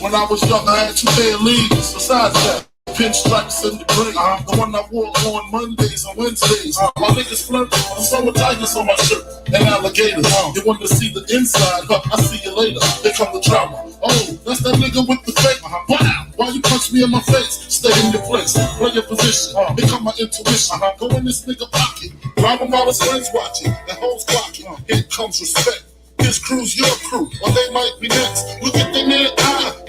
When I was young, I had 2 pair of leaves. Besides that, pinstripes in the gray. The one I wore on Mondays and Wednesdays. My niggas flirt with summer tigers on my shirt and alligators. You want to see the inside? I see you later. Here come the drama. Oh, that's that nigga with the fake. Wow, why you punch me in my face? Stay in your place, play your position. Here come my intuition. Go in this nigga pocket. Grab him while his friends watching. That hoes clocking. Here comes respect. His crew's your crew, or they might be next. Look at the man,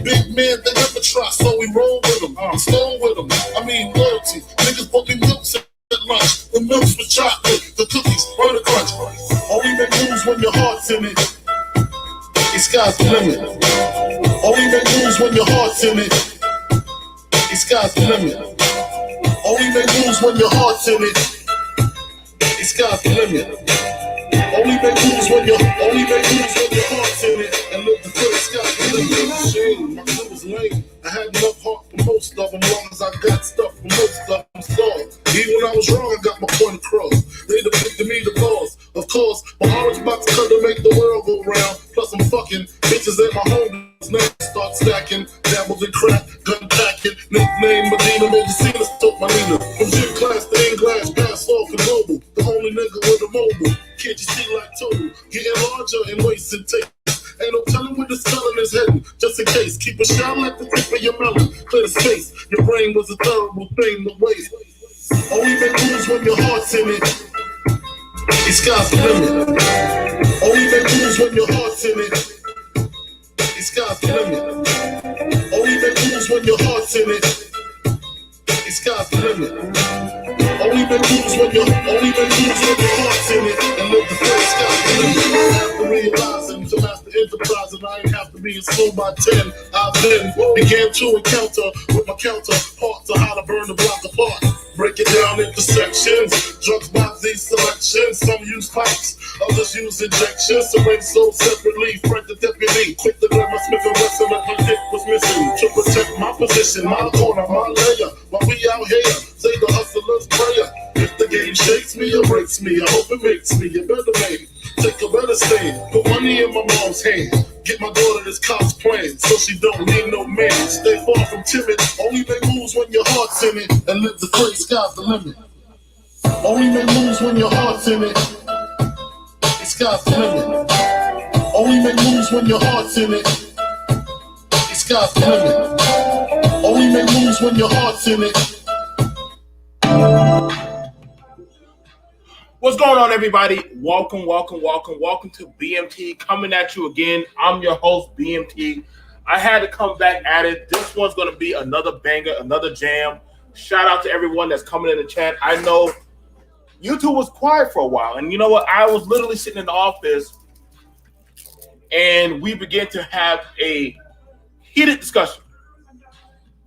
big man, they never try, so we roll with them, stone with them. I mean loyalty, niggas bought me milks at lunch. The milks with chocolate, the cookies, or the crunch. Only make moves when your heart's in it. The sky's the limit. Only make moves when your heart's in it. The sky's the limit. Only make moves when your heart's in it. The sky's the limit. Only make moves when your heart's in it, and live the full sky. Shame, my crew was lame. I had enough heart for most of them, long as I got stuff for most of them. Stars. Even when I was wrong, I got my point across. They depicted me the cause. Of course, my orange box cut to make the world go round. Plus I'm fucking bitches at my home. Now start stacking, dabbles in crack, gun packing. Nickname Medina, made the scene, took my Nina. From gym class to in-glass, pass off and global. The only nigga with a mobile. Can't you see like total? Getting larger in waist and taste. Ain't no telling where this felon is heading. Just in case, keep a shell at the tip of your melon. Clear the space, your brain was a terrible thing to waste. Only make moves when your heart's in it. The sky's the limit. Only make moves when your heart's in it. The sky's the limit. Only make moves when your heart's in it. The sky's the limit. Only make moves when your heart's in it, and live the full sky the limit. After realizing to master enterprise, and I ain't have to be slow by 10. I then began to encounter with my counterparts on how to burn the block apart. Break it down into sections. Drugs by these selections. Some use pipes, others use injections. Arrange souls separately. Frank the deputy. Quick to grab my Smith and Wesson like my dick was missing. To protect my position, my corner, my layer. While we out here, say the hustler's prayer. If the game shakes me or breaks me, I hope it makes me a better man. Take a better stand. Put money in my mom's hand. Get my daughter this cops plan, so she don't need no man. Stay far from timid. Only make moves when your heart's in it, and live the free sky's the limit. Only make moves when your heart's in it. The sky's the limit. Only make moves when your heart's in it. The sky's the limit. Only make moves when your heart's in it. What's going on, everybody? Welcome to BMT, coming at you again. I'm your host, BMT. I had to come back at it. This one's going to be another banger, another jam. Shout out to everyone that's coming in the chat. I know YouTube was quiet for a while, and you know what? I was literally sitting in the office, and we began to have a heated discussion.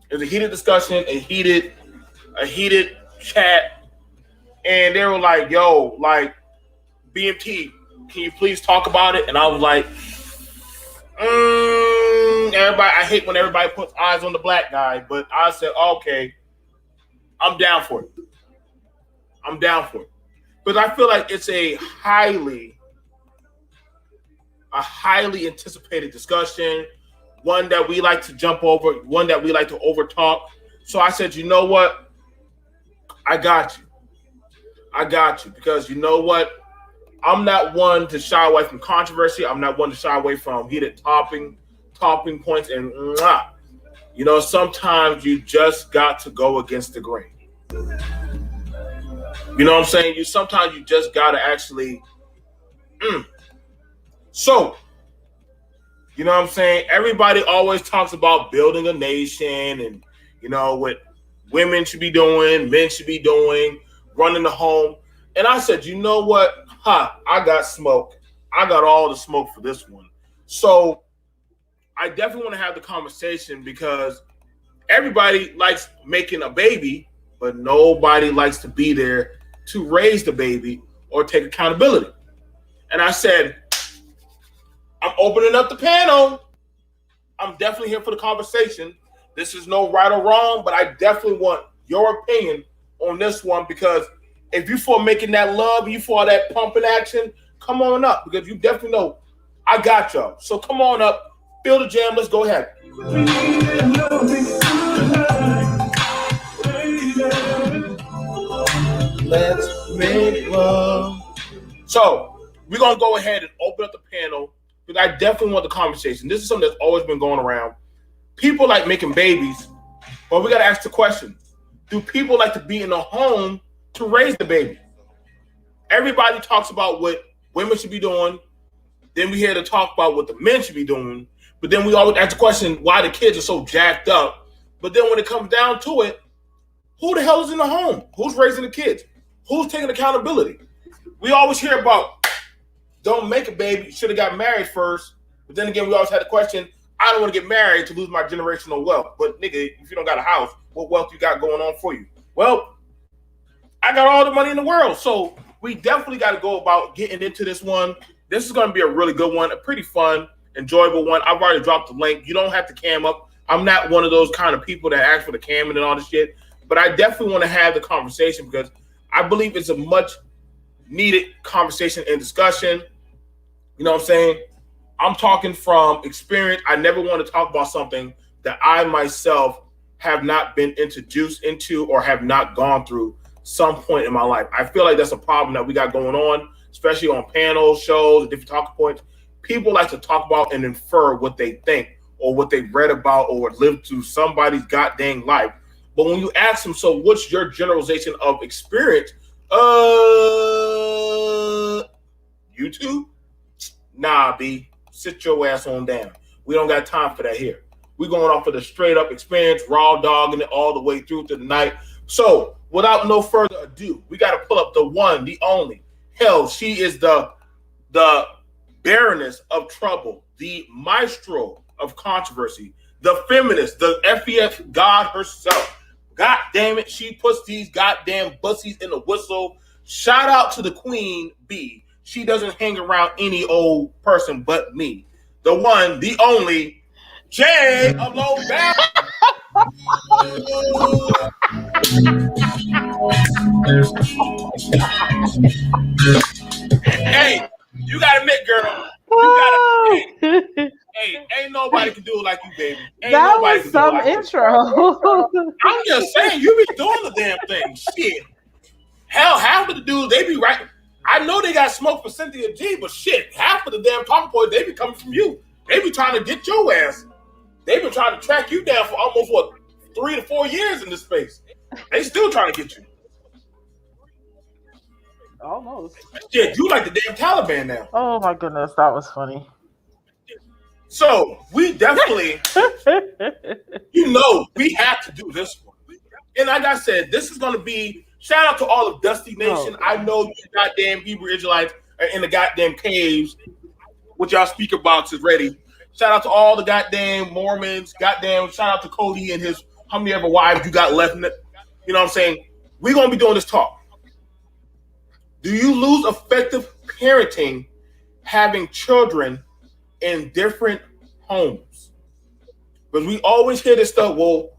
It was a heated discussion, a heated chat. And they were like, yo, like, BMT, can you please talk about it? And I was like, everybody, I hate when everybody puts eyes on the black guy. But I said, okay, I'm down for it. But I feel like it's a highly anticipated discussion, one that we like to jump over, one that we like to overtalk. So I said, you know what? I got you, because you know what? I'm not one to shy away from controversy. I'm not one to shy away from heated topping points. And, you know, sometimes you just got to go against the grain. You know what I'm saying? Sometimes you just got to actually. So, you know what I'm saying? Everybody always talks about building a nation and, you know, what women should be doing, men should be doing, running the home. And I said, you know what? I got smoke. I got all the smoke for this one. So I definitely want to have the conversation because everybody likes making a baby, but nobody likes to be there to raise the baby or take accountability. And I said, I'm opening up the panel. I'm definitely here for the conversation. This is no right or wrong, but I definitely want your opinion on this one because if you for making that love, you for that pumping action, come on up because you definitely know I got y'all. So come on up, feel the jam. Let's go ahead. Let's make love. So we're gonna go ahead and open up the panel because I definitely want the conversation. This is something that's always been going around. People like making babies, but we gotta ask the question: do people like to be in a home to raise the baby? Everybody talks about what women should be doing. Then we hear to talk about what the men should be doing. But then we always ask the question why the kids are so jacked up. But then when it comes down to it, who the hell is in the home? Who's raising the kids? Who's taking accountability? We always hear about don't make a baby, should have got married first. But then again, we always had the question, I don't want to get married to lose my generational wealth. But nigga, if you don't got a house, what wealth you got going on for you? Well, I got all the money in the world. So we definitely got to go about getting into this one. This is going to be a really good one, a pretty fun, enjoyable one. I've already dropped the link. You don't have to cam up. I'm not one of those kind of people that ask for the camming and all this shit. But I definitely want to have the conversation because I believe it's a much needed conversation and discussion. You know what I'm saying? I'm talking from experience. I never want to talk about something that I myself have not been introduced into or have not gone through some point in my life. I feel like that's a problem that we got going on, especially on panels, shows, different talking points. People like to talk about and infer what they think or what they read about or lived through somebody's goddamn life. But when you ask them, so what's your generalization of experience? YouTube? Nah, B. Sit your ass on down. We don't got time for that here. We're going off of the straight up experience, raw dogging it all the way through to the night. So, without no further ado, we got to pull up the one, the only. Hell, she is the baroness of trouble, the maestro of controversy, the feminist, the FEF god herself. God damn it, she puts these goddamn bussies in the whistle. Shout out to the queen B. She doesn't hang around any old person but me. The one, the only, Jay of Low Back. Hey, you gotta admit, girl. You gotta. Hey, ain't nobody can do it like you, baby. Ain't that nobody was can some do it like intro. I'm just saying, you be doing the damn thing. Shit. Hell, half of the dudes, they be right. I know they got smoke for Cynthia G, but shit, half of the damn talking points, they be coming from you. They be trying to get your ass. They been trying to track you down for almost, 3 to 4 years in this space. They still trying to get you. Almost. Shit, you like the damn Taliban now. Oh my goodness, that was funny. So, we definitely, we have to do this one. And like I said, this is going to be, shout out to all of Dusty Nation. I know you goddamn Hebrew Israelites are in the goddamn caves with y'all speaker boxes ready. Shout out to all the goddamn Mormons. Goddamn, shout out to Cody and his, how many ever wives you got left in it. You know what I'm saying? We're going to be doing this talk. Do you lose effective parenting having children in different homes? Because we always hear this stuff, well,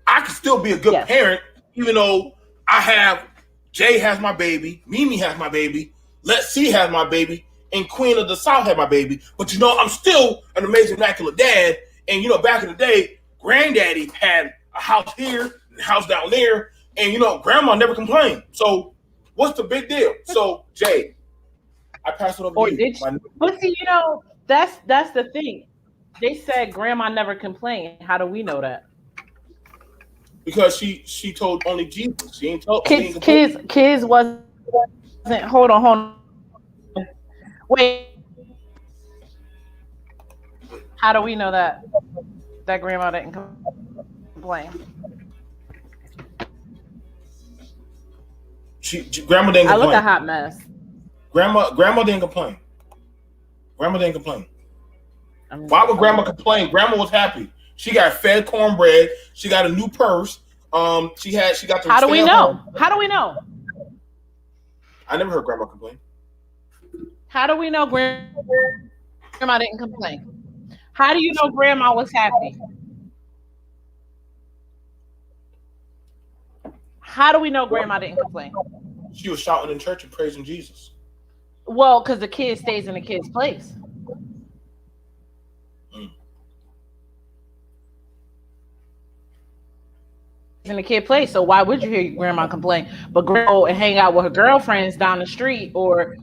I can still be a good parent, even though I have, Jay has my baby, Mimi has my baby, Let's See has my baby, and Queen of the South had my baby. But I'm still an amazing, immaculate dad. And back in the day, granddaddy had a house here, and a house down there, and grandma never complained. So what's the big deal? So Jay, I pass it over to you. But see, that's the thing. They said grandma never complained. How do we know that? Because she told only Jesus. She ain't told kids wasn't. Hold on. Wait. How do we know that grandma didn't complain? Grandma didn't complain. I look a hot mess. Grandma didn't complain. Grandma didn't complain. Why would grandma complain? Grandma was happy. She got fed cornbread. She got a new purse. She got to. How do we know? How do we know? I never heard grandma complain. How do we know grandma didn't complain? How do you know grandma was happy? How do we know grandma didn't complain? She was shouting in church and praising Jesus. Well, because the kid stays in the kid's place. in the kid play. So why would you hear your grandma complain? But go and hang out with her girlfriends down the street, or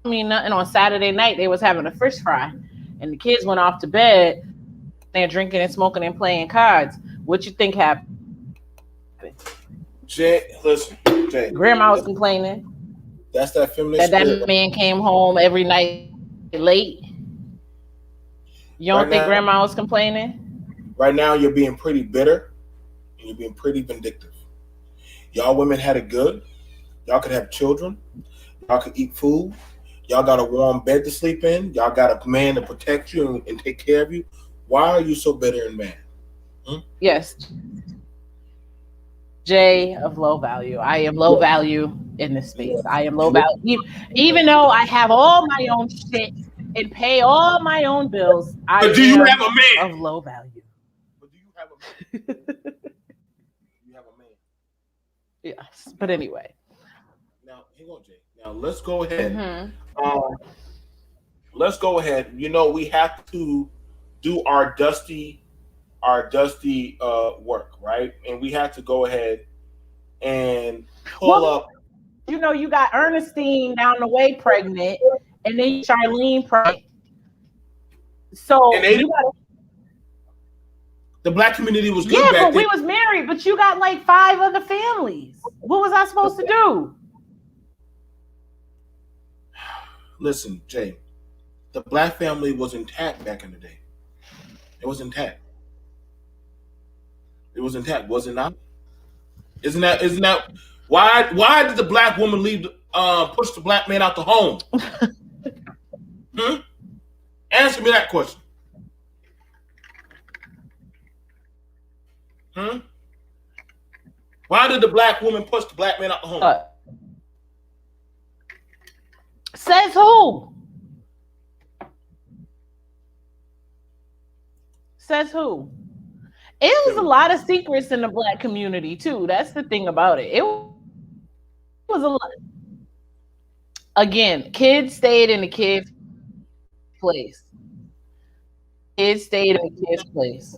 I mean nothing on Saturday night. They was having a fish fry, and the kids went off to bed. They're drinking and smoking and playing cards. What you think happened? Jay, listen, Jay. Grandma was complaining That's that feminist that man came home every night late. You don't think grandma was complaining? Right now, you're being pretty bitter and you're being pretty vindictive. Y'all women had it good. Y'all could have children. Y'all could eat food. Y'all got a warm bed to sleep in. Y'all got a man to protect you and take care of you. Why are you so bitter and mad? Yes. J of low value. I am low value in this space. I am low value. Even though I have all my own shit and pay all my own bills, but do you have a man of low value? But do you have a man? You have a man. Yes. But anyway. Now, hang on, Jay. Now let's go ahead. Let's go ahead. You know, we have to do our dusty work, right? And we have to go ahead and pull up. You know, you got Ernestine down the way pregnant, and then Charlene pregnant. So the black community was good. Yeah, but we was married, but you got like 5 other families. What was I supposed to do? Listen, Jay, the black family was intact back in the day. It was intact. It was intact, was it not? Isn't that why did the black woman leave push the black man out the home? Answer me that question. Why did the black woman push the black man out the home? Says who? Says who? It was a lot of secrets in the black community too. That's the thing about it. It was a lot. Again, kids stayed in the kids' place. Kids stayed in the kids' place.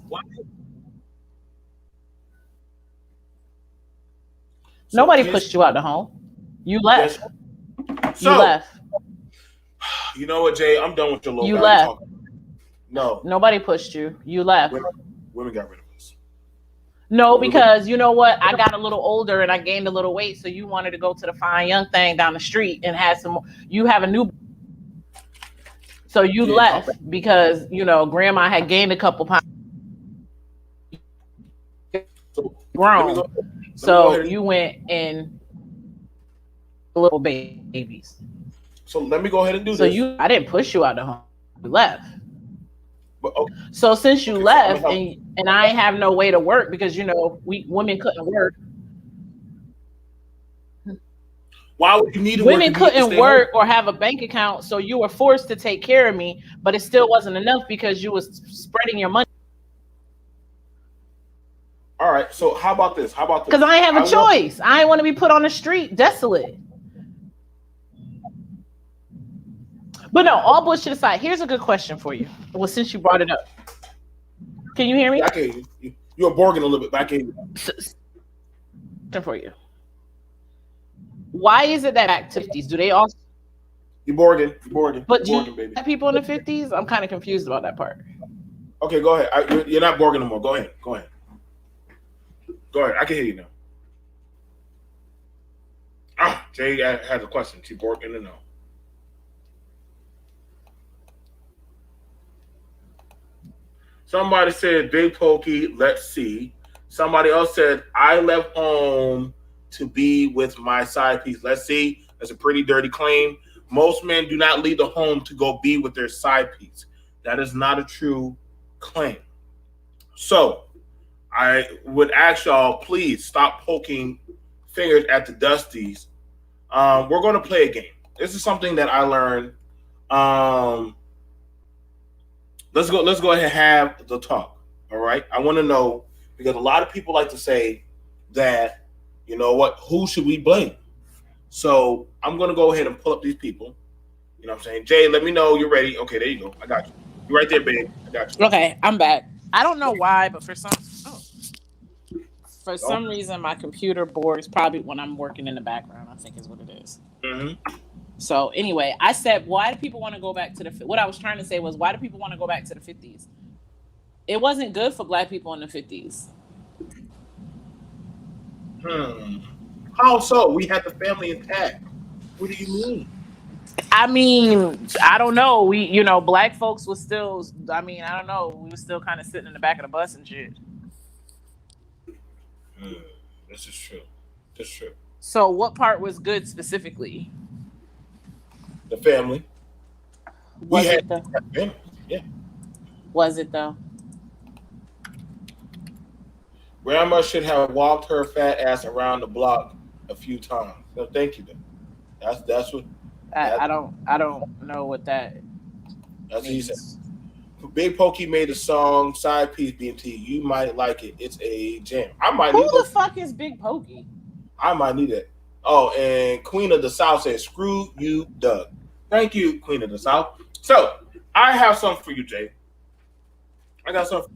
Nobody pushed you out the home. You left. So, you left. You know what, Jay? I'm done with your low. You left. Talking. No. Nobody pushed you. You left. Women got rid of us. No, because you know what? I got a little older and I gained a little weight. So you wanted to go to the fine young thing down the street and have some. You have a new. So you left because, you know, grandma had gained a couple pounds. Grown. So you went and little babies. So let me go ahead and do this. So I didn't push you out the home. You left. But, so since you left and I have no way to work because, you know, women couldn't work. Why would you need to women couldn't work or have a bank account, so you were forced to take care of me, but it still wasn't enough because you was spreading your money. All right, so how about this? Because I have a choice. I didn't want to be put on the street desolate. But no, all bullshit aside, here's a good question for you. Well, since you brought it up. Can you hear me? I can hear you. You're borging a little bit, but I can hear you. For you. Why is it that activities do they also? You're borging. But you're borging, baby. People in the 50s? I'm kind of confused about that part. Okay, go ahead. You're not borging no more. Go ahead. I can hear you now. Jay has a question. She borging or no? Somebody said Big Pokey, let's see. Somebody else said, I left home to be with my side piece. Let's see. That's a pretty dirty claim. Most men do not leave the home to go be with their side piece. That is not a true claim. So I would ask y'all, please stop poking fingers at the Dusties. We're going to play a game. This is something that I learned. Let's go ahead and have the talk. All right. I want to know, because a lot of people like to say that, you know what, who should we blame? So I'm going to go ahead and pull up these people. You know what I'm saying? Jay, let me know you're ready. Okay, there you go. I got you. You're right there, babe. I got you. Okay, I'm back. I don't know why, but for some. Oh. For some reason, my computer boards probably when I'm working in the background. I think is what it is. Mm-hmm. So anyway, I said, why do people want to go back to the? What I was trying to say was, why do people want to go back to the 50s? It wasn't good for Black people in the 50s. How so? We had the family intact. What do you mean? I mean, I don't know. Black folks was still. I mean, I don't know. We were still kind of sitting in the back of the bus and shit. This is true. This is true. So, what part was good specifically? The family. Was it though? Yeah. Was it though? Grandma should have walked her fat ass around the block a few times. No, thank you. Then. That's what. I don't know what that. That's what he said. Big Pokey made a song, side piece BMT. You might like it. It's a jam. I might. Who the fuck is Big Pokey? I might need it. Oh, and Queen of the South says, "Screw you, Doug." Thank you, Queen of the South. So I have something for you, Jay. I got something.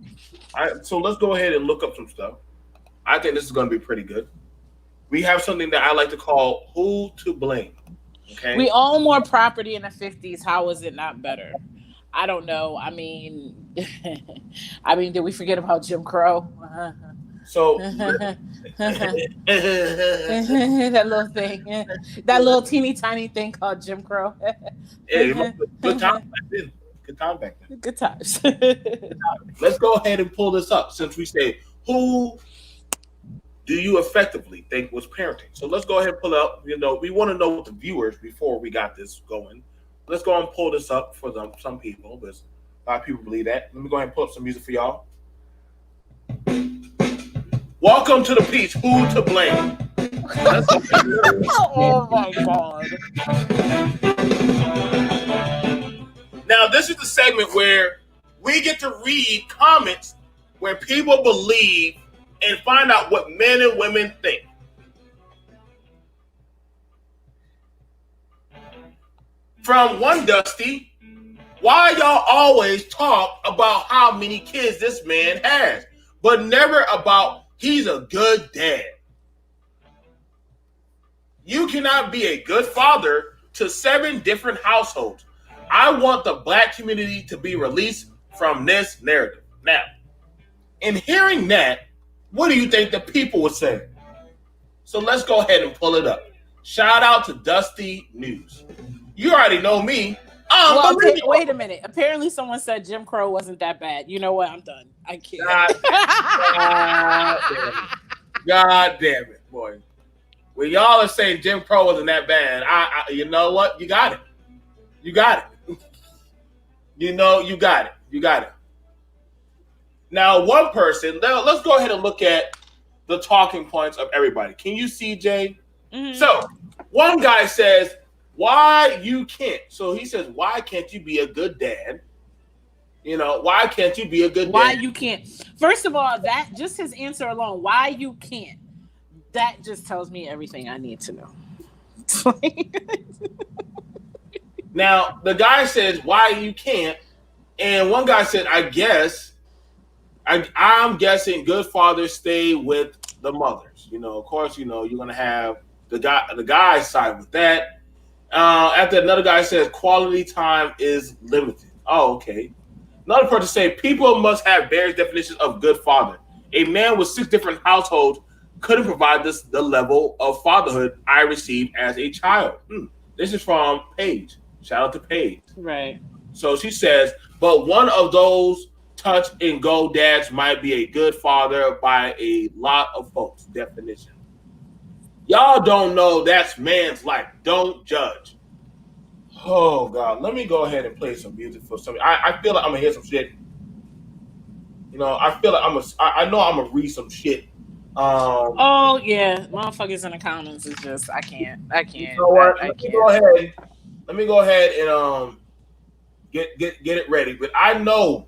So let's go ahead and look up some stuff. I think this is going to be pretty good. We have something that I like to call "Who to Blame." Okay. We own more property in the 50s. How is it not better? I don't know. I mean, did we forget about Jim Crow? So that little thing, that little teeny tiny thing called Jim Crow. Good times back then. Good times back then. Good times. Let's go ahead and pull this up since we say who do you effectively think was parenting? So let's go ahead and pull up. We want to know what the viewers before we got this going. Let's go and pull this up for some people, because a lot of people believe that. Let me go ahead and pull up some music for y'all. Welcome to the piece, Who to Blame. Oh my God. Now, this is the segment where we get to read comments where people believe and find out what men and women think. From one Dusty, why y'all always talk about how many kids this man has, but never about he's a good dad? You cannot be a good father to 7 different households. I want the Black community to be released from this narrative. Now, in hearing that, what do you think the people would say? So let's go ahead and pull it up. Shout out to Dusty News. You already know me. Wait a minute. Apparently someone said Jim Crow wasn't that bad. You know what? I'm done. I can't. God damn it, boy. When y'all are saying Jim Crow wasn't that bad, you know what? You got it. You got it. You got it. You got it. Now, one person, let's go ahead and look at the talking points of everybody. Can you see, Jay? Mm-hmm. So, one guy says, why you can't? So he says, why can't you be a good dad? Why can't you be a good dad? Why you can't? First of all, that just his answer alone, why you can't, that just tells me everything I need to know. Now, the guy says, why you can't? And one guy said, I'm guessing good fathers stay with the mothers. Of course, you're going to have the guy's side with that. After another guy says quality time is limited. Oh, okay. Another person say people must have various definitions of good father. A man with 6 different households couldn't provide the level of fatherhood I received as a child. This is from Paige. Shout out to Paige. Right. So she says, but one of those touch and go dads might be a good father by a lot of folks' definition. Y'all don't know that's man's life. Don't judge. Oh, God. Let me go ahead and play some music for somebody. I feel like I'm going to hear some shit. I feel like I know I'm going to read some shit. Oh, yeah. Motherfuckers in the comments is just, I can't. You know what? Let me go ahead and get it ready. But I know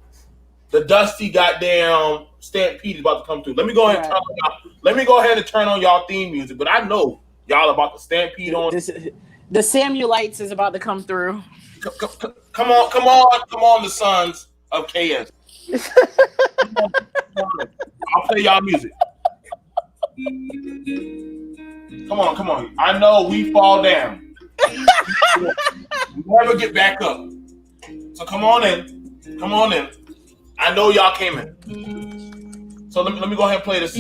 the Dusty goddamn Stampede is about to come through. Let me go ahead and turn on y'all theme music. But I know y'all about to Stampede on. The Samuelites is about to come through. Come on, the sons of KS. I'll play y'all music. Come on, come on. I know we fall down. We never get back up. So come on in. Come on in. I know y'all came in. So let me go ahead and play this.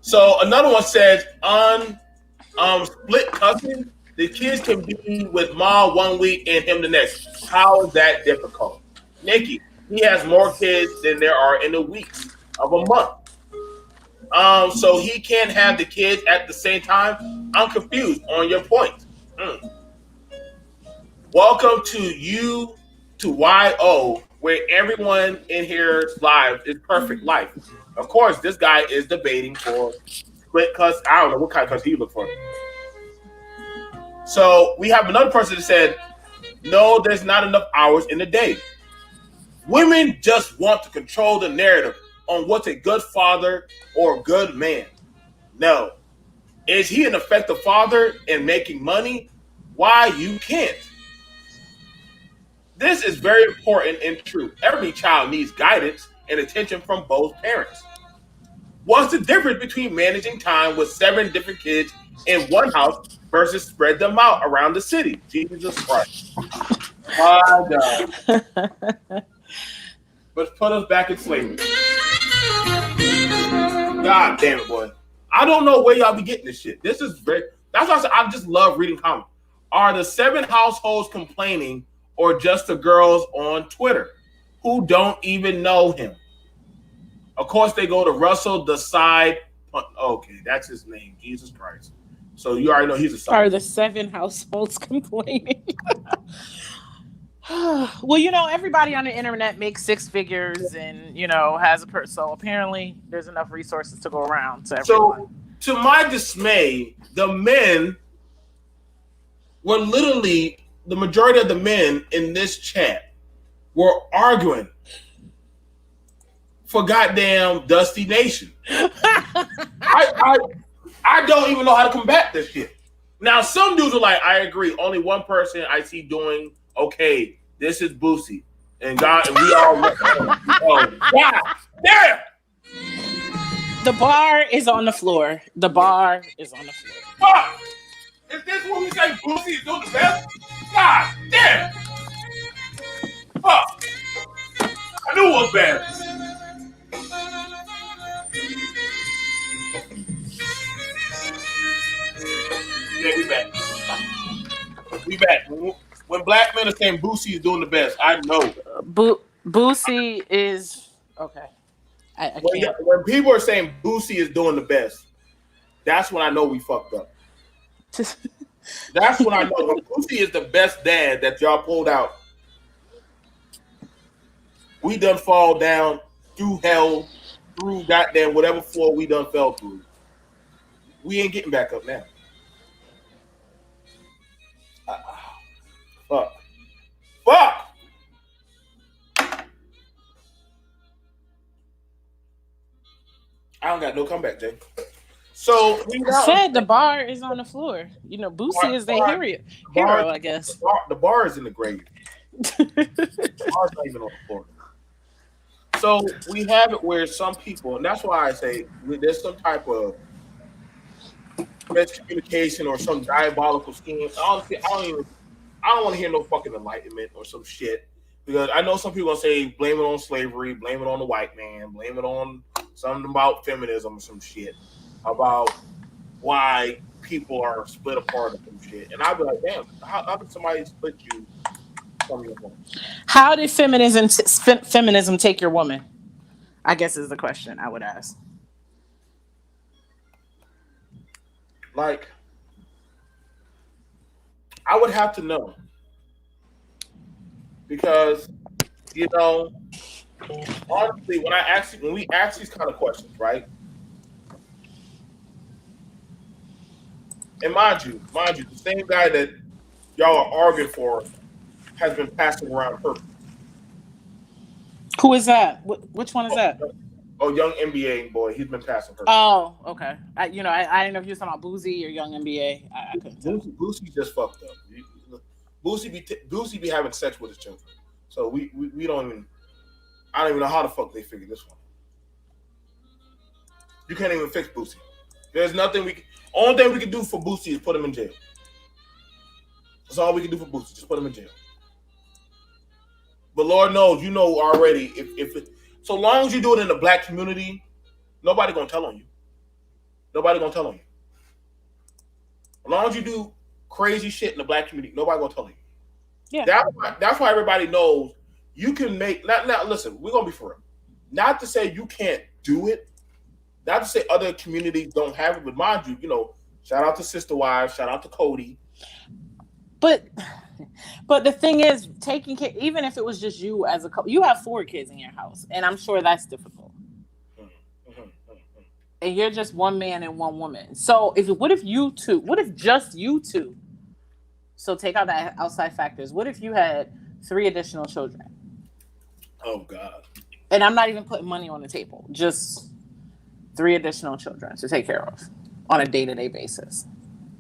So another one says on split cousin, the kids can be with mom 1 week and him the next. How is that difficult? Nikki, he has more kids than there are in the weeks of a month. So he can't have the kids at the same time. I'm confused on your point. Welcome to YO, where everyone in here's life is perfect life. Of course, this guy is debating for split cuss. I don't know what kind of cuss he look for. So we have another person that said, no, there's not enough hours in the day. Women just want to control the narrative on what's a good father or a good man. No. Is he an effective father in making money? Why you can't? This is very important and true. Every child needs guidance and attention from both parents. What's the difference between managing time with 7 different kids in one house versus spread them out around the city? Jesus Christ. My God. Let's put us back in slavery. God damn it, boy. I don't know where y'all be getting this shit. This is very. That's why I just love reading comments. Are the 7 households complaining or just the girls on Twitter who don't even know him? Of course, they go to Russell the side. Okay, that's his name. Jesus Christ. So you already know he's a side. Are the 7 households complaining? Well, everybody on the internet makes 6 figures and, has a person. So apparently there's enough resources to go around to everyone. So, to my dismay, the men were literally, the majority of the men in this chat were arguing for goddamn Dusty Nation. I don't even know how to combat this shit. Now, some dudes are like, I agree. Only one person I see doing okay. This is Boosie. And God, and we all oh, God damn! The bar is on the floor. The bar is on the floor. Fuck! Is this what we say Boosie is doing the best? God damn! Fuck! I knew it was bad. Yeah, we back. We back. When black men are saying Boosie is doing the best, I know. Boosie is okay. I can't. When people are saying Boosie is doing the best, that's when I know we fucked up. That's when I know when Boosie is the best dad that y'all pulled out. We done fall down through hell, through goddamn whatever floor we done fell through. We ain't getting back up now. Fuck. I don't got no comeback, Jay. So we said the bar is on the floor. Boosie is their hero, I guess. The bar is in the grave. The bar's not even on the floor. So we have it where some people, and that's why I say there's some type of miscommunication or some diabolical scheme. I don't want to hear no fucking enlightenment or some shit, because I know some people gonna say blame it on slavery, blame it on the white man, blame it on something about feminism or some shit about why people are split apart or some shit. And I'll be like, damn, how did somebody split you from your home? How did feminism take your woman? I guess is the question I would ask. Like, I would have to know, because honestly, when we ask these kind of questions, right? And mind you, the same guy that y'all are arguing for has been passing around her. Who is that? Which one is that? Oh, young NBA boy. He's been passing her. Oh, okay. I didn't know if you were talking about Boosie or young NBA. I couldn't tell. Boosie just fucked up. Boosie be having sex with his children. So we don't even. I don't even know how the fuck they figured this one. You can't even fix Boosie. There's nothing we can. Only thing we can do for Boosie is put him in jail. That's all we can do for Boosie. Just put him in jail. But Lord knows, you know already. If it, so long as you do it in the black community, nobody gonna tell on you. Nobody gonna tell on you. As long as you do crazy shit in the black community, nobody gonna tell you. Yeah. That's why everybody knows you can make. Not listen. We're gonna be for real. Not to say you can't do it. Not to say other communities don't have it, but mind you, shout out to Sister Wives, shout out to Cody. But the thing is, taking care, even if it was just you as a couple, you have 4 kids in your house, and I'm sure that's difficult. And you're just one man and one woman. So what if just you two? So take out the outside factors. What if you had 3 additional children? Oh God. And I'm not even putting money on the table. Just 3 additional children to take care of on a day-to-day basis.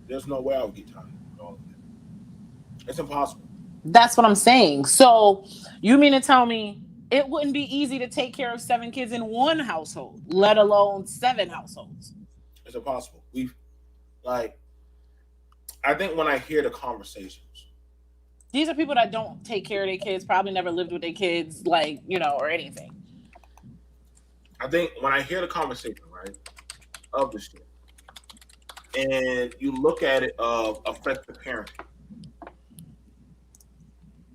There's no way I would get time for all of that. It's impossible. That's what I'm saying. So you mean to tell me it wouldn't be easy to take care of 7 kids in one household, let alone 7 households? It's impossible. I think when I hear the conversations, these are people that don't take care of their kids, probably never lived with their kids, or anything. I think when I hear the conversation, right, of the shit, and you look at it of effective parenting,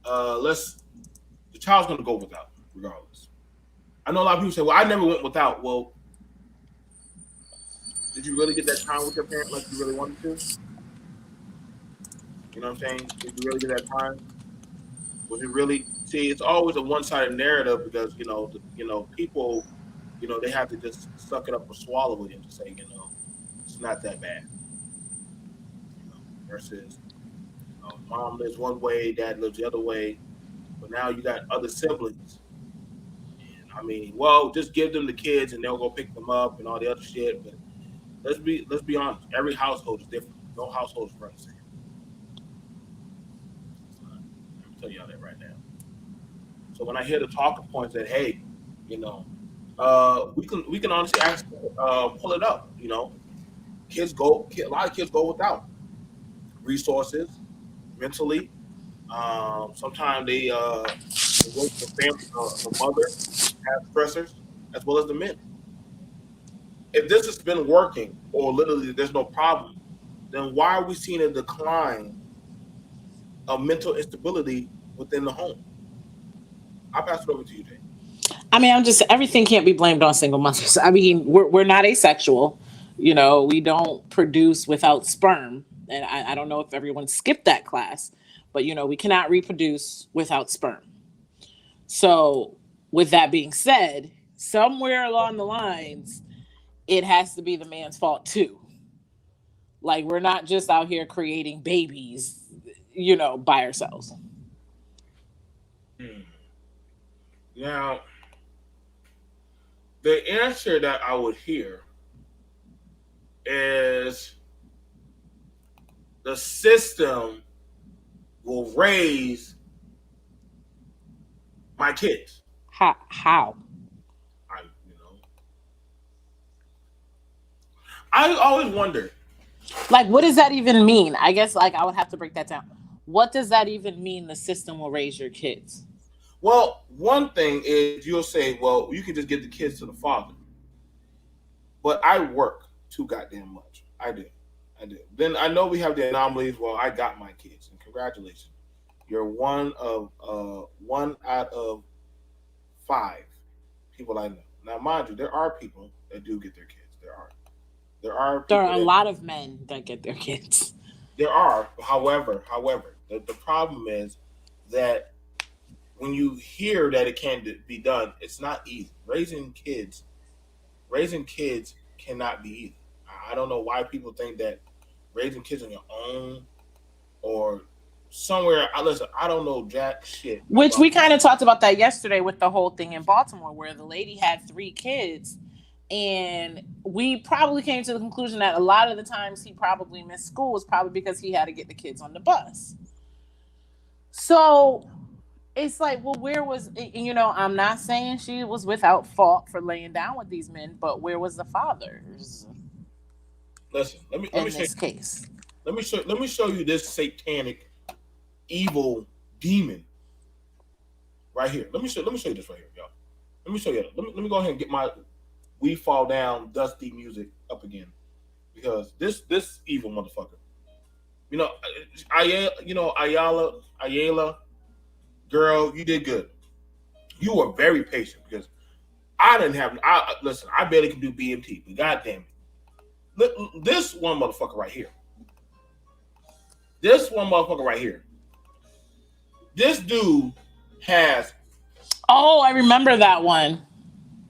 the child's going to go without, regardless. I know a lot of people say, well, I never went without. Well, did you really get that time with your parent like you really wanted to? You know what I'm saying? Did you really get that time? Was it really? See, it's always a one-sided narrative because, people, they have to just suck it up or swallow it and just say, it's not that bad. Versus, mom lives one way, dad lives the other way, but now you got other siblings. And I mean, well, just give them the kids and they'll go pick them up and all the other shit. But let's be honest. Every household is different. No household is run the same. I'm telling y'all that right now. So when I hear the talking points that, hey, we can honestly actually pull it up. A lot of kids go without resources, mentally. Sometimes they go to the family, the mother has stressors as well as the men. If this has been working or literally there's no problem, then why are we seeing a decline of mental instability within the home? I'll pass it over to you, Jay. I mean, everything can't be blamed on single mothers. I mean, we're not asexual. We don't produce without sperm. And I don't know if everyone skipped that class, but, we cannot reproduce without sperm. So with that being said, somewhere along the lines, it has to be the man's fault too. Like, we're not just out here creating babies, by ourselves. Now, the answer that I would hear is the system will raise my kids. How? I always wondered. Like, what does that even mean? I guess, I would have to break that down. What does that even mean? The system will raise your kids? Well, one thing is you'll say, well, you can just give the kids to the father. But I work too goddamn much. I do. Then I know we have the anomalies. Well, I got my kids, and congratulations. You're one out of 5 people I know. Now, mind you, there are people that do get their kids. There are a lot of men that get their kids. There are, however, the problem is that when you hear that it can be done, it's not easy. Raising kids cannot be easy. I don't know why people think that raising kids on your own or somewhere. Listen, I don't know jack shit. Which we kind of talked about that yesterday with the whole thing in Baltimore, where the lady had 3 kids, and we probably came to the conclusion that a lot of the times he probably missed school was probably because he had to get the kids on the bus. So it's like, well, where was, I'm not saying she was without fault for laying down with these men, but where was the fathers Listen, let me in show you, this case? let me show you this satanic evil demon right here. Let me show you this right here, y'all. Let me show you. Let me go ahead and get my "We Fall Down" dusty music up again, because this evil motherfucker. You know, Ayala, girl, you did good. You were very patient because I didn't have. I listen. I barely can do BMT, but goddamn it, this one motherfucker right here. This one motherfucker right here. This dude has Oh, I remember that one.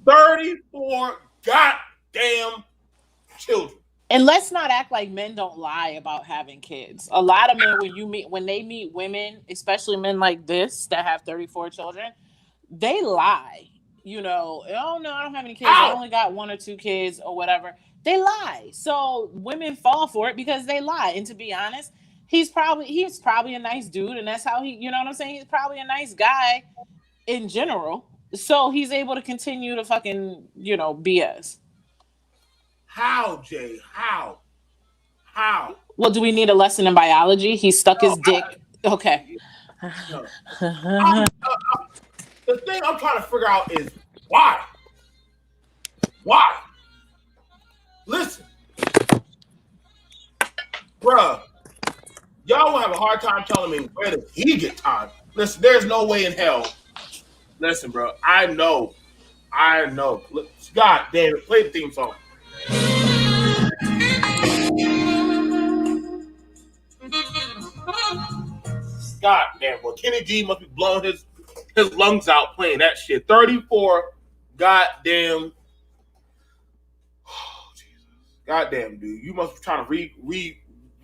34 goddamn children. And let's not act like men don't lie about having kids. A lot of men, when they meet women, especially men like this that have 34 children, they lie. Oh no, I don't have any kids. I Ow! only got one or two kids or whatever. They lie. So women fall for it because they lie. And to be honest, he's probably a nice dude, and that's how he, you know what I'm saying? He's probably a nice guy in general. So he's able to continue to fucking, BS. How, Jay? How? How? Well, do we need a lesson in biology? He stuck No, his dick. Okay. no. The thing I'm trying to figure out is why? Why? Listen, bruh, y'all will have a hard time telling me where did he get time. Listen, there's no way in hell. Listen, bro, I know. God damn it, play the theme song. God damn, well, Kenny G must be blowing his lungs out playing that shit. 34 goddamn. Oh, Jesus. Goddamn, dude. You must be trying to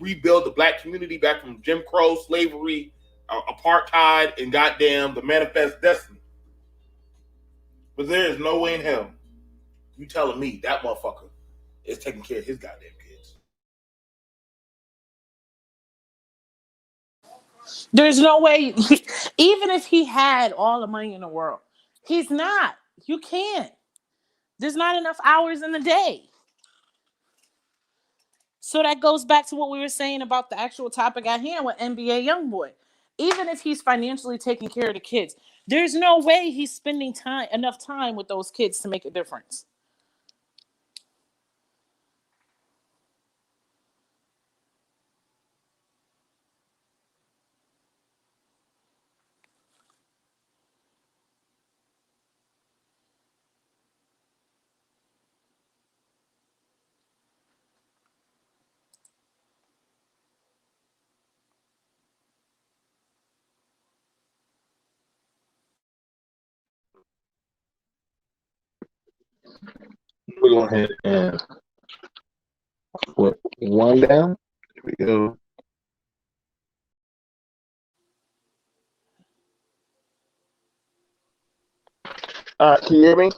rebuild the black community back from Jim Crow, slavery, apartheid, and goddamn the manifest destiny. But there is no way in hell you telling me that motherfucker is taking care of his goddamn kids. There's no way, even if he had all the money in the world, he's not. You can't. There's not enough hours in the day. So that goes back to what we were saying about the actual topic at hand with NBA Youngboy. Even if he's financially taking care of the kids, there's no way he's spending enough time with those kids to make a difference. We're going ahead and put one down. Here we go. All right, can you hear me?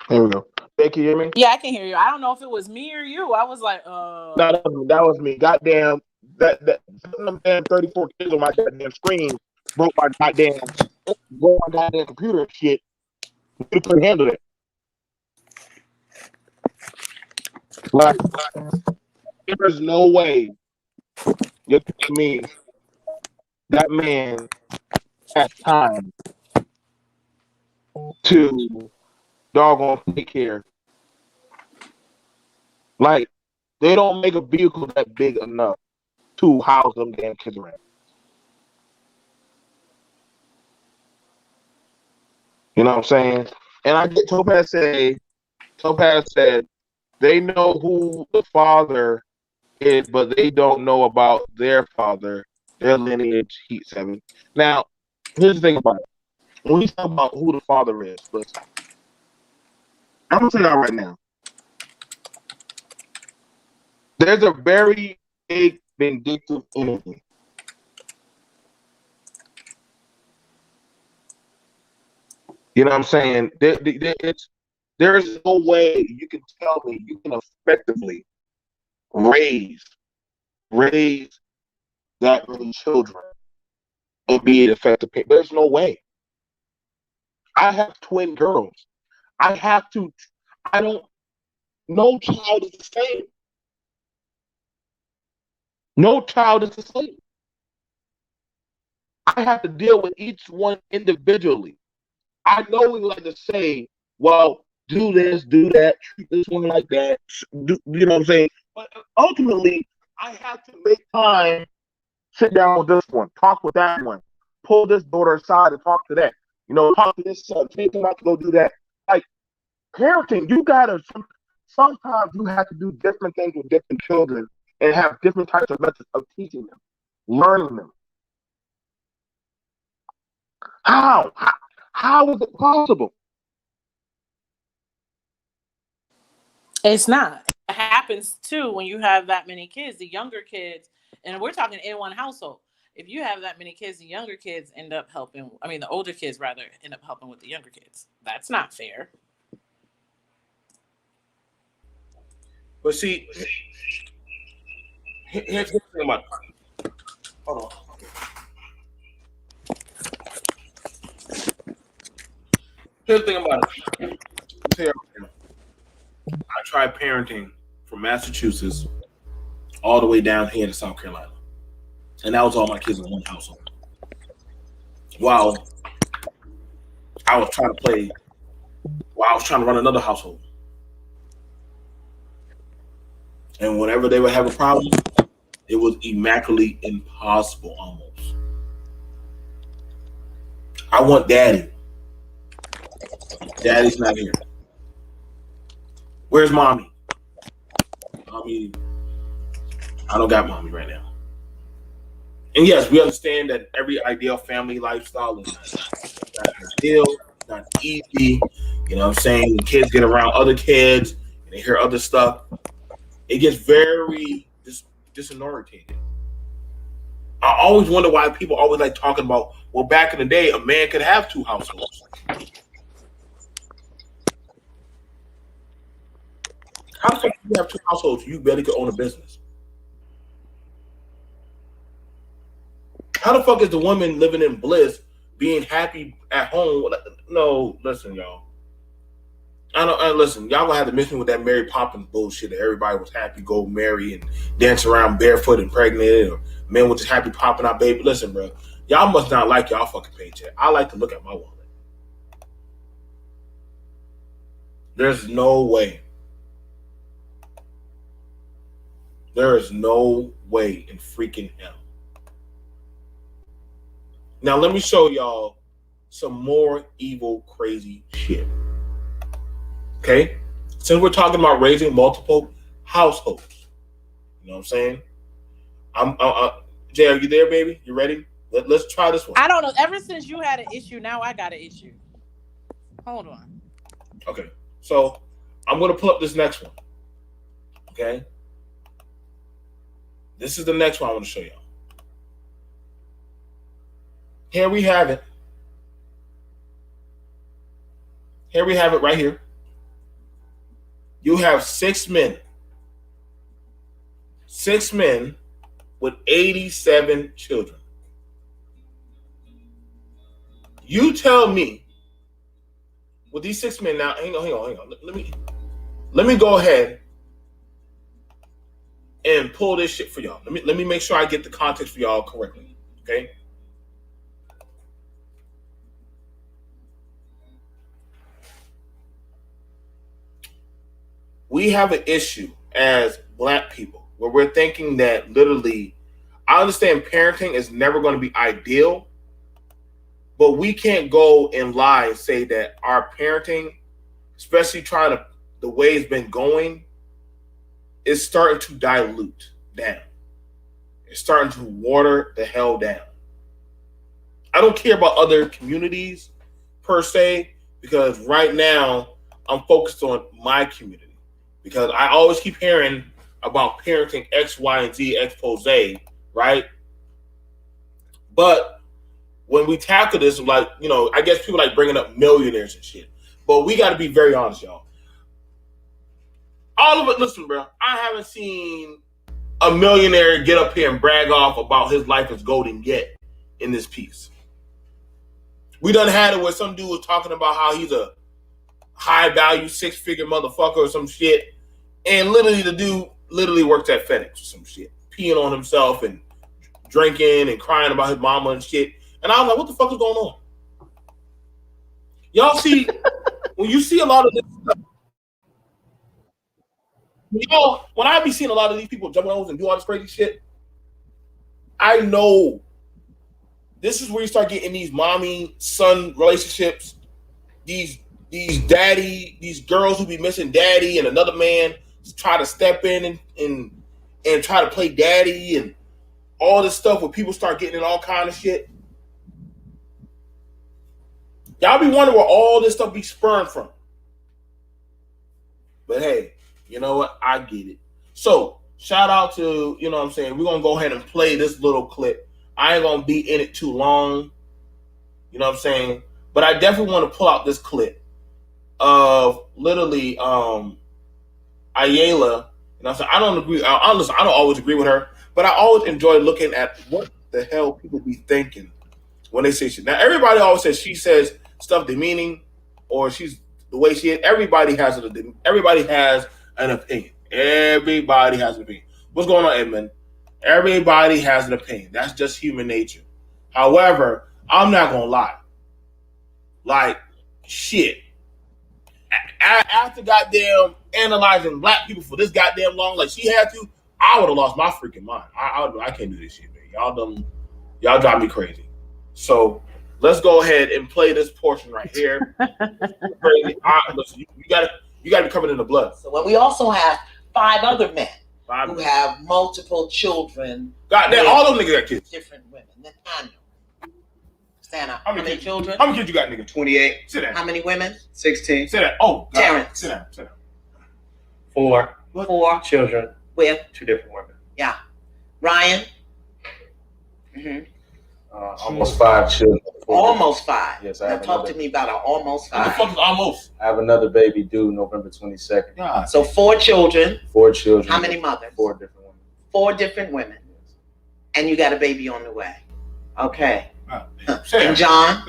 There we go. Hey, can you hear me? Yeah, I can hear you. I don't know if it was me or you. I was like, No, that was me. Goddamn, that them damn 34 kids on my goddamn screen broke my goddamn computer and shit. You couldn't handle it. Like, there's no way you're telling me that man has time to doggone take care. Like, they don't make a vehicle that big enough to house them damn kids around. You know what I'm saying? And I get Topaz said they know who the father is, but they don't know about their father, their lineage, Heat 7. Now, here's the thing about it. When we talk about who the father is, listen, I'm going to tell y'all right now. There's a very big vindictive energy. You know what I'm saying? There is no way you can tell me you can effectively raise raise that many children and be an effective parent. There's no way. I have twin girls. I have to. I don't. No child is the same. No child is the same. I have to deal with each one individually. I know we like to say, well, do this, do that, treat this one like that. You know what I'm saying? But ultimately, I have to make time, sit down with this one, talk with that one, pull this daughter aside and talk to that. You know, talk to this son, take them out to go do that. Like parenting, you gotta sometimes you have to do different things with different children and have different types of methods of teaching them, learning them. How? How is it possible? It's not. It happens too when you have that many kids. The younger kids, and we're talking in one household. If you have that many kids, the younger kids end up helping. I mean, the older kids rather end up helping with the younger kids. That's not fair. But see, here's the thing about it. Hold on. Here's the thing about it. I tried parenting from Massachusetts all the way down here to South Carolina. And that was all my kids in one household. While I was trying to run another household. And whenever they would have a problem, it was immaculately impossible almost. I want daddy. Daddy's not here. Where's mommy? Mommy, I don't got mommy right now. And yes, we understand that every ideal family lifestyle is not ideal, not easy. You know what I'm saying? When kids get around other kids and they hear other stuff, it gets very disorientated. I always wonder why people always like talking about, well, back in the day, a man could have two households. How the fuck do you have two households? You barely could own a business. How the fuck is the woman living in bliss, being happy at home? No, listen, y'all. Listen, y'all gonna have to miss me with that Mary Poppins bullshit that everybody was happy, go marry and dance around barefoot and pregnant, or men were just happy popping out baby. Listen, bro, y'all must not like y'all fucking paycheck. I like to look at my wallet. There's no way. There is no way in freaking hell. Now let me show y'all some more evil, crazy shit. Okay? Since we're talking about raising multiple households, you know what I'm saying? Jay, are you there, baby? You ready? Let's try this one. I don't know. Ever since you had an issue, now I got an issue. Hold on. Okay. So I'm going to pull up this next one. Okay? This is the next one I want to show y'all. Here we have it. Here we have it right here. You have 6 men. 6 men with 87 children. You tell me, with these 6 men now, hang on. Let me go ahead and pull this shit for y'all. Let me make sure I get the context for y'all correctly. Okay? We have an issue as Black people where we're thinking that literally, I understand parenting is never going to be ideal, but we can't go and lie and say that our parenting, especially the way it's been going, is starting to dilute down. It's starting to water the hell down. I don't care about other communities per se, because right now I'm focused on my community. Because I always keep hearing about parenting X, Y, and Z expose, right? But when we tackle this, like, you know, I guess people like bringing up millionaires and shit. But we got to be very honest, y'all. All of it, listen, bro, I haven't seen a millionaire get up here and brag off about his life is golden yet in this piece. We done had it where some dude was talking about how he's a high value 6-figure motherfucker or some shit. And literally the dude literally works at FedEx or some shit. Peeing on himself and drinking and crying about his mama and shit. And I was like, what the fuck is going on? Y'all see, when you see a lot of this stuff, when I be seeing a lot of these people jump on and do all this crazy shit, I know this is where you start getting these mommy-son relationships, these girls who be missing daddy and another man try to step in and try to play daddy and all this stuff where people start getting in all kind of shit. Y'all be wondering where all this stuff be spurned from. But hey, you know what? I get it. So, shout out to, you know what I'm saying, we're going to go ahead and play this little clip. I ain't going to be in it too long. You know what I'm saying? But I definitely want to pull out this clip of literally Ayala. You know what I'm saying? I don't agree. I don't always agree with her, but I always enjoy looking at what the hell people be thinking when they say shit. Now, everybody always says she says stuff demeaning or she's the way she is. Everybody has an opinion. Everybody has an opinion. What's going on, Edmund? Everybody has an opinion. That's just human nature. However, I'm not going to lie. Like, shit. After goddamn analyzing black people for this goddamn long, like she had to, I would have lost my freaking mind. I can't do this shit, man. Y'all drive me crazy. So let's go ahead and play this portion right here. Crazy. Listen, you gotta be covered in the blood. So when we also have 5 other men who have multiple children. Goddamn, all those niggas got kids. Different women. Nathaniel. Stand up. How many children? How many kids you got, nigga? 28. Sit down. How many women? 16. Sit down. Oh, God. Terrence. Sit down. 4 children With? 2 different women. Yeah. Ryan? Almost 5 children. Almost 5. Yes, now talk to me about an almost 5. What the fuck is almost? I have another baby due November 22nd. God. So 4 children. 4 children. How many mothers? 4 different women. 4 different women. And you got a baby on the way. Okay. And John?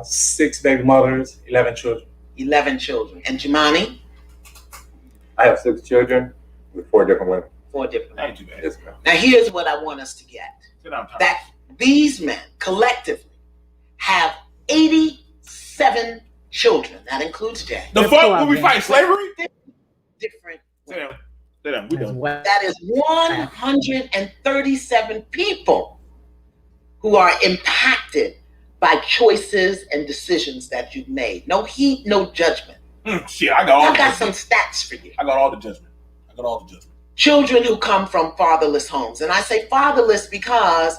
6 baby mothers, 11 children. 11 children. And Jumani? I have 6 children with 4 different women. 4 different women. Thank you, man. Yes, ma'am. Now here's what I want us to get. Sit down, That these men collectively have 87 children. That includes Jay. The fuck? Will we fight slavery? Different. Sit down. Sit down. We done. That is 137 people who are impacted by choices and decisions that you've made. No heat, no judgment. Shit, I got some stats for you. I got all the judgment. Children who come from fatherless homes. And I say fatherless because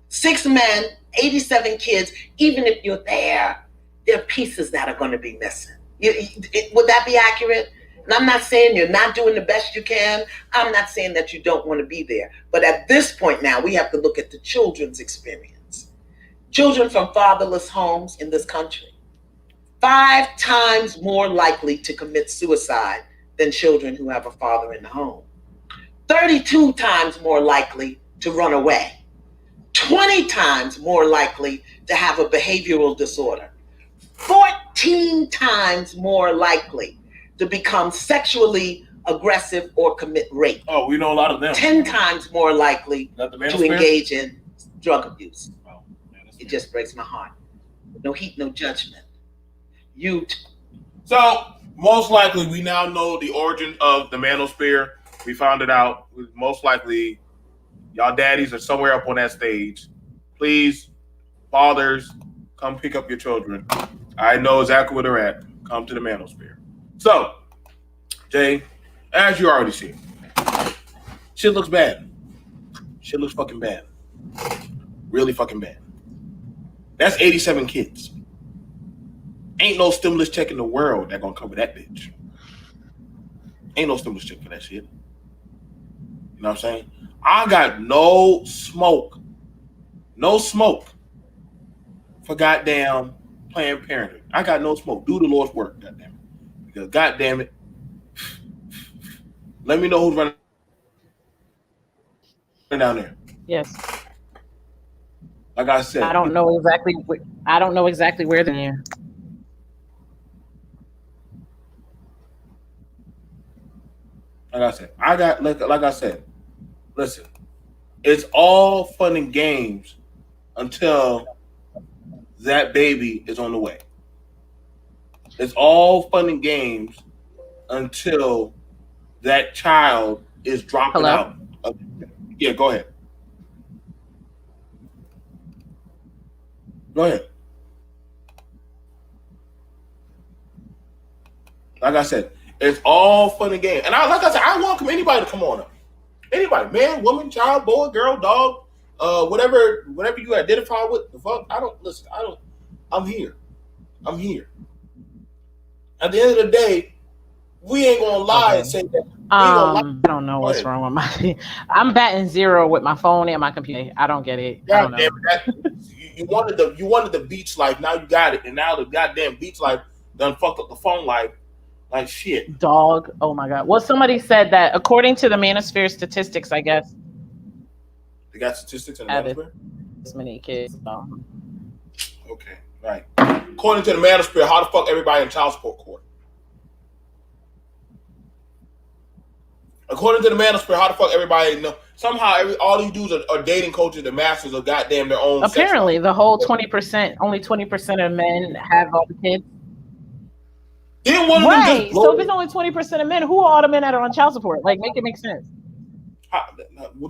6 men, 87 kids, even if you're there are pieces that are going to be missing. Would that be accurate? And I'm not saying you're not doing the best you can. I'm not saying that you don't want to be there. But at this point now, we have to look at the children's experience. Children from fatherless homes in this country, 5 times more likely to commit suicide than children who have a father in the home. 32 times more likely to run away. 20 times more likely to have a behavioral disorder. 14 times more likely to become sexually aggressive or commit rape. Oh, we know a lot of them. 10 times more likely to engage in drug abuse. Oh, man, it just breaks my heart. No heat, no judgment. So, most likely, we now know the origin of the manosphere. We found it out. Most likely, y'all daddies are somewhere up on that stage. Please, fathers, come pick up your children. I know exactly where they're at. Come to the manosphere. So, Jay, as you already see, shit looks bad. Shit looks fucking bad. Really fucking bad. That's 87 kids. Ain't no stimulus check in the world that gonna cover that bitch. Ain't no stimulus check for that shit. You know what I'm saying? I got no smoke for goddamn Planned Parenthood. I got no smoke. Do the Lord's work, goddamn it. Because goddamn it, let me know who's running down there. Yes. Like I said, I don't know exactly. I don't know exactly where they're near. Like I said, listen, it's all fun and games until that baby is on the way. It's all fun and games until that child is dropping out. Yeah, go ahead. Go ahead. Like I said, it's all fun and games. And I welcome anybody to come on up. Anybody, man, woman, child, boy, girl, dog, whatever you identify with, the fuck. I'm here. At the end of the day, we ain't gonna lie and say that. I don't know what's wrong with my. I'm batting 0 with my phone and my computer. I don't get it. I don't know. You wanted the beach life. Now you got it, and now the goddamn beach life done fucked up the phone life. Like shit. Dog. Oh my god. Well, somebody said that according to the Manosphere statistics, I guess. They got statistics in the Manosphere? As many kids. Okay, right. According to the Manosphere, how the fuck everybody in child support court? According to the Manosphere, how the fuck everybody know? Somehow all these dudes are dating coaches and masters of goddamn their own. Apparently, the whole 20%, only 20% of men have all the kids. Didn't one of them just blow so if it's only 20% of men, who are all the men that are on child support? Like, make it make sense.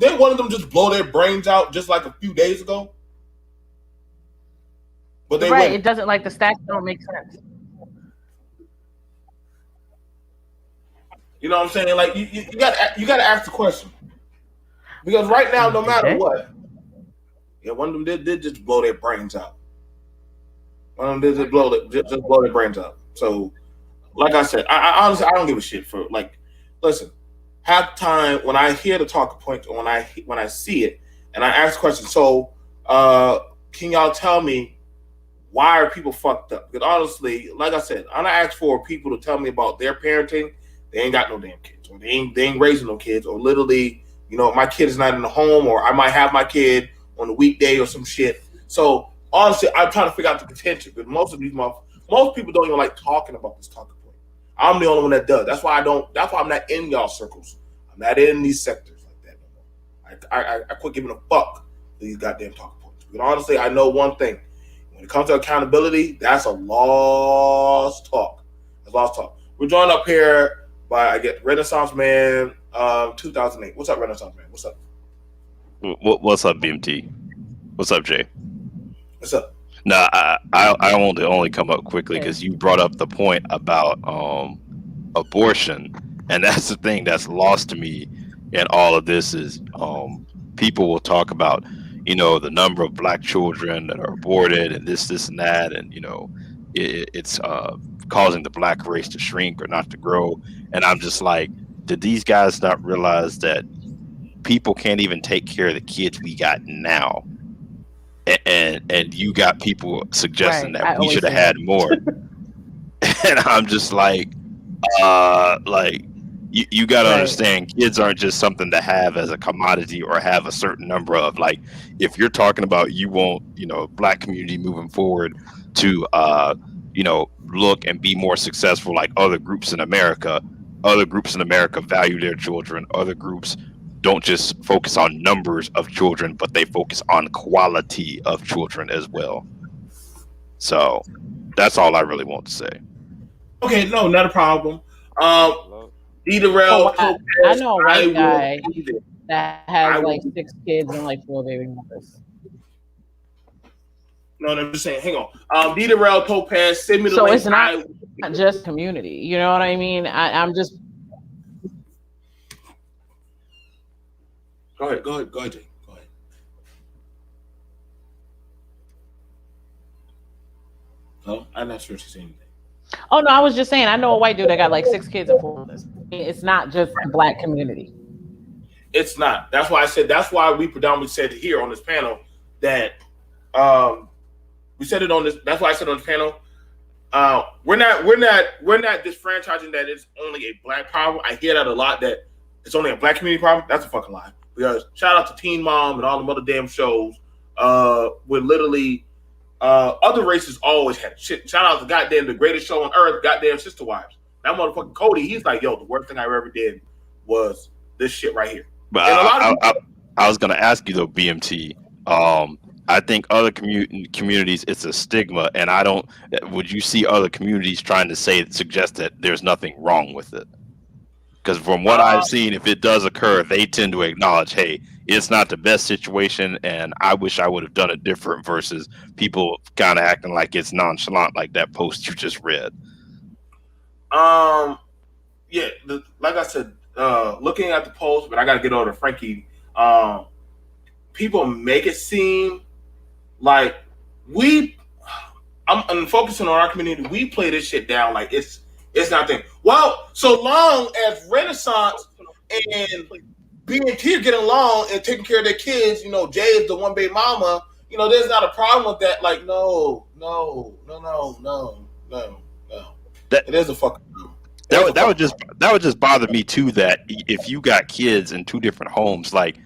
Didn't one of them just blow their brains out just like a few days ago? But they right, it doesn't, like, the stats don't make sense. You know what I'm saying? Like you gotta ask the question. Because right now, no matter what, one of them did just blow their brains out. One of them did just blow their brains out. So, like I said, I honestly don't give a shit for, like, listen, half the time when I hear the talking points or when I see it and I ask questions, so can y'all tell me why are people fucked up? Because honestly, like I said, I ask for people to tell me about their parenting. They ain't got no damn kids, or they ain't raising no kids, or literally, my kid is not in the home, or I might have my kid on a weekday or some shit. So honestly, I'm trying to figure out the potential, because most people don't even like talking about this talking point. I'm the only one that does. That's why I'm not in y'all circles. I'm not in these sectors like that no more. I quit giving a fuck for these goddamn talking points. But honestly, I know one thing. When it comes to accountability, that's a lost talk. That's lost talk. We're joined up here by, I get Renaissance Man 2008. What's up, Renaissance Man? What's up? What's up, BMT? What's up, Jay? What's up? No, I want to only come up quickly because you brought up the point about abortion, and that's the thing that's lost to me in all of this is people will talk about the number of black children that are aborted and this and that, and it's causing the black race to shrink or not to grow. And I'm just like, did these guys not realize that people can't even take care of the kids we got now? And you got people suggesting that we should have had more. And I'm just like, you got to understand, kids aren't just something to have as a commodity or have a certain number of. Like, if you're talking about you want, black community moving forward to, look and be more successful like other groups in America value their children. Other groups don't just focus on numbers of children, but they focus on quality of children as well. So that's all I really want to say. Okay, no, not a problem. I know a white guy that has like 6 kids and like 4 baby mothers. No, I'm just saying, hang on. D-Darrell Topaz, send me the link. So it's not just community. You know what I mean? I'm just... Go ahead, Jay. Go ahead. No, I'm not sure she's saying anything. Oh, no, I was just saying, I know a white dude that got like 6 kids and 4 mothers. It's not just the black community. It's not. That's why we predominantly said here on this panel that we said it on this. That's why I said on this panel, we're not disfranchising that it's only a black problem. I hear that a lot, that it's only a black community problem. That's a fucking lie. Because shout out to Teen Mom and all them other damn shows. With literally other races always had shit. Shout out to goddamn the greatest show on earth, goddamn Sister Wives. That motherfucking Cody, he's like, yo, the worst thing I ever did was this shit right here. But And a lot of I was going to ask you though, BMT. I think other communities, it's a stigma, and I don't. Would you see other communities trying to suggest that there's nothing wrong with it? Because from what I've seen, if it does occur, they tend to acknowledge, hey, it's not the best situation, and I wish I would have done it different. Versus people kind of acting like it's nonchalant, like that post you just read. Yeah, like I said, looking at the post, but I got to get over to Frankie. People make it seem like I'm focusing on our community. We play this shit down like it's nothing. Well, so long as Renaissance and BNT are getting along and taking care of their kids, Jay is the one baby mama. There's not a problem with that. Like, no. It is a fucking. That would just bother me too. That if you got kids in two different homes, like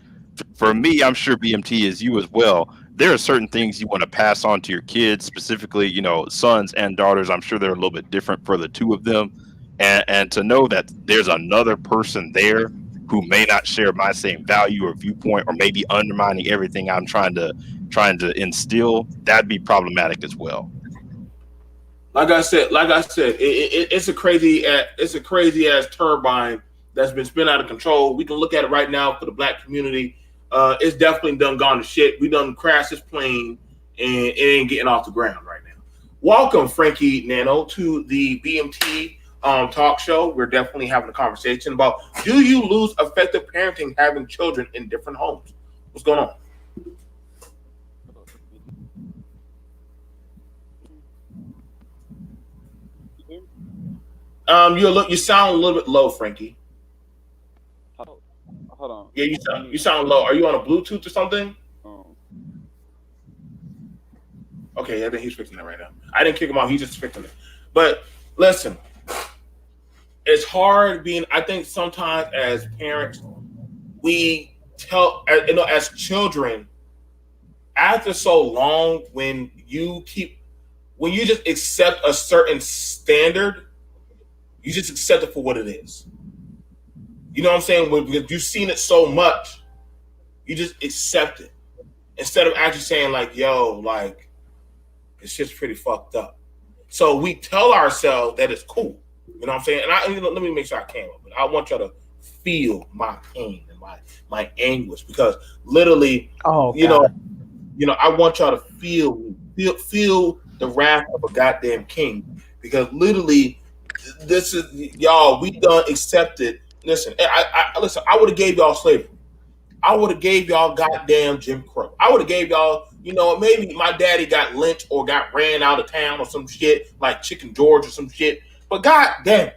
for me, I'm sure BMT is you as well. There are certain things you want to pass on to your kids, specifically, sons and daughters. I'm sure they're a little bit different for the two of them, and to know that there's another person there who may not share my same value or viewpoint, or maybe undermining everything I'm trying to instill, that'd be problematic as well. Like I said, it's a crazy ass turbine that's been spin out of control. We can look at it right now for the black community. It's definitely done gone to shit. We done crashed this plane and it ain't getting off the ground right now. Welcome, Frankie Nano, to the BMT talk show. We're definitely having a conversation about, do you lose effective parenting having children in different homes? What's going on? You sound a little bit low, Frankie. Hold on. Yeah, you sound low. Are you on a Bluetooth or something? Okay, I think he's fixing it right now. I didn't kick him out. He's just fixing it. But listen, it's hard being. I think sometimes as parents, we tell as children, after so long, when you just accept a certain standard, you just accept it for what it is. You know what I'm saying? Because you've seen it so much, you just accept it instead of actually saying like, "Yo, like, it's just pretty fucked up." So we tell ourselves that it's cool. You know what I'm saying? And let me make sure I came up. But I want y'all to feel my pain and my anguish, because literally, I want y'all to feel the wrath of a goddamn king, because literally, this is y'all. We done accepted. Listen, I would have gave y'all slavery. I would have gave y'all goddamn Jim Crow. I would have gave y'all, maybe my daddy got lynched or got ran out of town or some shit, like Chicken George or some shit. But goddamn,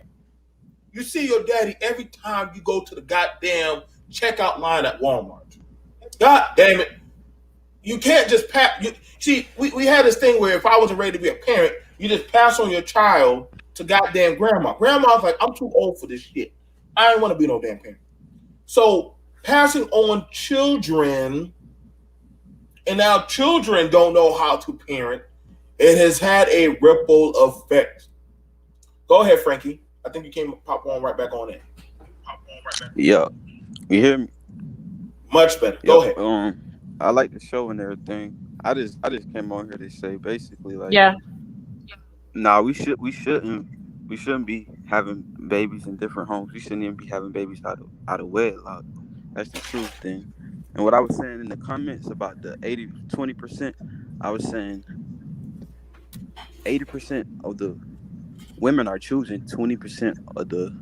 you see your daddy every time you go to the goddamn checkout line at Walmart. God damn it. You can't just pass. See, we had this thing where if I wasn't ready to be a parent, you just pass on your child to goddamn grandma. Grandma's like, I'm too old for this shit. I ain't want to be no damn parent. So passing on children, and now children don't know how to parent. It has had a ripple effect. Go ahead, Frankie. I think you came pop on right back on in. Yeah, you hear me? Much better. Go ahead. I like the show and everything. I just came on here to say basically like, nah, we shouldn't be having babies in different homes. We shouldn't even be having babies out of wedlock. That's the truth thing. And what I was saying in the comments about the 20%, I was saying 80% of the women are choosing 20% of the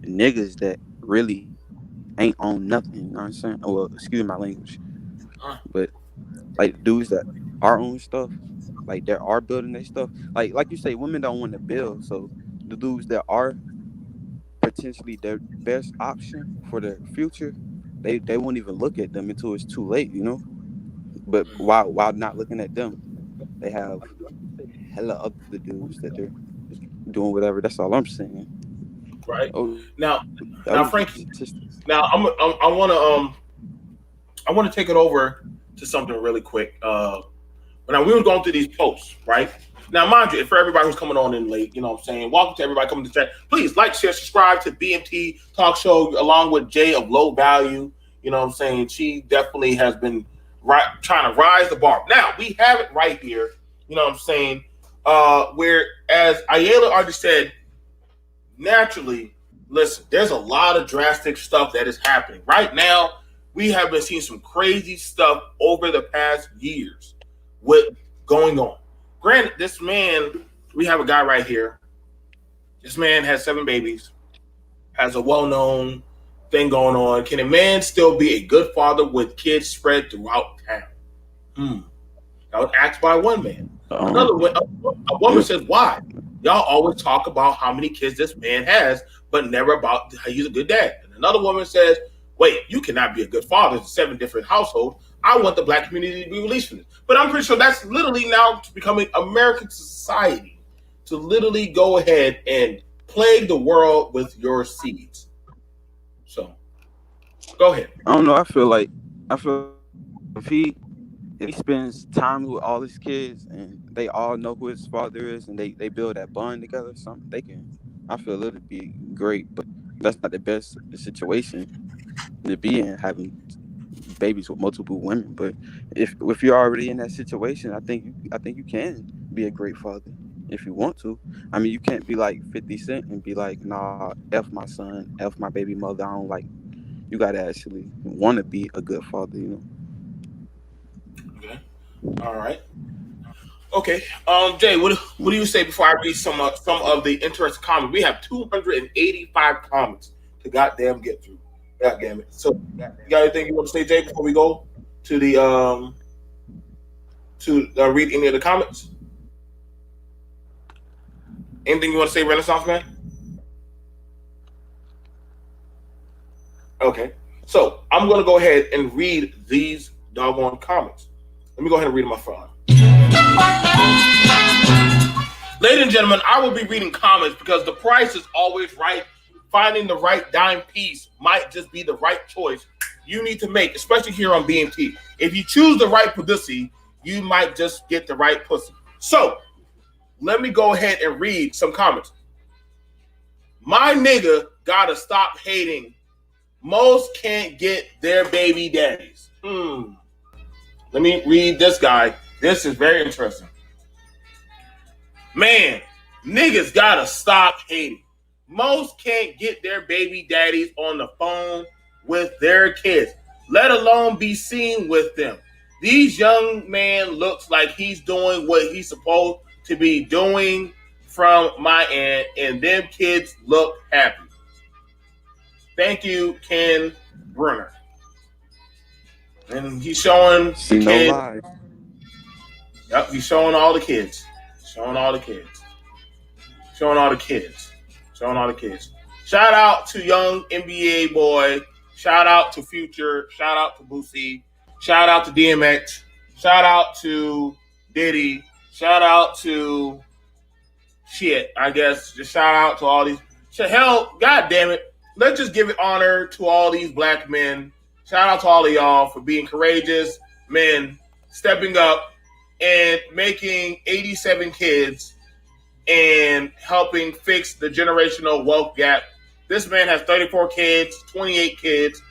niggas that really ain't on nothing. You know what I'm saying? Well, excuse my language. But like dudes that are on stuff, like they are building their stuff. Like you say, women don't want to build. So the dudes that are potentially their best option for their future, they won't even look at them until it's too late, But while not looking at them, they have hella other dudes that they're doing whatever. That's all I'm saying. Right. Now, Frankie. Now I want to I want to take it over to something really quick. Now we were going through these posts, right? Now, mind you, for everybody who's coming on in late, you know what I'm saying? Welcome to everybody coming to chat. Please like, share, subscribe to BMT Talk Show along with Jay of Low Value. You know what I'm saying? She definitely has been trying to rise the bar. Now, we have it right here, you know what I'm saying? Where, as Ayala already said, naturally, listen, there's a lot of drastic stuff that is happening. Right now, we have been seeing some crazy stuff over the past years with going on. Granted, this man, we have a guy right here. This man has 7 babies, has a well-known thing going on. Can a man still be a good father with kids spread throughout town? That was asked by one man. A woman says, why? Y'all always talk about how many kids this man has, but never about how he's a good dad. And another woman says, wait, you cannot be a good father in 7 different households. I want the black community to be released from this. But I'm pretty sure that's literally now becoming American society to literally go ahead and plague the world with your seeds. So, go ahead. I don't know. I feel if he spends time with all his kids and they all know who his father is and they build that bond together or something, I feel it'd be great. But that's not the best situation to be in, having babies with multiple women. But if you're already in that situation, I think you can be a great father if you want to. I mean, you can't be like 50 Cent and be like, nah, F my son, F my baby mother. I don't like. You gotta actually want to be a good father, you know. Okay. All right. Okay. Jay, what do you say before I read some of the interesting comments? We have 285 comments to goddamn get through. God damn it. So, you got anything you want to say, Jay, before we go to the read any of the comments? Anything you want to say, Renaissance Man? Okay. So, I'm going to go ahead and read these doggone comments. Let me go ahead and read them up front. Ladies and gentlemen, I will be reading comments because the price is always right. Finding the right dime piece might just be the right choice you need to make, especially here on BMT. If you choose the right pussy, you might just get the right pussy. So, let me go ahead and read some comments. My nigga gotta stop hating. Most can't get their baby daddies. Let me read this guy. This is very interesting. Man, niggas gotta stop hating. Most can't get their baby daddies on the phone with their kids, let alone be seen with them. These young man looks like he's doing what he's supposed to be doing from my end, and them kids look happy. Thank you, Ken Brunner. And he's showing See the no kids. lies. Yep, he's showing all the kids. Showing all the kids. Showing all the kids. Showing all the kids. Shout out to young NBA boy. Shout out to Future. Shout out to Boosie. Shout out to DMX. Shout out to Diddy. Shout out to I guess. Just shout out to all these. Hell, God damn it. Let's just give it honor to all these black men. Shout out to all of y'all for being courageous men, stepping up and making 87 kids and helping fix the generational wealth gap. This man has 34 kids, 28 kids,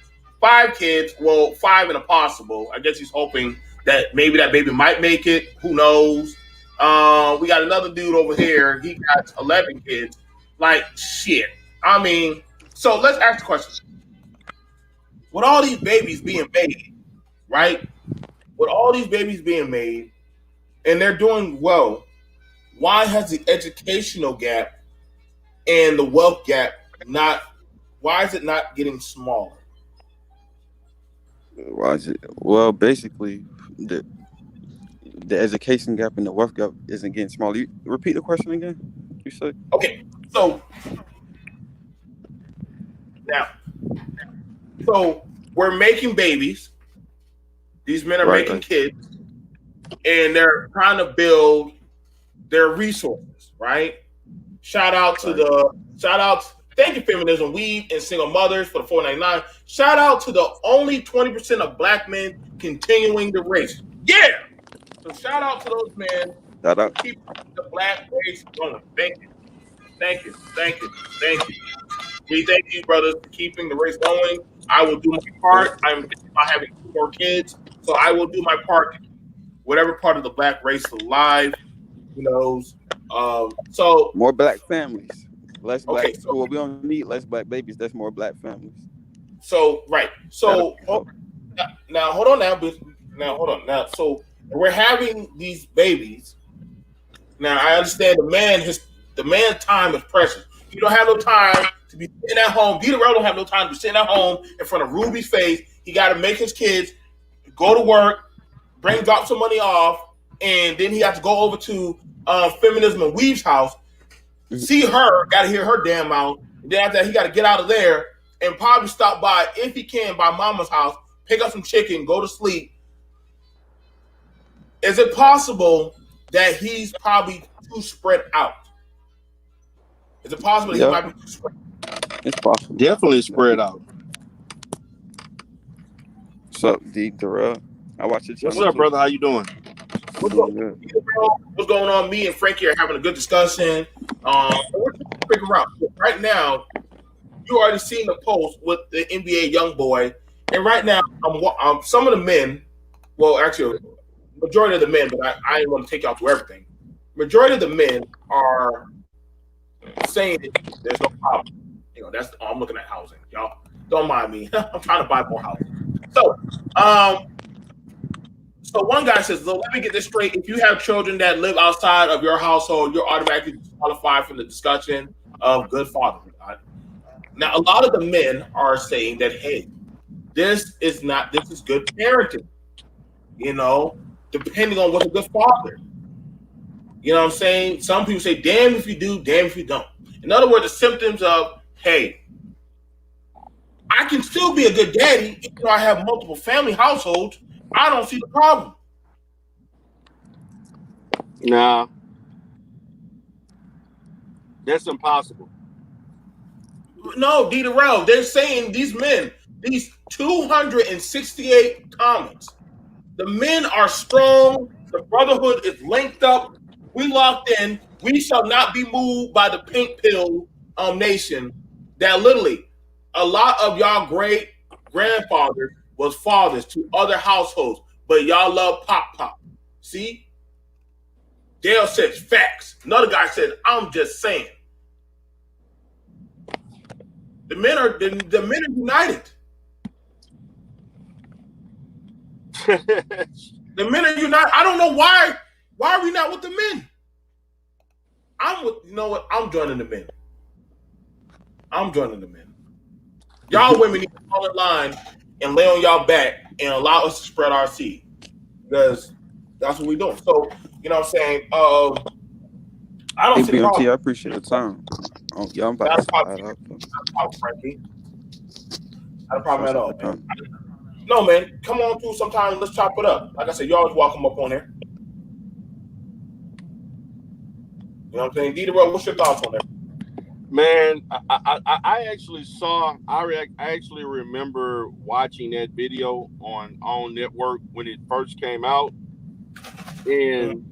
5 kids. Well, 5 in a possible. I guess he's hoping that maybe that baby might make it. Who knows? We got another dude over here. He got 11 kids. Like, shit. I mean, so let's ask the question. With all these babies being made, right? With all these babies being made, and they're doing well, why has the educational gap and the wealth gap why is it not getting smaller? Why is it? Well, basically, the education gap and the wealth gap isn't getting smaller. You repeat the question again? You said? Okay, so now, we're making babies. These men are making kids, and they're trying to build their resources, right? Shout out Thank you, Feminism Weave and Single Mothers for the $4.99. Shout out to the only 20% of black men continuing the race. Yeah. So shout out to those men Shout who out. keep the black race going. Thank you. Thank you. Thank you. Thank you. We thank you, brothers, for keeping the race going. I will do my part. I'm thinking about having 2 more kids, so I will do my part to keep whatever part of the black race alive. Who knows? So More black families. Less black. okay. So, Well, we don't need less black babies. That's more black families. so right. So now hold on. Now hold on. Now so we're having these babies. Now I understand the man's time is precious. You don't have no time to be sitting at home. Dita Rell don't have no time to be sitting at home in front of Ruby's face. He got to make his kids go to work, drop some money off, and then he has to go over to Feminism and Weave's house, see her, got to hear her damn mouth. And then after that, he got to get out of there and probably stop by, if he can, by Mama's house, pick up some chicken, go to sleep. Is it possible that he's probably too spread out? Is it possible that he might be too spread out? It's possible. Definitely spread out. What's up, D. Darrell? I watch your channel. What's up, brother? How you doing? What's going on? Me and Frankie are having a good discussion. We're trying to figure out right now. You already seen the post with the NBA young boy, and right now, some of the men. Well, actually, majority of the men, but I ain't want to take y'all through everything. Majority of the men are saying that there's no problem. You know, I'm looking at housing. Y'all don't mind me. I'm trying to buy more houses. So one guy says, "Let me get this straight. If you have children that live outside of your household, you're automatically disqualified from the discussion of good fatherhood." Now, a lot of the men are saying that, hey, this is good parenting. You know, depending on what's a good father. You know what I'm saying? Some people say, damn if you do, damn if you don't. In other words, the symptoms of, hey, I can still be a good daddy even though I have multiple family households. I don't see the problem. Nah. That's impossible. No, D. Darrell, they're saying these men, these 268 comments, the men are strong. The brotherhood is linked up. We locked in. We shall not be moved by the pink pill nation. That literally, a lot of y'all great grandfathers was fathers to other households, but y'all love pop. See? Dale says facts. Another guy said, I'm just saying. The men are united. The men are united. I don't know why. Why are we not with the men? You know what? I'm joining the men. Y'all women need to fall in line and lay on y'all back and allow us to spread our seed. Because that's what we're doing. So, you know what I'm saying? I don't see the problem. I appreciate the time. Oh, yeah, I'm about to Frankie. Not a problem at all, man. No, man. Come on through sometime. Let's chop it up. Like I said, you always welcome up on there. You know what I'm saying? D. Darrell, what's your thoughts on that? Man, I actually remember watching that video on Network when it first came out. And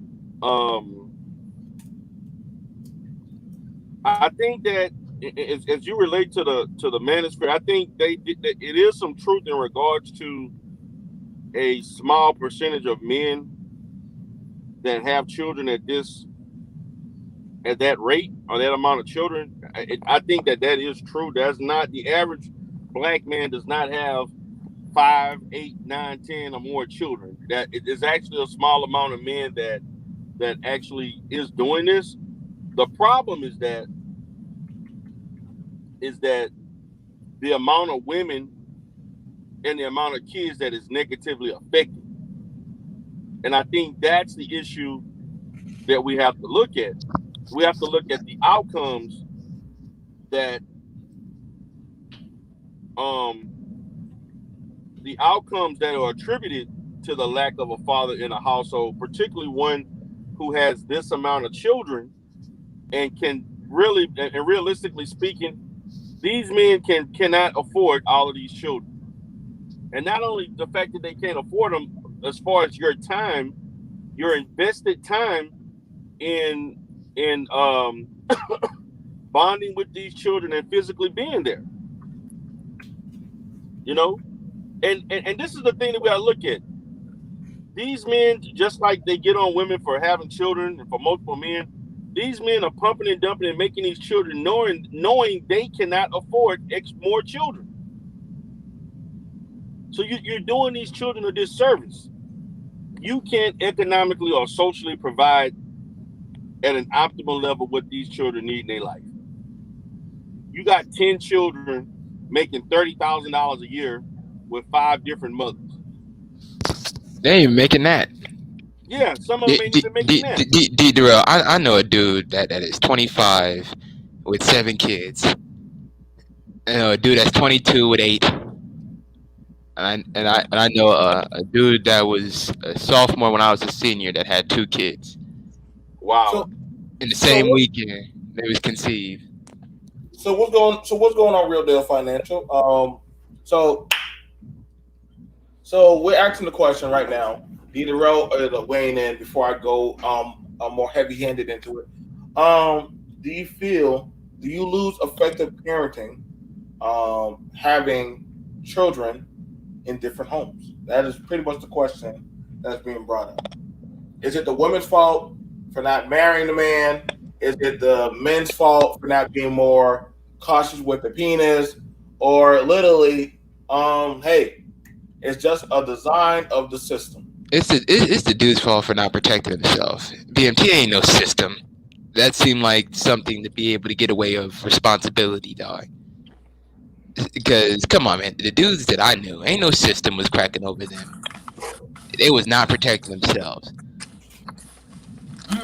I think that as you relate to the manosphere, I think it is some truth in regards to a small percentage of men that have children at that rate or that amount of children. I think that is true. That's not the average black man does not have 5, 8, 9, 10 or more children. That it is actually a small amount of men that actually is doing this. The problem is that the amount of women and the amount of kids that is negatively affected. And I think that's the issue that we have to look at. We have to look at the outcomes that are attributed to the lack of a father in a household, particularly one who has this amount of children and can really, and realistically speaking, These men cannot afford all of these children. And not only the fact that they can't afford them, as far as your time, your invested time in bonding with these children and physically being there. You know? And this is the thing that we gotta look at. These men, just like they get on women for having children and for multiple men, these men are pumping and dumping and making these children knowing they cannot afford more children. So you're doing these children a disservice. You can't economically or socially provide at an optimal level what these children need in their life. You got 10 children making $30,000 a year with 5 different mothers. They ain't even making that. Yeah, some of them ain't even making that. D-Darrell, I know a dude that is 25 with 7 kids. I know a dude that's 22 with 8. And I know a dude that was a sophomore when I was a senior that had 2 kids. Wow. In the same weekend, they was conceived. So what's going on, Real Deal Financial? So we're asking the question right now. D-Darrell weighing in before I go more heavy-handed into it. Do you lose effective parenting having children in different homes? That is pretty much the question that's being brought up. Is it the women's fault for not marrying the man? Is it the men's fault for not being more cautious with the penis? Or literally, hey, it's just a design of the system? It's the dude's fault for not protecting himself. BMT ain't no system. That seemed like something to be able to get away of responsibility, dog. Because, come on, man, the dudes that I knew, ain't no system was cracking over them. They was not protecting themselves.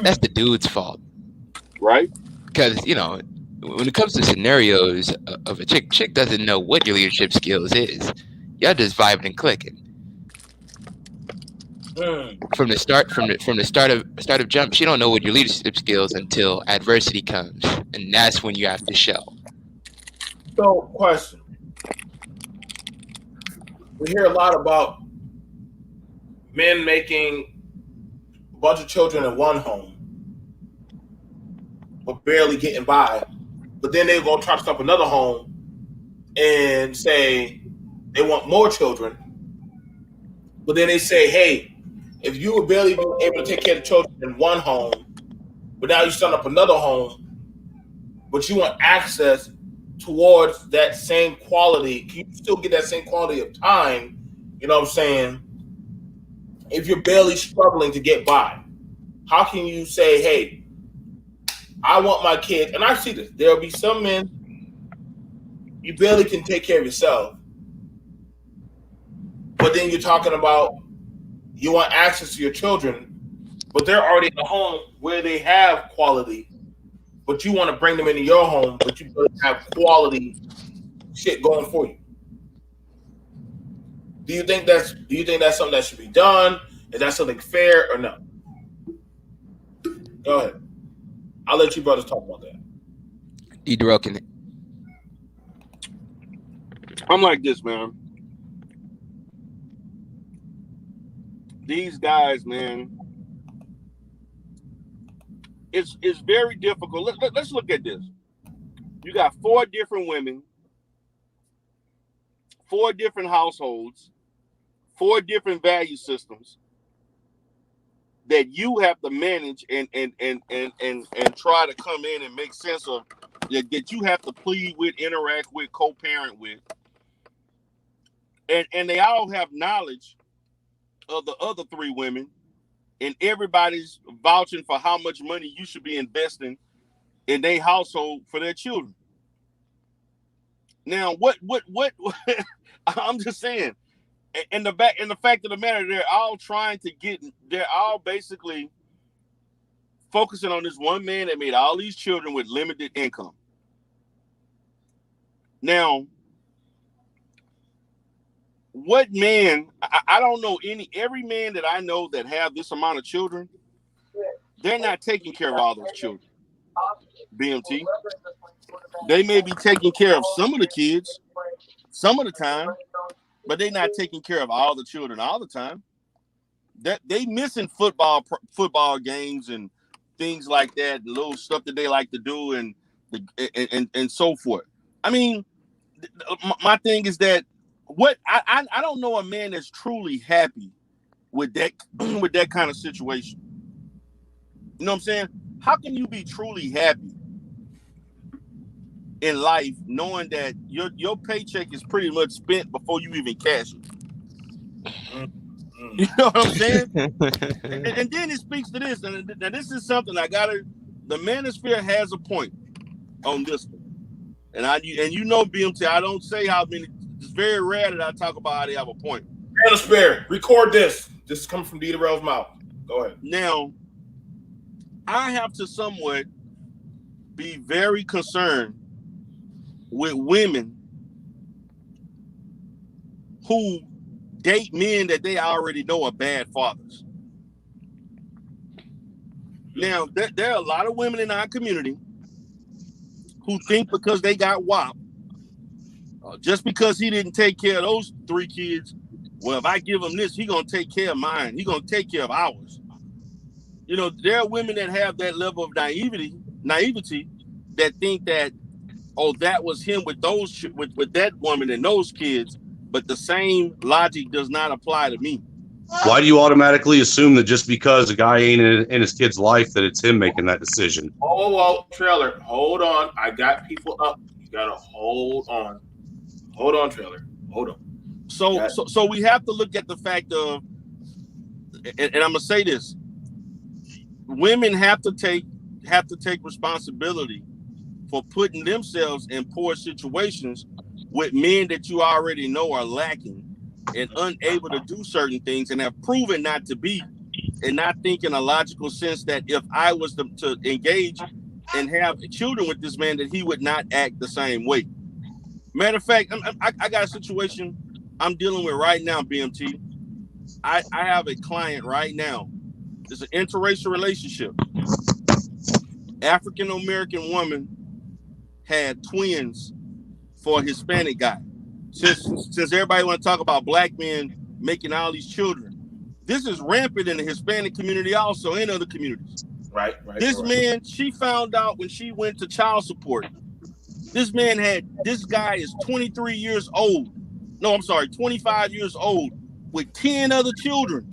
That's the dude's fault. Right? Because, you know, when it comes to scenarios of a chick doesn't know what your leadership skills is. Y'all just vibing and clicking. From the start of jump, she don't know what your leadership skills until adversity comes, and that's when you have to show. So, question. We hear a lot about men making a bunch of children in one home, but barely getting by. But then they're going to try to start another home and say they want more children. But then they say, hey, if you were barely able to take care of the children in one home, but now you start up another home, but you want access towards that same quality, can you still get that same quality of time? You know what I'm saying? If you're barely struggling to get by, how can you say, hey, I want my kids, and I see this, there'll be some men, you barely can take care of yourself, but then you're talking about you want access to your children, but they're already in a home where they have quality, but you want to bring them into your home, but you don't have quality shit going for you. Do you think that's something that should be done? Is that something fair or no? Go ahead. I'll let you brothers talk about that. D-Darrell can. I'm like this, man. These guys, man, it's very difficult. Let's look at this. You got 4 different women, 4 different households, 4 different value systems that you have to manage and try to come in and make sense of, that you have to plead with, interact with, co-parent with. And they all have knowledge of the other 3 women, and everybody's vouching for how much money you should be investing in their household for their children. Now, what I'm just saying, and the fact of the matter, they're all basically focusing on this one man that made all these children with limited income. Now, what man, I don't know every man that I know that have this amount of children, they're not taking care of all those children. BMT. They may be taking care of some of the kids some of the time, but they're not taking care of all the children all the time. That they missing football games and things like that, and little stuff that they like to do, and so forth. I mean, my thing is that I don't know a man that's truly happy with that kind of situation. You know what I'm saying? How can you be truly happy in life knowing that your paycheck is pretty much spent before you even cash it? You know what I'm saying? and then it speaks to this, and this is something the manosphere has a point on this one. And you know, BMT, I don't say how many. It's very rare that I talk about how they have a point. Manosphere, record this. This is coming from D. Darrell's mouth. Go ahead. Now, I have to somewhat be very concerned with women who date men that they already know are bad fathers. Now, there are a lot of women in our community who think because they got WAP, just because he didn't take care of those 3 kids, well, if I give him this, he gonna take care of mine. He gonna take care of ours. You know, there are women that have that level of naivety that think that, oh, that was him with with that woman and those kids, but the same logic does not apply to me. Why do you automatically assume that just because a guy ain't in his kid's life that it's him making that decision? Oh, Trailer, hold on. I got people up. You gotta hold on. Hold on, Trailer. Hold on. So we have to look at the fact of, and I'm gonna say this: women have to take responsibility for putting themselves in poor situations with men that you already know are lacking and unable to do certain things and have proven not to be, and not think in a logical sense that if I was to engage and have children with this man, that he would not act the same way. Matter of fact, I got a situation I'm dealing with right now, BMT. I have a client right now. It's an interracial relationship. African-American woman had twins for a Hispanic guy. Since everybody want to talk about black men making all these children, this is rampant in the Hispanic community, also in other communities. Right. This man, she found out when she went to child support. This guy is 23 years old. No, I'm sorry, 25 years old with 10 other children.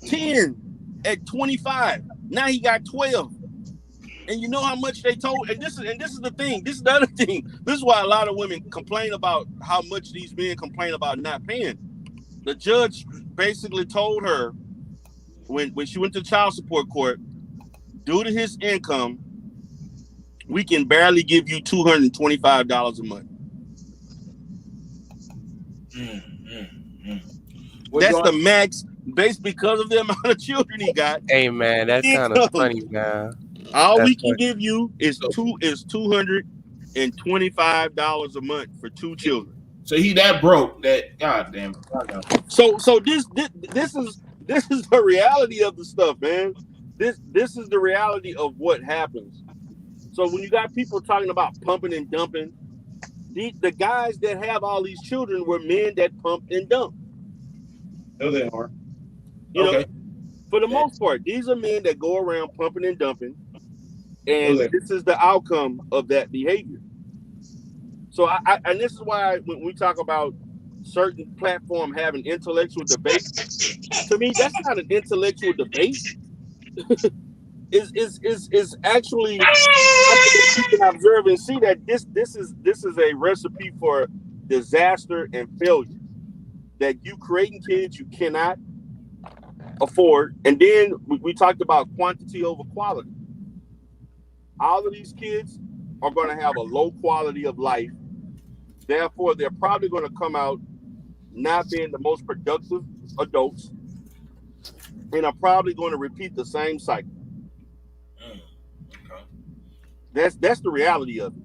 10 at 25. Now he got 12. And you know how much they told, and this is the thing. This is the other thing. This is why a lot of women complain about how much these men complain about not paying. The judge basically told her when she went to child support court, due to his income, we can barely give you $225 a month. That's the max, based because of the amount of children he got. Hey man, that's kind of funny, man. All we can give you is $225 a month for 2 children. So he that broke that, goddamn. So this is the reality of the stuff, man. This is the reality of what happens. So when you got people talking about pumping and dumping, the guys that have all these children were men that pumped and dumped. No, they are. You know, for the most part, these are men that go around pumping and dumping, and this is the outcome of that behavior. So and this is why when we talk about certain platform having intellectual debate, to me that's not an intellectual debate. is actually something that you can observe and see that this is a recipe for disaster and failure. That you creating kids you cannot afford, and then we talked about quantity over quality. All of these kids are going to have a low quality of life. Therefore, they're probably going to come out not being the most productive adults, and are probably going to repeat the same cycle. That's the reality of it.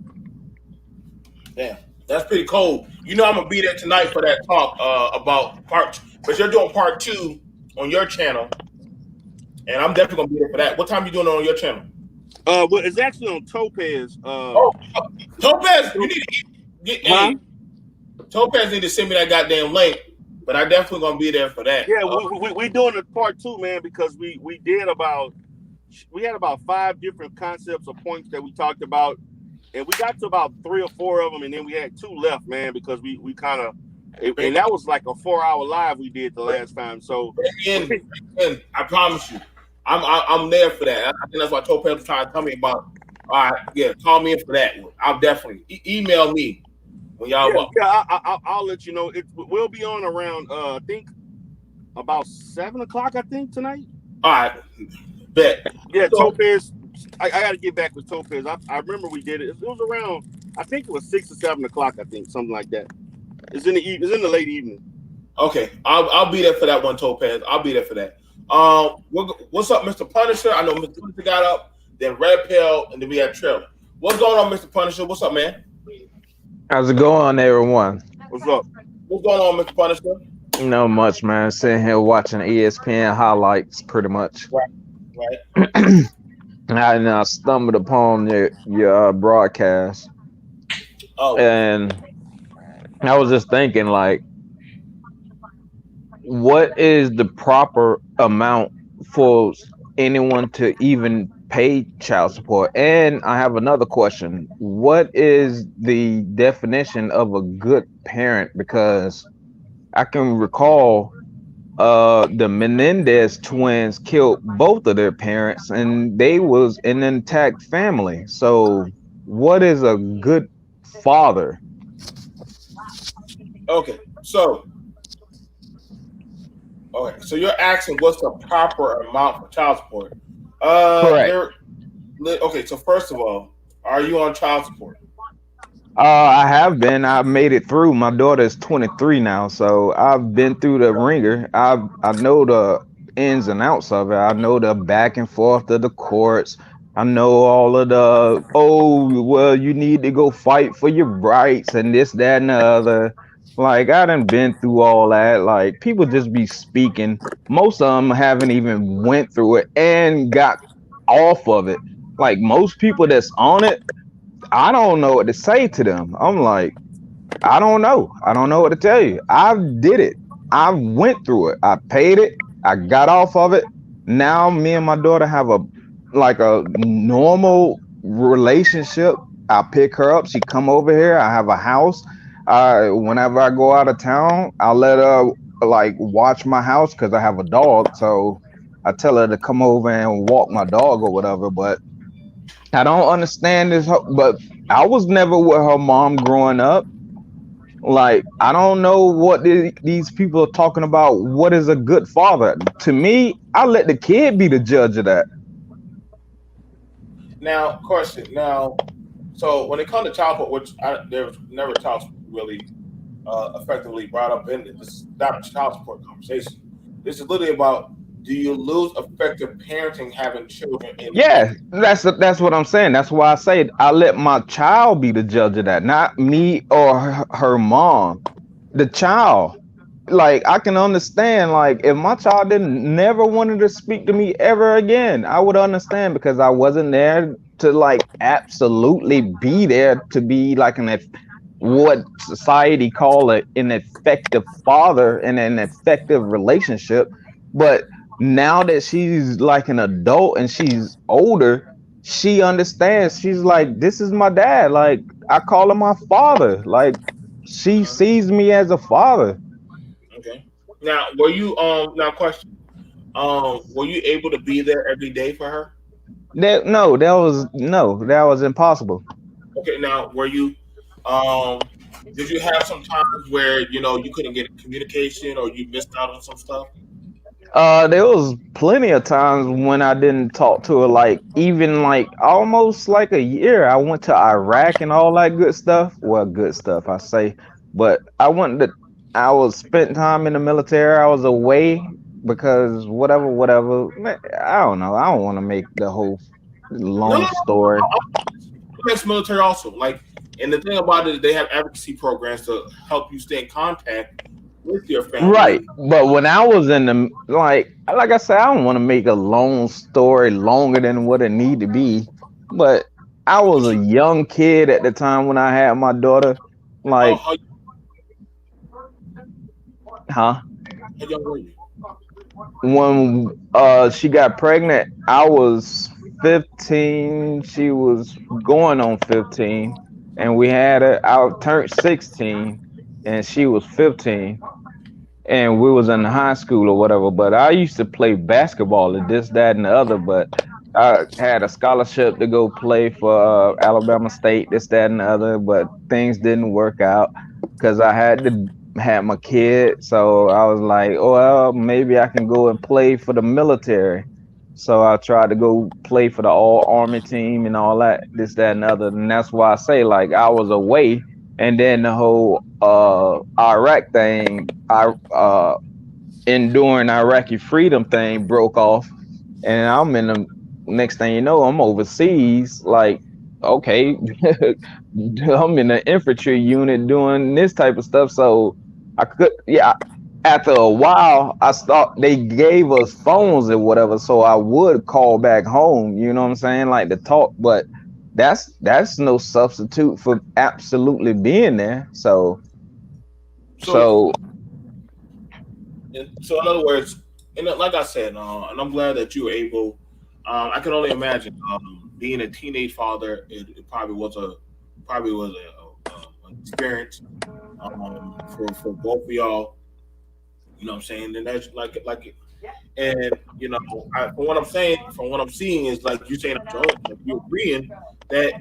Damn, that's pretty cold. You know I'm gonna be there tonight for that talk about part, but you're doing part 2 on your channel, and I'm definitely gonna be there for that. What time you doing it on your channel? Well, it's actually on Topaz. Topaz, you need to get. Hey, Topaz need to send me that goddamn link. But I definitely gonna be there for that. Yeah, we doing a part 2, man, because we had about 5 different concepts or points that we talked about, and we got to about 3 or 4 of them, and then we had 2 left, man, because we kind of, and that was like a 4-hour live we did the last time. So, and I promise you, I'm there for that. I think that's why Topaz was trying to tell me about. All right, yeah, call me in for that. I'll definitely email me. I'll let you know. We'll be on around I think about 7 o'clock. I think tonight. All right, bet. Yeah, Topaz. I got to get back with Topaz. I remember we did it. It was around. I think it was 6 or 7 o'clock. I think something like that. It's in the late evening. Okay, I'll be there for that one, Topaz. I'll be there for that. What's up, Mr. Punisher? I know Mr. Punisher got up. Then Red Pill, and then we had Trailer. What's going on, Mr. Punisher? What's up, man? How's it going, everyone? What's up? What's going on, Mr. Punisher? Not much, man. Sitting here watching ESPN highlights, pretty much. Right. I stumbled upon your broadcast, and I was just thinking, like, what is the proper amount for anyone to even pay child support? And I have another question. What is the definition of a good parent? Because I can recall the Menendez twins killed both of their parents and they was an intact family. So what is a good father? Okay, so you're asking what's the proper amount for child support? Correct. Okay, so first of all, are you on child support? I have been. I made it through. My daughter is 23 now, so I've been through the ringer. I know the ins and outs of it. I know the back and forth of the courts. I know all of the, well, you need to go fight for your rights and this, that, and the other. Like, I done been through all that. Like, people just be speaking. Most of them haven't even went through it and got off of it. Like, most people that's on it, I don't know what to say to them. I'm like, I don't know. I don't know what to tell you. I did it. I went through it. I paid it. I got off of it. Now me and my daughter have a normal relationship. I pick her up. She come over here. I have a house. Whenever I go out of town, I let her like watch my house because I have a dog. So I tell her to come over and walk my dog or whatever. But I don't understand this. But I was never with her mom growing up. Like, I don't know what these people are talking about. What is a good father? To me, I let the kid be the judge of that. Now, question. Now, so when it comes to child support, which there was never child support really effectively brought up in it. This is not a child support conversation. This is literally about, do you lose effective parenting having children? Yeah, that's what I'm saying. That's why I say I let my child be the judge of that, not me or her mom. The child. Like, I can understand, like, if my child never wanted to speak to me ever again, I would understand, because I wasn't there to like absolutely be there to be like what society call an effective father and an effective relationship. But now that she's like an adult and she's older, she understands. She's like, this is my dad. Like, I call him my father. Like, she sees me as a father. Okay. Now, were you question? Were you able to be there every day for her? That was impossible. Okay. Now, were you did you have some times where you couldn't get communication or you missed out on some stuff? There was plenty of times when I didn't talk to her, like even like almost like a year. I went to Iraq and all that good stuff. Well, good stuff I say, but I was spent time in the military. I was away because whatever. I don't know. I don't want to make the whole long story. Ex-military also, like, and the thing about it is they have advocacy programs to help you stay in contact with your family. Right, but when I was in the like I said, I don't want to make a long story longer than what it need to be. but I was a young kid at the time when I had my daughter. Like, How huh? young were you? When she got pregnant, I was 15. She was going on 15, and we had her. I turned 16, and she was 15, and we was in high school or whatever. But I used to play basketball and this, that, and the other. But I had a scholarship to go play for Alabama State, this, that, and the other. But things didn't work out because I had to had my kid. So I was like, oh, well, maybe I can go and play for the military. So I tried to go play for the all army team and all that, this, that, and the other. And that's why I say, like, I was away, and then the whole Iraq thing, I enduring Iraqi freedom thing broke off, and I'm in the next thing you know, I'm overseas. Like, okay, I'm in the infantry unit doing this type of stuff. So I could, yeah. After a while, I thought they gave us phones or whatever, so I would call back home. You know what I'm saying, like to talk. But that's no substitute for absolutely being there. So So in other words, and like I said, and I'm glad that you were able. I can only imagine being a teenage father. It probably was a an experience for both of y'all. You know what I'm saying? And that's and from what I'm saying, from what I'm seeing is like you saying, like you're agreeing that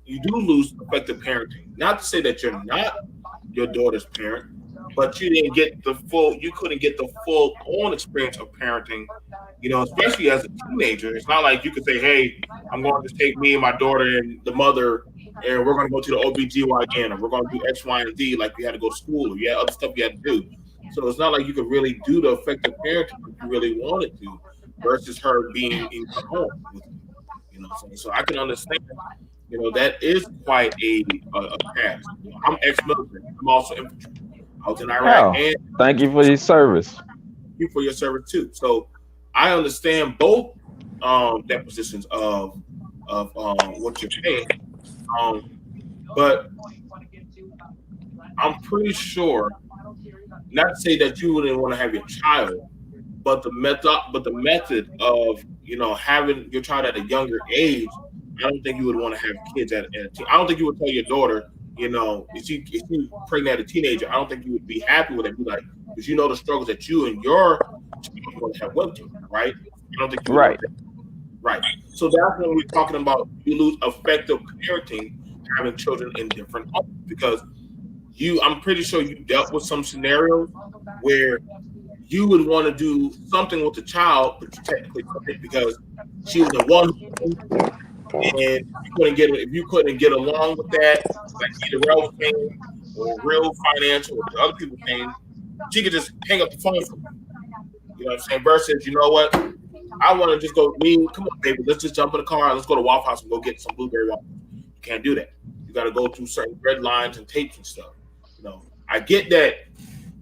you do lose effective parenting. Not to say that you're not your daughter's parent, but you didn't get you couldn't get the full on experience of parenting, especially as a teenager. It's not like you could say, hey, I'm going to take me and my daughter and the mother, and we're going to go to the OBGYN, or we're going to do X, Y, and Z, like you had to go to school, or you had other stuff you had to do. So it's not like you could really do the effective parenting if you really wanted to, versus her being in your home with you know what I'm saying? So I can understand, that is quite a task. I'm ex-military. I'm also infantry. I was in Iraq, hell, and thank you for your service. you for your service too. So I understand both depositions of what you're saying. But I'm pretty sure, not to say that you wouldn't want to have your child, but the method of having your child at a younger age, I don't think you would want to have kids I don't think you would tell your daughter, if she pregnant a teenager, I don't think you would be happy with it. Be like, because the struggles that you and your child would have went through, right? I don't think you would Right. want that. Right. So that's when we're talking about you lose effective parenting, having children in different homes, because I'm pretty sure you dealt with some scenarios where you would want to do something with the child, but you technically couldn't because she was in one home, and if you couldn't get along with that, like either Rel was paying or real financial or the other people paying, she could just hang up the phone from you. You know what I'm saying? Versus, you know what? I want to just go, come on, baby, let's just jump in the car, let's go to Waffle House and go get some blueberry waffles. You can't do that. You got to go through certain red lines and tapes and stuff. I get that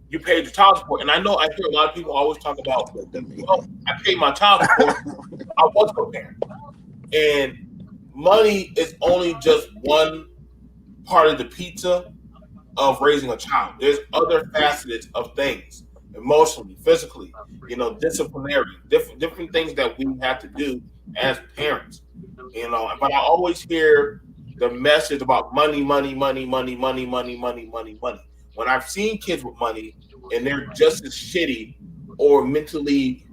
you paid your child support, and I know I hear a lot of people always talk about, well, I paid my child support, I was a parent. And money is only just one part of the pizza of raising a child. There's other facets of things, emotionally, physically, disciplinary, different things that we have to do as parents. But I always hear the message about money, money, money, money, money, money, money, money, money. When I've seen kids with money and they're just as shitty or mentally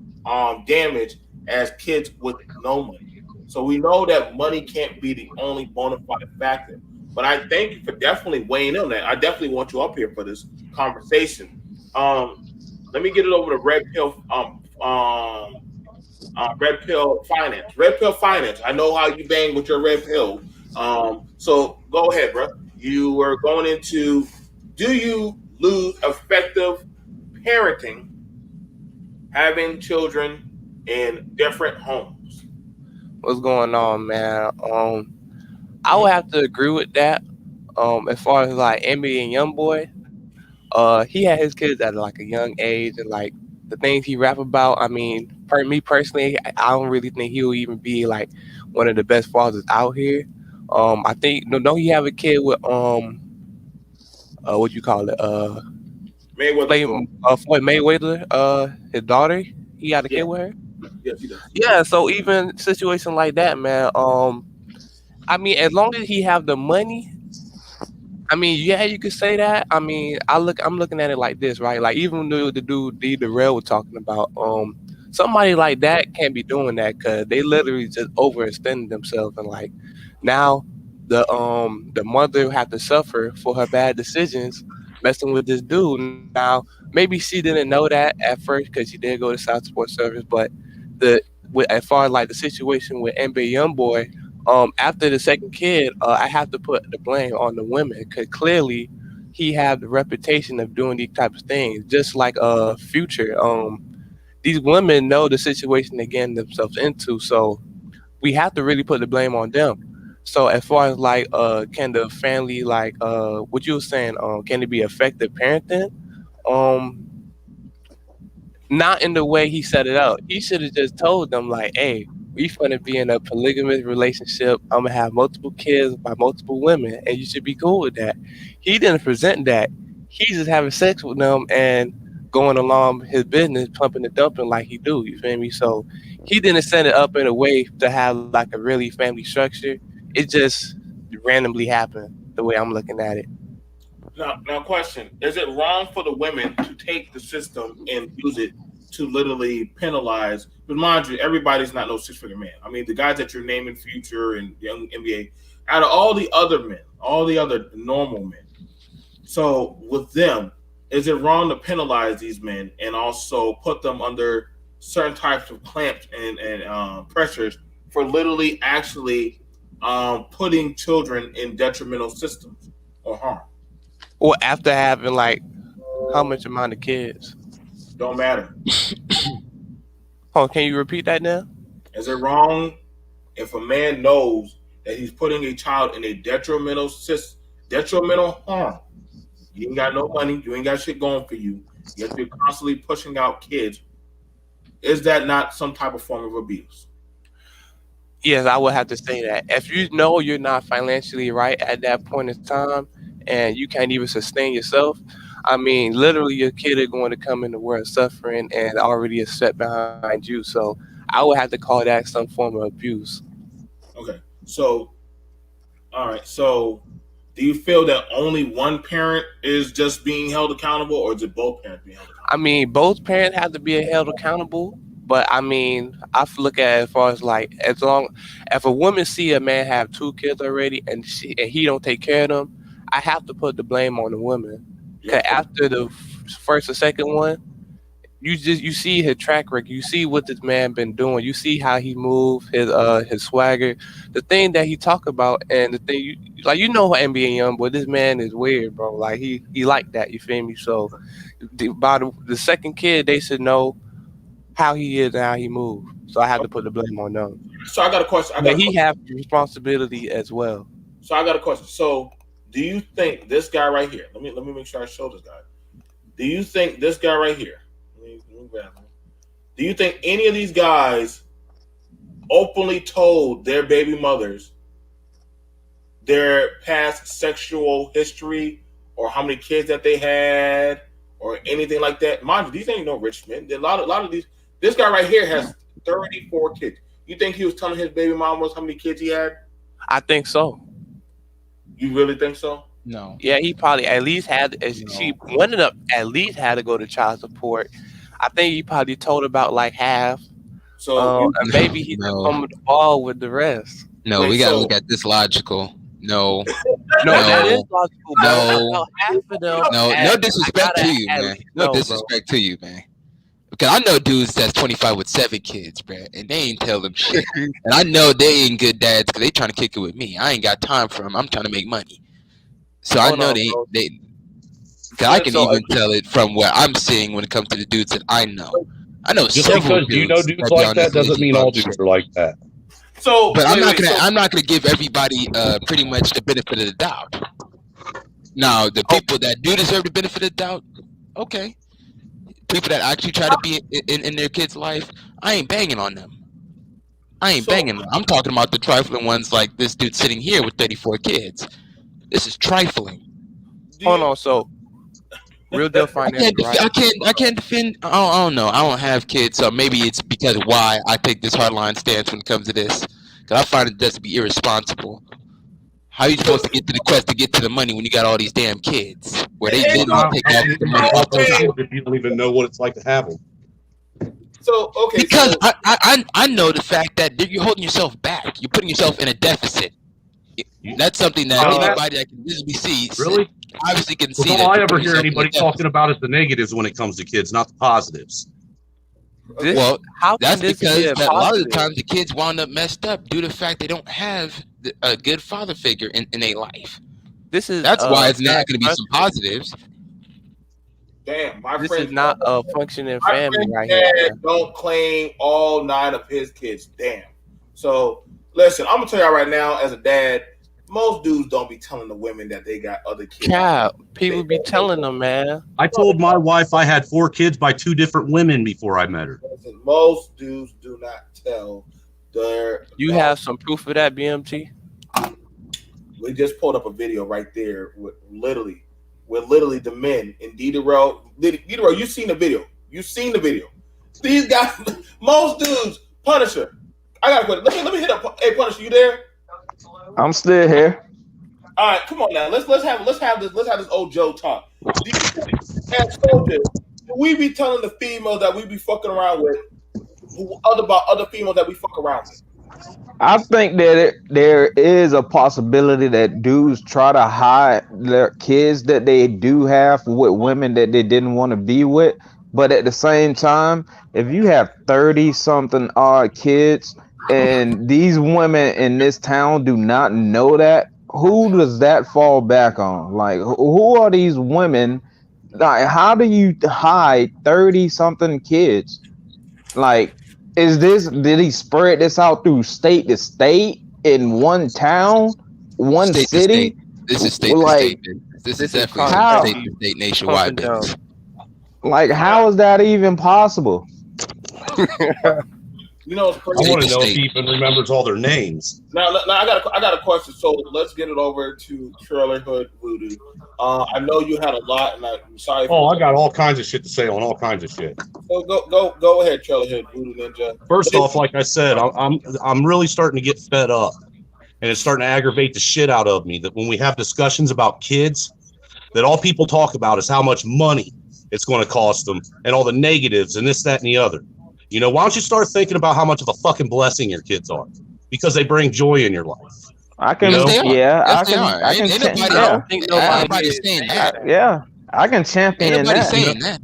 damaged as kids with no money. So we know that money can't be the only bona fide factor. But I thank you for definitely weighing in on that. I definitely want you up here for this conversation. Let me get it over to Red Pill Finance. Red Pill Finance. I know how you bang with your red pill. So go ahead, bro. You were going into, do you lose effective parenting having children in different homes? What's going on, man? I would have to agree with that. As far as like Emmy and Youngboy, he had his kids at like a young age, and like the things he rap about. I mean, me personally, I don't really think he'll even be like one of the best fathers out here. I think no, he have a kid with what you call it, Floyd Mayweather, his daughter. He got a kid with her. Yes, he does. Yeah, so even situation like that, man. I mean, as long as he have the money, I mean, yeah, you could say that. I mean, I'm looking at it like this, right? Like even the dude D Darrell was talking about, somebody like that can't be doing that because they literally just overextended themselves, and like now the mother have to suffer for her bad decisions messing with this dude. Now maybe she didn't know that at first because she did go to South Sports Service, but as far as like the situation with NBA YoungBoy, after the second kid, I have to put the blame on the women because clearly he have the reputation of doing these types of things, just like Future. These women know the situation they're getting themselves into, so we have to really put the blame on them. So as far as like can the family like what you were saying, can it be effective parenting? Um Not in the way he set it up. He should have just told them like, "Hey, we gonna be in a polygamous relationship. I'm gonna have multiple kids by multiple women, and you should be cool with that." He didn't present that. He's just having sex with them and going along his business, pumping and dumping like he do. You feel me? So he didn't set it up in a way to have like a really family structure. It just randomly happened the way I'm looking at it. Now, question: is it wrong for the women to take the system and use it to literally penalize? But mind you, everybody's not no six-figure man. I mean, the guys that you're naming, Future and Young NBA, out of all the other men, all the other normal men. So with them, is it wrong to penalize these men and also put them under certain types of clamps and pressures for literally actually putting children in detrimental systems or harm? Or after having like how much amount of kids? Don't matter. Oh, can you repeat that now? Is it wrong if a man knows that he's putting a child in a detrimental harm? You ain't got no money, you ain't got shit going for you, yet you're constantly pushing out kids. Is that not some type of form of abuse? Yes, I would have to say that. If you know you're not financially right at that point in time and you can't even sustain yourself, I mean, literally your kid is going to come in the world suffering and already is set behind you. So I would have to call that some form of abuse. Okay. So, all right. So, do you feel that only one parent is just being held accountable, or is it both parents being held accountable? I mean, both parents have to be held accountable. But I mean, I look at it as far as like, if a woman see a man have two kids already and he don't take care of them, I have to put the blame on the woman. Cause after the first or second one, you see his track record, you see what this man been doing, you see how he move, his swagger, the thing that he talk about, and the thing you know NBA YoungBoy, this man is weird, bro. Like he like that, you feel me? So by the second kid, they should know how he is and how he moves. So I have to put the blame on them. So I got a question. But he have responsibility as well. So I got a question. So do you think this guy right here? Let me make sure I show this guy. Do you think this guy right here? Let me grab him. Do you think any of these guys openly told their baby mothers their past sexual history or how many kids that they had or anything like that? Mind you, these ain't no rich men. A lot of these. This guy right here has 34 kids. You think he was telling his baby mamas how many kids he had? I think so. You really think so? No. Yeah, he probably at least had. She one of them at least had to go to child support. I think he probably told about like half. So and maybe he took home the ball with the rest. No, we gotta look at this logical. No, that is logical. No, half of them. no disrespect to you, man. No disrespect to you, man. Because I know dudes that's 25 with 7 kids, bro, and they ain't tell them shit. And I know they ain't good dads because they trying to kick it with me. I ain't got time for them. I'm trying to make money. So I know they. Cause I can even tell it from what I'm seeing when it comes to the dudes that I know. I know Just several because you know dudes dudes like that doesn't mean all dudes are like that. So, but I'm not gonna give everybody pretty much the benefit of the doubt. Now, the people that do deserve the benefit of the doubt, okay. people that actually try to be in their kid's life, I ain't banging on them. I ain't banging them. I'm talking about the trifling ones like this dude sitting here with 34 kids. This is trifling. Hold on, so real deal financial, right? I can't defend. I don't know. I don't have kids, so maybe it's because of why I take this hardline stance when it comes to this. Because I find it just to be irresponsible. How are you supposed to get to the quest to get to the money when you got all these damn kids? Where they didn't take off the money off those if you don't even know what it's like to have them. So okay, because I know the fact that you're holding yourself back. You're putting yourself in a deficit. That's something that anybody that can visibly see really obviously can see. All I ever hear anybody talking about is the negatives when it comes to kids, not the positives. Well, that's because a lot of the times the kids wound up messed up due to the fact they don't have a good father figure in their life. That's why it's not going to be some positives. Damn, this is not a functioning family right here. Don't claim all 9 of his kids. Damn. So listen, I'm gonna tell y'all right now, as a dad, most dudes don't be telling the women that they got other kids. Yeah, people be telling them, man. I told my wife I had 4 kids by 2 different women before I met her. Listen, most dudes do not tell their. You have some proof of that, BMT? We just pulled up a video right there with literally the men in Diderot. Diderot, you've seen the video. You've seen the video. These guys, most dudes, Punisher. I got a question. Let me hit up. Hey, Punisher, you there? I'm still here. All right, come on now. Let's have this old Joe talk. As soldiers, do we be telling the females that we be fucking around with about other females that we fuck around with? I think that there is a possibility that dudes try to hide their kids that they do have with women that they didn't want to be with. But at the same time, if you have 30-something odd kids and these women in this town do not know that, who does that fall back on? Like, who are these women? Like, how do you hide 30-something kids? Like, did he spread this out through state to state in one town, one state city? This is state to state. This is definitely state to state nationwide business. Like, how is that even possible? You know, it's crazy. I want to know if he even remembers all their names. Now I got a question. So let's get it over to Trailer Hood Voodoo. I know you had a lot, and I'm sorry. I got all kinds of shit to say on all kinds of shit. So go ahead, Trailer Hood Voodoo Ninja. First off, like I said, I'm really starting to get fed up, and it's starting to aggravate the shit out of me that when we have discussions about kids, that all people talk about is how much money it's going to cost them, and all the negatives, and this, that, and the other. You know, why don't you start thinking about how much of a fucking blessing your kids are? Because they bring joy in your life. I can, I don't think nobody's saying that. Yeah, I can champion that. Saying that.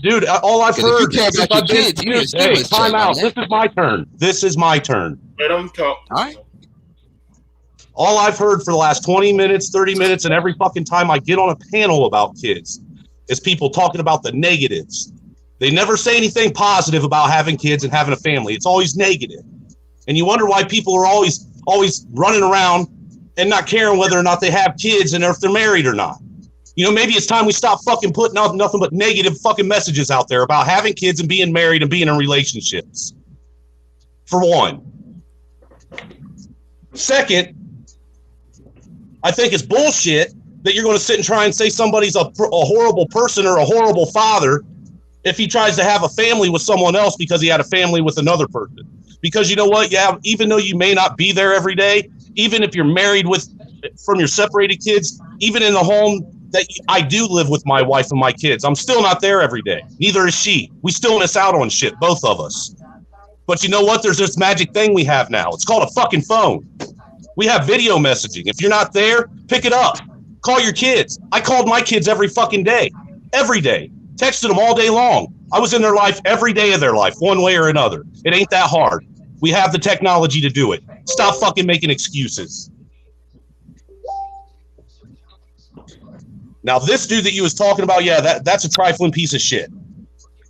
Dude, all I've heard is about your kids. Hey, time out. This is my turn. This is my turn. Let them talk. All right. All I've heard for the last 20 minutes, 30 minutes, and every fucking time I get on a panel about kids is people talking about the negatives. They never say anything positive about having kids and having a family. It's always negative. And you wonder why people are always running around and not caring whether or not they have kids and if they're married or not. You know, maybe it's time we stop fucking putting out nothing but negative fucking messages out there about having kids and being married and being in relationships. For one. Second, I think it's bullshit that you're going to sit and try and say somebody's a horrible person or a horrible father if he tries to have a family with someone else because he had a family with another person. Because you know what? Yeah, even though you may not be there every day, even if you're married from your separated kids, even in the home that I do live with my wife and my kids, I'm still not there every day. Neither is she. We still miss out on shit, both of us. But you know what? There's this magic thing we have now. It's called a fucking phone. We have video messaging. If you're not there, pick it up. Call your kids. I called my kids every fucking day. Every day. Texted them all day long. I was in their life every day of their life, one way or another. It ain't that hard. We have the technology to do it. Stop fucking making excuses. Now, this dude that you was talking about, yeah, that's a trifling piece of shit.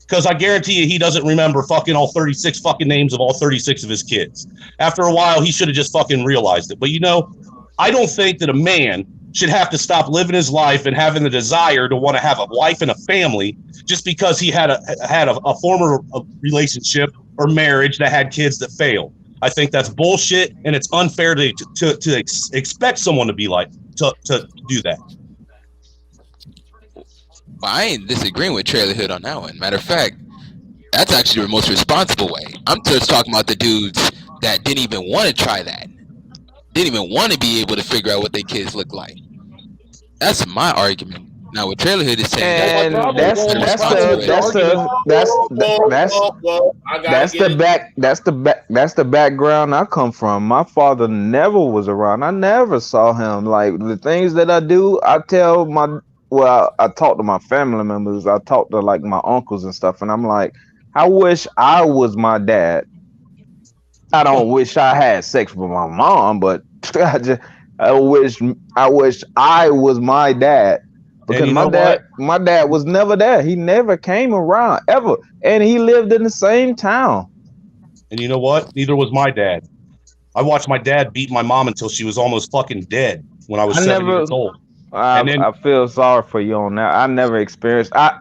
Because I guarantee you he doesn't remember fucking all 36 fucking names of all 36 of his kids. After a while, he should have just fucking realized it. But you know, I don't think that a man should have to stop living his life and having the desire to want to have a wife and a family just because he had a former relationship or marriage that had kids that failed. I think that's bullshit, and it's unfair to expect someone to be like to do that. Well, I ain't disagreeing with Trailer Hood on that one. Matter of fact, that's actually the most responsible way. I'm just talking about the dudes that didn't even want to try that. Didn't even want to be able to figure out what their kids look like. That's my argument. Now, what Trailer Hood is saying, And that's the background I come from. My father never was around. I never saw him. Like the things that I do, I talk to my family members. I talk to like my uncles and stuff, and I'm like, I wish I was my dad. I don't wish I had sex with my mom, but I wish I was my dad. Because my dad was never there. He never came around ever, and he lived in the same town. And you know what? Neither was my dad. I watched my dad beat my mom until she was almost fucking dead when I was 7 years old. I feel sorry for you on that. I never experienced. I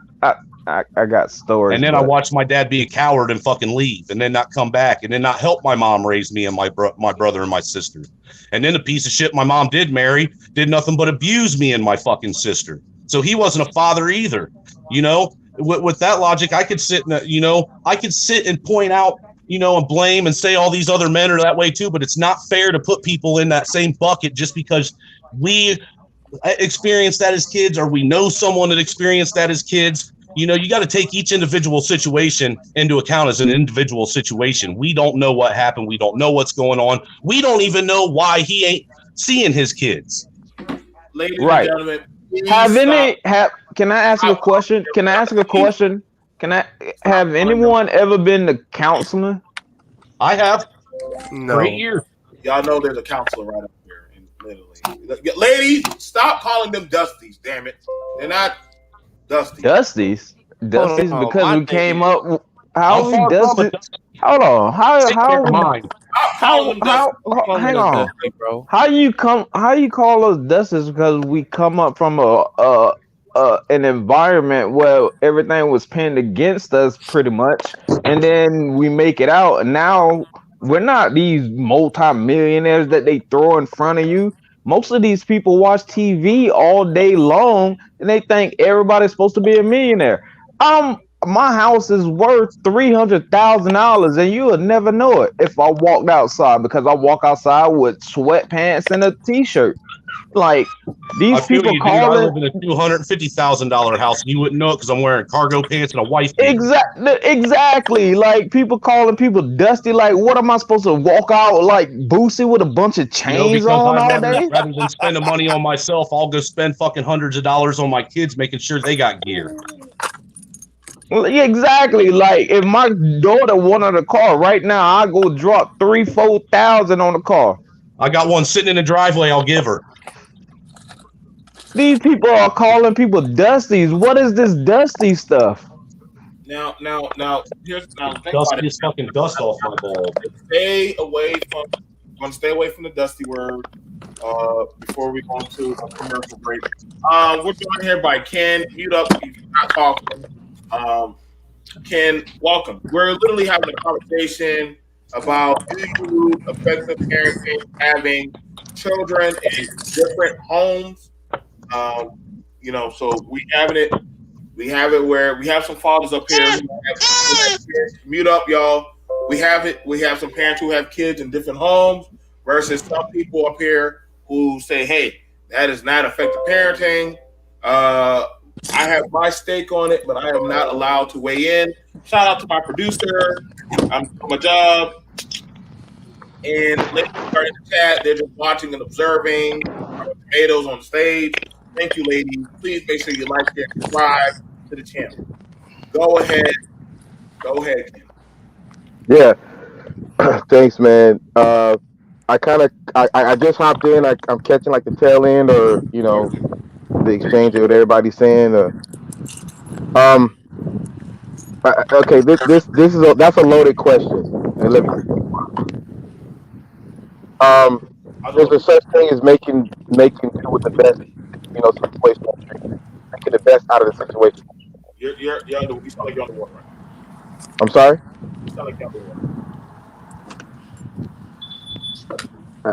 got stories. And then I watched my dad be a coward and fucking leave, and then not come back, and then not help my mom raise me and my brother and my sister. And then the piece of shit my mom did marry did nothing but abuse me and my fucking sister. So he wasn't a father either. You know, with that logic, I could sit and point out, and blame and say all these other men are that way too. But it's not fair to put people in that same bucket just because we experienced that as kids or we know someone that experienced that as kids. You got to take each individual situation into account as an individual situation. We don't know what happened. We don't know what's going on. We don't even know why he ain't seeing his kids. Ladies and gentlemen, can I ask you a question? Can have anyone ever been to counseling? I have. No. For 8 years. Y'all know there's a counselor right up here. Ladies, stop calling them Dusties, damn it. They're not Dusties because we came up. How we Dusty? Hold on. Hang on. How you call us Dusties? Because we come up from an environment where everything was pinned against us pretty much, and then we make it out, and now we're not these multi-millionaires that they throw in front of you. Most of these people watch TV all day long, and they think everybody's supposed to be a millionaire. My house is worth $300,000, and you would never know it if I walked outside, because I walk outside with sweatpants and a t-shirt. Like these people I live in a $250,000 house, and you wouldn't know it because I'm wearing cargo pants and a wife beater. Exactly. Like people calling people Dusty. Like, what am I supposed to walk out like Boosie with a bunch of chains on all day? Rather than spending money on myself, I'll go spend fucking hundreds of dollars on my kids, making sure they got gear. Well, yeah, exactly. Like if my daughter wanted a car right now, I go drop $3,000-$4,000 on the car. I got one sitting in the driveway. I'll give her. These people are calling people Dusties. What is this Dusty stuff? Now, here's Dusty is fucking dust off my ball. Stay away from the Dusty word before we go into a commercial break. We're joined here by Ken. Mute up if you're not talking. Ken, welcome. We're literally having a conversation about effective parenting, having children in different homes. So we have it where we have some fathers up here. Mute up, y'all. We have some parents who have kids in different homes versus some people up here who say, hey, that is not effective parenting. I have my stake on it, but I am not allowed to weigh in. Shout out to my producer. I'm doing my job. And ladies are in the chat. They're just watching and observing. Tomatoes on the stage. Thank you, ladies. Please make sure you like, share, and subscribe to the channel. Go ahead, Ken. Yeah. Thanks, man. I just hopped in. I'm catching like the tail end, or the exchange of what everybody's saying. Okay, that's a loaded question. And There's a such thing as making do with the best, situation that you're in. Making the best out of the situation. You're you sound like you're underwater right I'm sorry. now. You sound like you're underwater.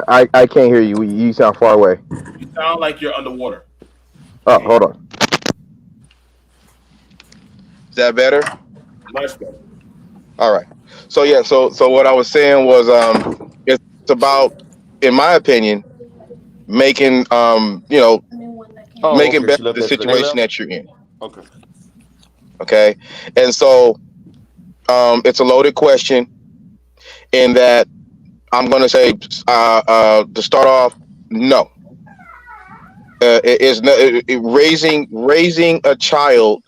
I can't hear you. You sound far away. You sound like you're underwater. Oh, hold on. Is that better? Much better. All right. So yeah. So what I was saying was it's about, in my opinion, making making okay. best She of left the that. They situation left. that you're in. Okay. Okay. And so it's a loaded question in that I'm going to say to start off, no. Raising a child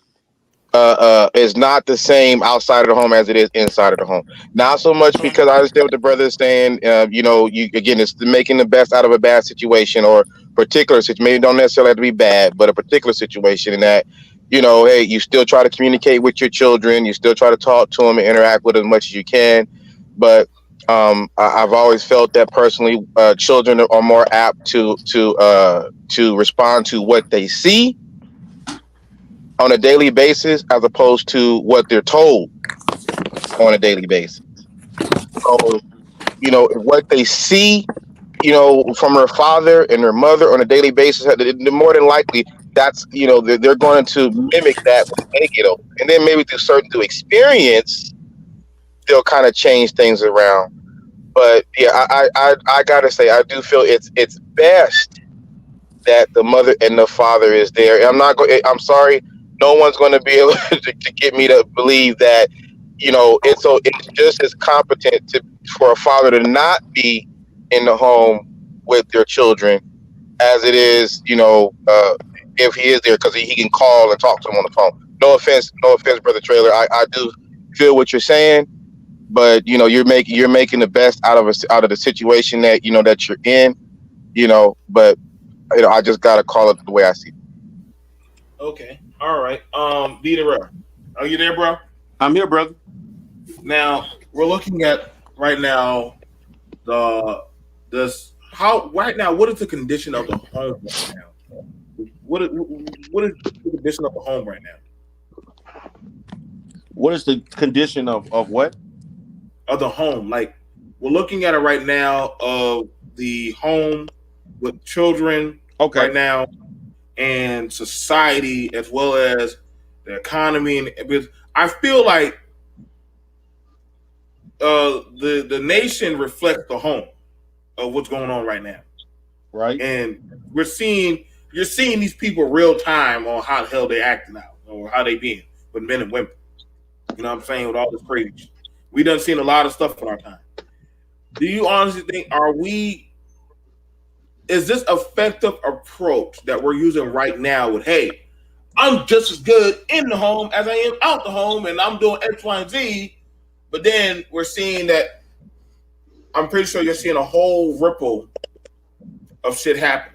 is not the same outside of the home as it is inside of the home. Not so much because I understand what the brother is saying. You again, it's making the best out of a bad situation or particular situation. Maybe it don't necessarily have to be bad, but a particular situation in that, hey, you still try to communicate with your children. You still try to talk to them and interact with them as much as you can. But I've always felt that personally, children are more apt to respond to what they see on a daily basis as opposed to what they're told on a daily basis. So, what they see, from their father and their mother on a daily basis, more than likely that's, they're going to mimic that when they get older. And then maybe through experience, they'll kind of change things around. But yeah, I gotta say, I do feel it's best that the mother and the father is there. I'm sorry, no one's going to be able to get me to believe that it's just as competent for a father to not be in the home with their children as it is, if he is there, because he can call and talk to them on the phone. No offense, brother Trailer. I do feel what you're saying, but you're making the best out of the situation that that you're in. But I just gotta call it the way I see it. Okay. All right. Dieter, are you there, bro? I'm here, brother. Now we're looking at right now what is the condition of the home right now? What is the condition of the home right now? What is the condition of what? Of the home. Like, we're looking at it right now of the home with children right now and society as well as the economy. And because I feel like the nation reflects the home of what's going on right now. Right. And you're seeing these people real time on how the hell they acting out or how they being with men and women. You know what I'm saying? With all this crazy. We done seen a lot of stuff in our time. Do you honestly think is this effective approach that we're using right now with, hey, I'm just as good in the home as I am out the home and I'm doing X, Y, and Z, but then we're seeing that I'm pretty sure you're seeing a whole ripple of shit happen.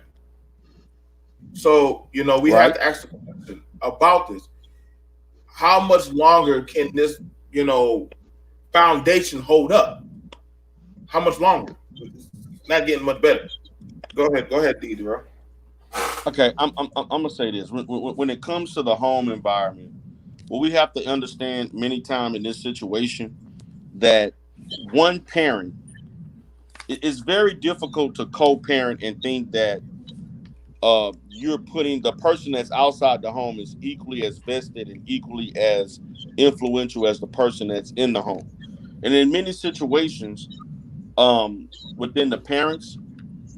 So, we have to ask the question about this. How much longer can this, foundation hold up? How much longer? It's not getting much better. Go ahead, D, bro. Okay, I'm gonna say this. When it comes to the home environment, what we have to understand many times in this situation that one parent, it's very difficult to co-parent and think that you're putting the person that's outside the home is equally as vested and equally as influential as the person that's in the home. And in many situations, within the parents,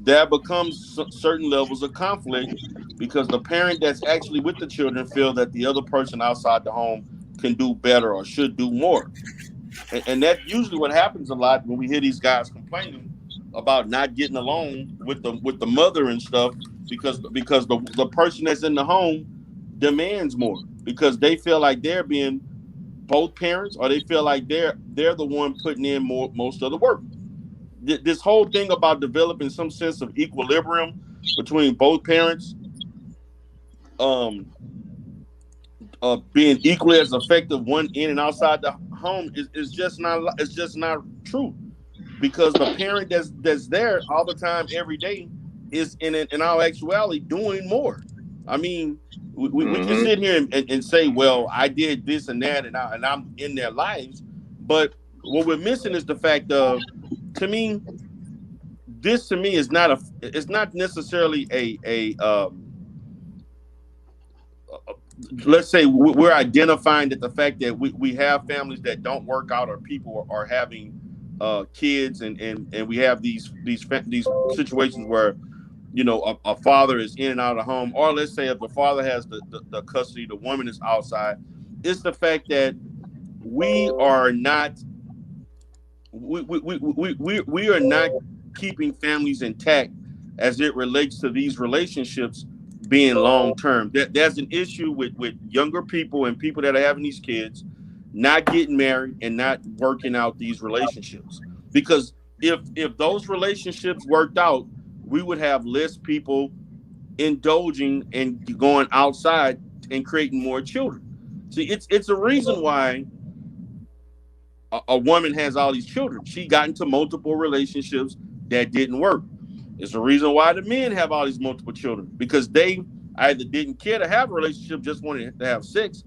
there becomes certain levels of conflict because the parent that's actually with the children feel that the other person outside the home can do better or should do more. And that's usually what happens a lot when we hear these guys complaining about not getting along with the mother and stuff because the person that's in the home demands more because they feel like they're being both parents or they feel like they're the one putting in most of the work. This whole thing about developing some sense of equilibrium between both parents being equally as effective one in and outside the home is just not true. because the parent that's there all the time every day is in all actuality doing more. I mean, we can sit here and say, well, I did this and that, and I'm in their lives, but what we're missing is the fact of, to me, this to me is not it's not necessarily let's say we're identifying that the fact that we have families that don't work out, or people are having kids, and we have these situations where, you know, a father is in and out of the home, or let's say if the father has the custody, the woman is outside. It's the fact that we are not we are not keeping families intact as it relates to these relationships being long term. There's an issue with younger people and people that are having these kids not getting married and not working out these relationships. Because if those relationships worked out, we would have less people indulging and going outside and creating more children. See, it's a reason why a woman has all these children. She got into multiple relationships that didn't work. It's the reason why the men have all these multiple children, because they either didn't care to have a relationship, just wanted to have sex,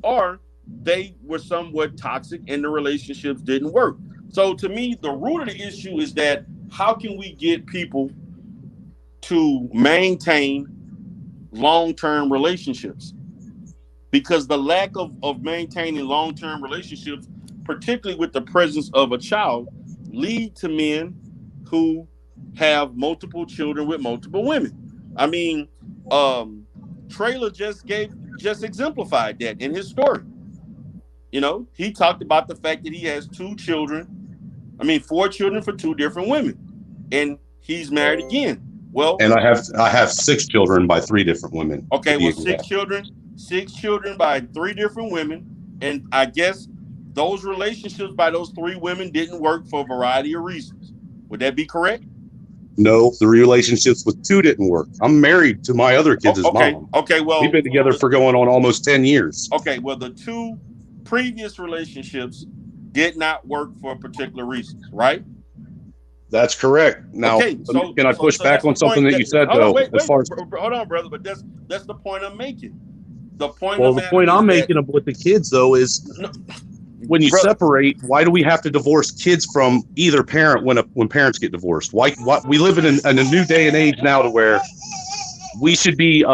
or they were somewhat toxic and the relationships didn't work. So to me, the root of the issue is that how can we get people to maintain long-term relationships? Because the lack of maintaining long-term relationships, particularly with the presence of a child, lead to men who have multiple children with multiple women. I mean, Trailer just exemplified that in his story. You know, he talked about the fact that he has 4 children for 2 different women, and he's married again. Well, and I have 6 children by 3 different women. Okay, well, 6 children by 3 different women, and I guess those relationships by those 3 women didn't work for a variety of reasons. Would that be correct? No, the relationships with 2 didn't work. I'm married to my other kids' mom. Okay, well, we've been together for going on almost 10 years. Okay, well, the 2 previous relationships did not work for particular reasons, right? That's correct. Now, okay, can I push back on something that you said, though? Hold on, brother, but that's the point I'm making. The point I'm making with the kids, though, is when you separate, why do we have to divorce kids from either parent when parents get divorced? Why we live in a new day and age now to where we should be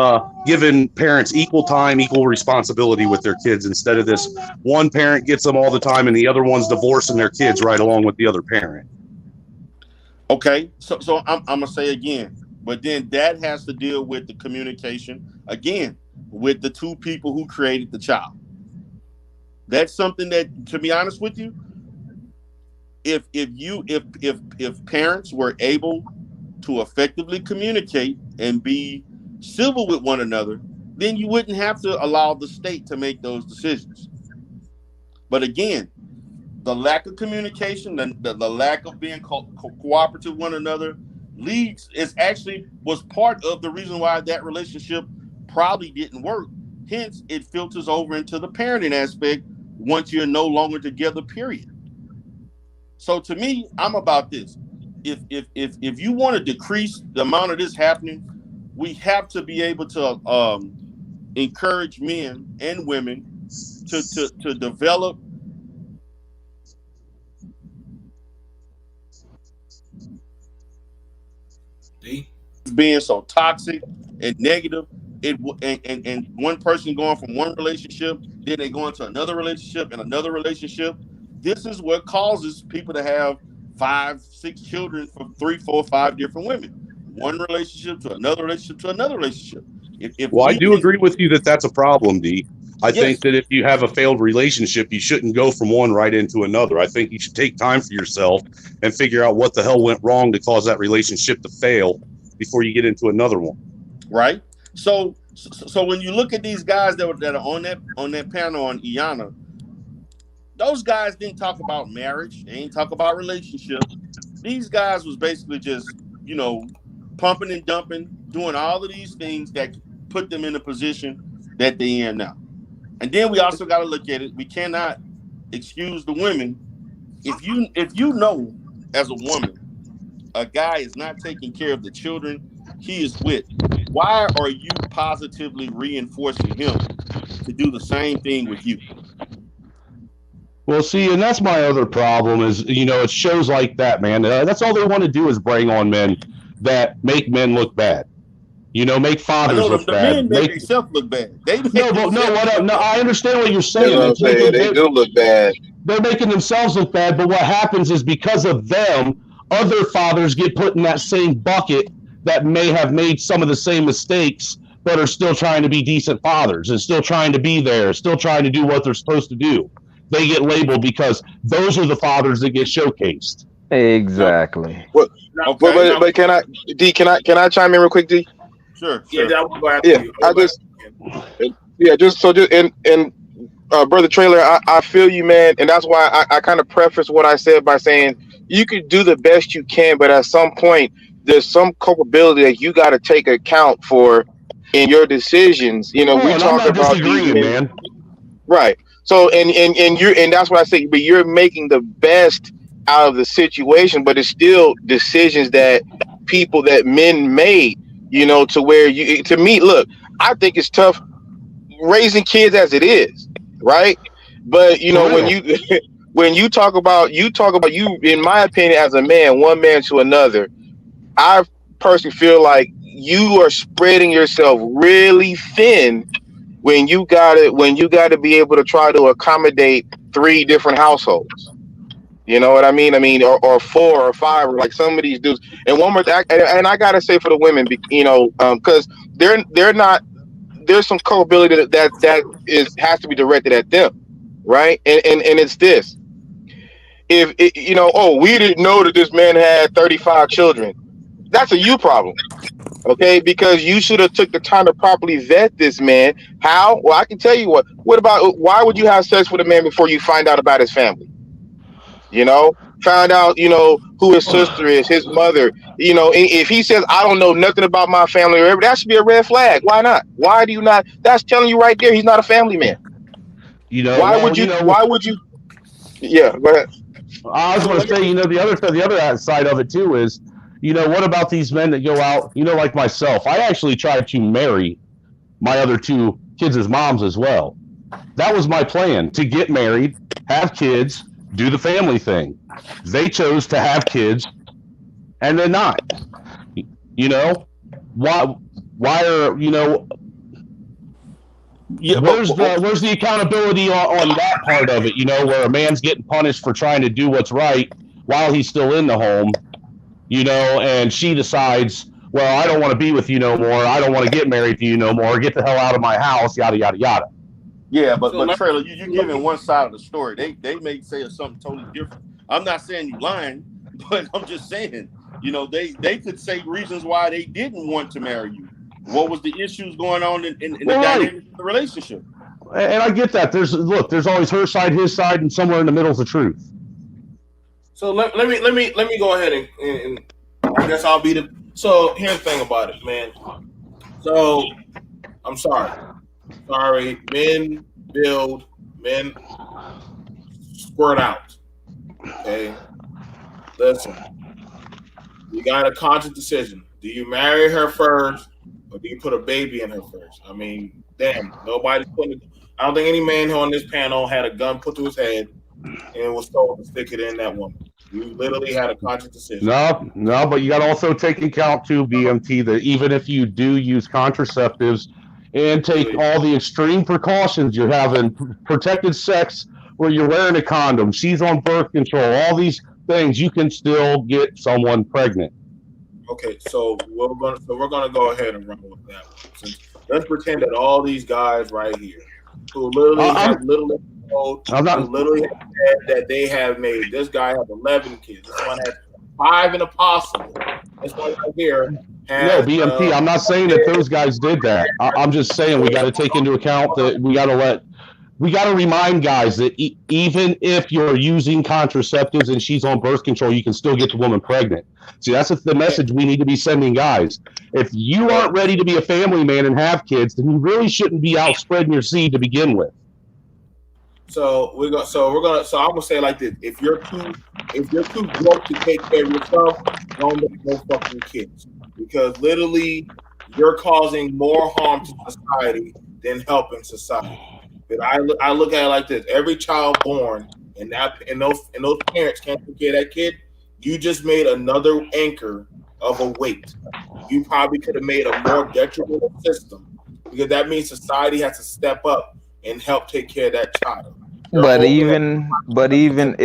giving parents equal time, equal responsibility with their kids, instead of this one parent gets them all the time and the other one's divorcing their kids right along with the other parent. Okay, so I'm gonna say again, but then that has to deal with the communication again with the 2 people who created the child. That's something that, to be honest with you, if parents were able to effectively communicate and be civil with one another, then you wouldn't have to allow the state to make those decisions. But again, the lack of communication, the lack of being cooperative with one another was part of the reason why that relationship probably didn't work. Hence, it filters over into the parenting aspect once you're no longer together, period. So to me, I'm about this. If you want to decrease the amount of this happening, we have to be able to encourage men and women to develop being so toxic and negative. And one person going from one relationship, then they go into another relationship and another relationship. This is what causes people to have 5, 6 children from 3, 4, 5 different women. One relationship to another relationship to another relationship. I do agree with you that that's a problem, D. I think that if you have a failed relationship, you shouldn't go from one right into another. I think you should take time for yourself and figure out what the hell went wrong to cause that relationship to fail before you get into another one. Right. So when you look at these guys that are on that panel on Iana, those guys didn't talk about marriage. They didn't talk about relationship. These guys was basically just, pumping and dumping, doing all of these things that put them in the position that they're in now. And then we also got to look at it. We cannot excuse the women. If you know as a woman, a guy is not taking care of the children he is with, why are you positively reinforcing him to do the same thing with you? Well, see, and that's my other problem is, it's shows like that, man. That's all they want to do is bring on men that make men look bad. Make fathers look the bad. men make themselves look bad. I understand what you're saying. That's what I'm saying. They do look bad. They're making themselves look bad, but what happens is because of them, other fathers get put in that same bucket that may have made some of the same mistakes, but are still trying to be decent fathers and still trying to be there, still trying to do what they're supposed to do. They get labeled because those are the fathers that get showcased. Exactly. But can I chime in real quick, D? Sure. Brother Trailer, I feel you, man, and that's why I kind of preface what I said by saying you could do the best you can, but at some point there's some culpability that you got to take account for in your decisions. We talk about these men, right? So and that's what I say. But you're making the best out of the situation, but it's still decisions that men made. To where to me, look, I think it's tough raising kids as it is, right? But when you talk about you, in my opinion, as a man, one man to another, I personally feel like you are spreading yourself really thin when you gotta be able to try to accommodate 3 different households. You know what I mean? Or 4 or 5, like some of these dudes. And one more, and I gotta say for the women, because they're not. There's some culpability that has to be directed at them, right? And it's this: if we didn't know that this man had 35 children, that's a you problem, okay? Because you should have took the time to properly vet this man. How? Well, I can tell you what. What about why would you have sex with a man before you find out about his family? Found out, who his sister is, his mother. If he says, I don't know nothing about my family, or that should be a red flag. Why not? Why do you not? That's telling you right there, he's not a family man. Why would you? Yeah, go ahead. I was going to say, the other side of it too is, what about these men that go out, like myself? I actually tried to marry my other 2 kids' moms as well. That was my plan, to get married, have kids, do the family thing. They chose to have kids and then not. Why are where's the accountability on that part of it, where a man's getting punished for trying to do what's right while he's still in the home, and she decides, well, I don't want to be with you no more, I don't want to get married to you no more, get the hell out of my house, yada yada yada. Yeah, but Trailer, you're giving one side of the story. They may say something totally different. I'm not saying you lying, but I'm just saying, they could say reasons why they didn't want to marry you. What was the issues going on in the dynamic of the relationship? And I get that. There's always her side, his side, and somewhere in the middle is the truth. So let me go ahead and I guess I'll be the. So here's the thing about it, man. So I'm sorry. Men build, men squirt out. Okay, listen. You got a conscious decision. Do you marry her first, or do you put a baby in her first? Damn, nobody's putting. I don't think any man on this panel had a gun put to his head and was told to stick it in that woman. You literally had a conscious decision. No, but you got to also take into account too, BMT, that even if you do use contraceptives and take all the extreme precautions, you're having protected sex where you're wearing a condom, she's on birth control, all these things, you can still get someone pregnant. Okay, so we're gonna go ahead and run with that one. Let's pretend that all these guys right here who literally have said that they have made. This guy has 11 kids. This one has 5 and a possible. This one right here has. No, BMP. I'm not saying that those guys did that. I'm just saying we got to take into account that we got to remind guys that even if you're using contraceptives and she's on birth control, you can still get the woman pregnant. See, that's the message we need to be sending guys. If you aren't ready to be a family man and have kids, then you really shouldn't be out spreading your seed to begin with. So so I'm gonna say it like this: if you're too broke to take care of yourself, don't make no fucking kids because literally you're causing more harm to society than helping society. But I look at it like this: every child born and those parents can't take care of that kid, you just made another anchor of a weight. You probably could have made a more detrimental system because that means society has to step up and help take care of that child. You're But hoping that even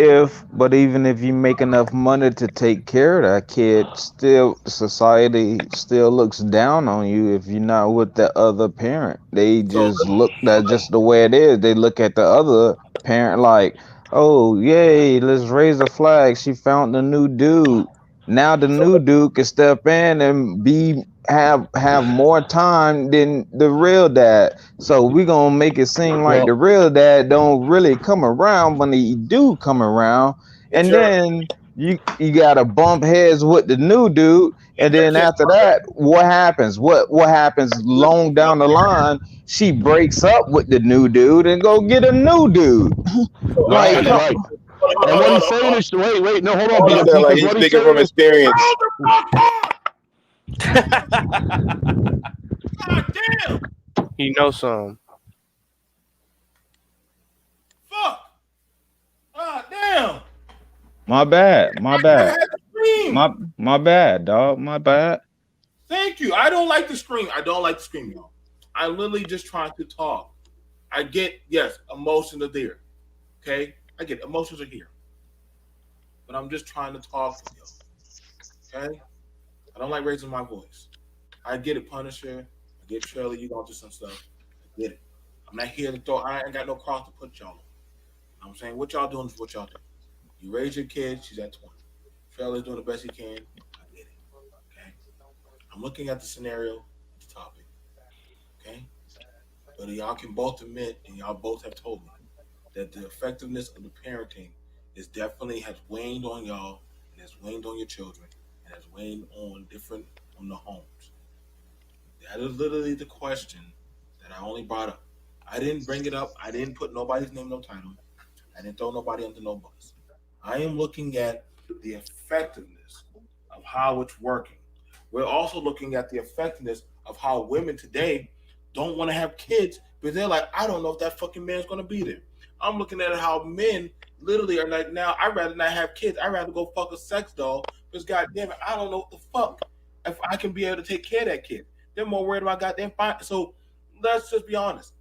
but even if you make enough money to take care of that kid, still society still looks down on you if you're not with the other parent. They so just look that's just the way it is. They look at the other parent like, oh yay, let's raise a flag. She found a new dude. Now the so new dude can step in and have more time than the real dad. So we gonna make it seem like Well, the real dad don't really come around when he do come around, get and your then you gotta bump heads with the new dude, and then kid. after that, what happens? What happens long down the line? She breaks up with the new dude and go get a new dude. So Like, right, and come, right. And hold what on, he's saying is, wait, no, hold on, hold He on. BMT, sound like because he's what he's speaking from saying is, experience. God damn, He knows some. fuck, god damn. my bad, I had to scream. my bad, dog, my bad. Thank you. I don't like to scream. I don't like to scream, y'all. I'm literally just trying to talk. I get yes, emotions are there. Okay, I get emotions are here, but I'm just trying to talk to you. Okay, I don't like raising my voice. I get it, Punisher. I get Trailer. You gonna do some stuff. I get it. I'm not here to throw. I ain't got no cross to put y'all on. You know what I'm saying what y'all doing is what y'all do. You raise your kid. She's at 20. Trailer's doing the best he can. I get it. Okay. I'm looking at the scenario, the topic. Okay. But y'all can both admit, and y'all both have told me that the effectiveness of the parenting is definitely has waned on y'all, and has waned on your children, and has waned on different on the homes. That is literally the question that I only brought up. I didn't bring it up. I didn't put nobody's name, no title. I didn't throw nobody under no bus. I am looking at the effectiveness of how it's working. We're also looking at the effectiveness of how women today don't want to have kids because they're like, I don't know if that fucking man's going to be there. I'm looking at how men literally are like, now I'd rather not have kids. I'd rather go fuck a sex doll because, goddamn it, I don't know what the fuck if I can be able to take care of that kid. They're more worried about goddamn fine. So let's just be honest.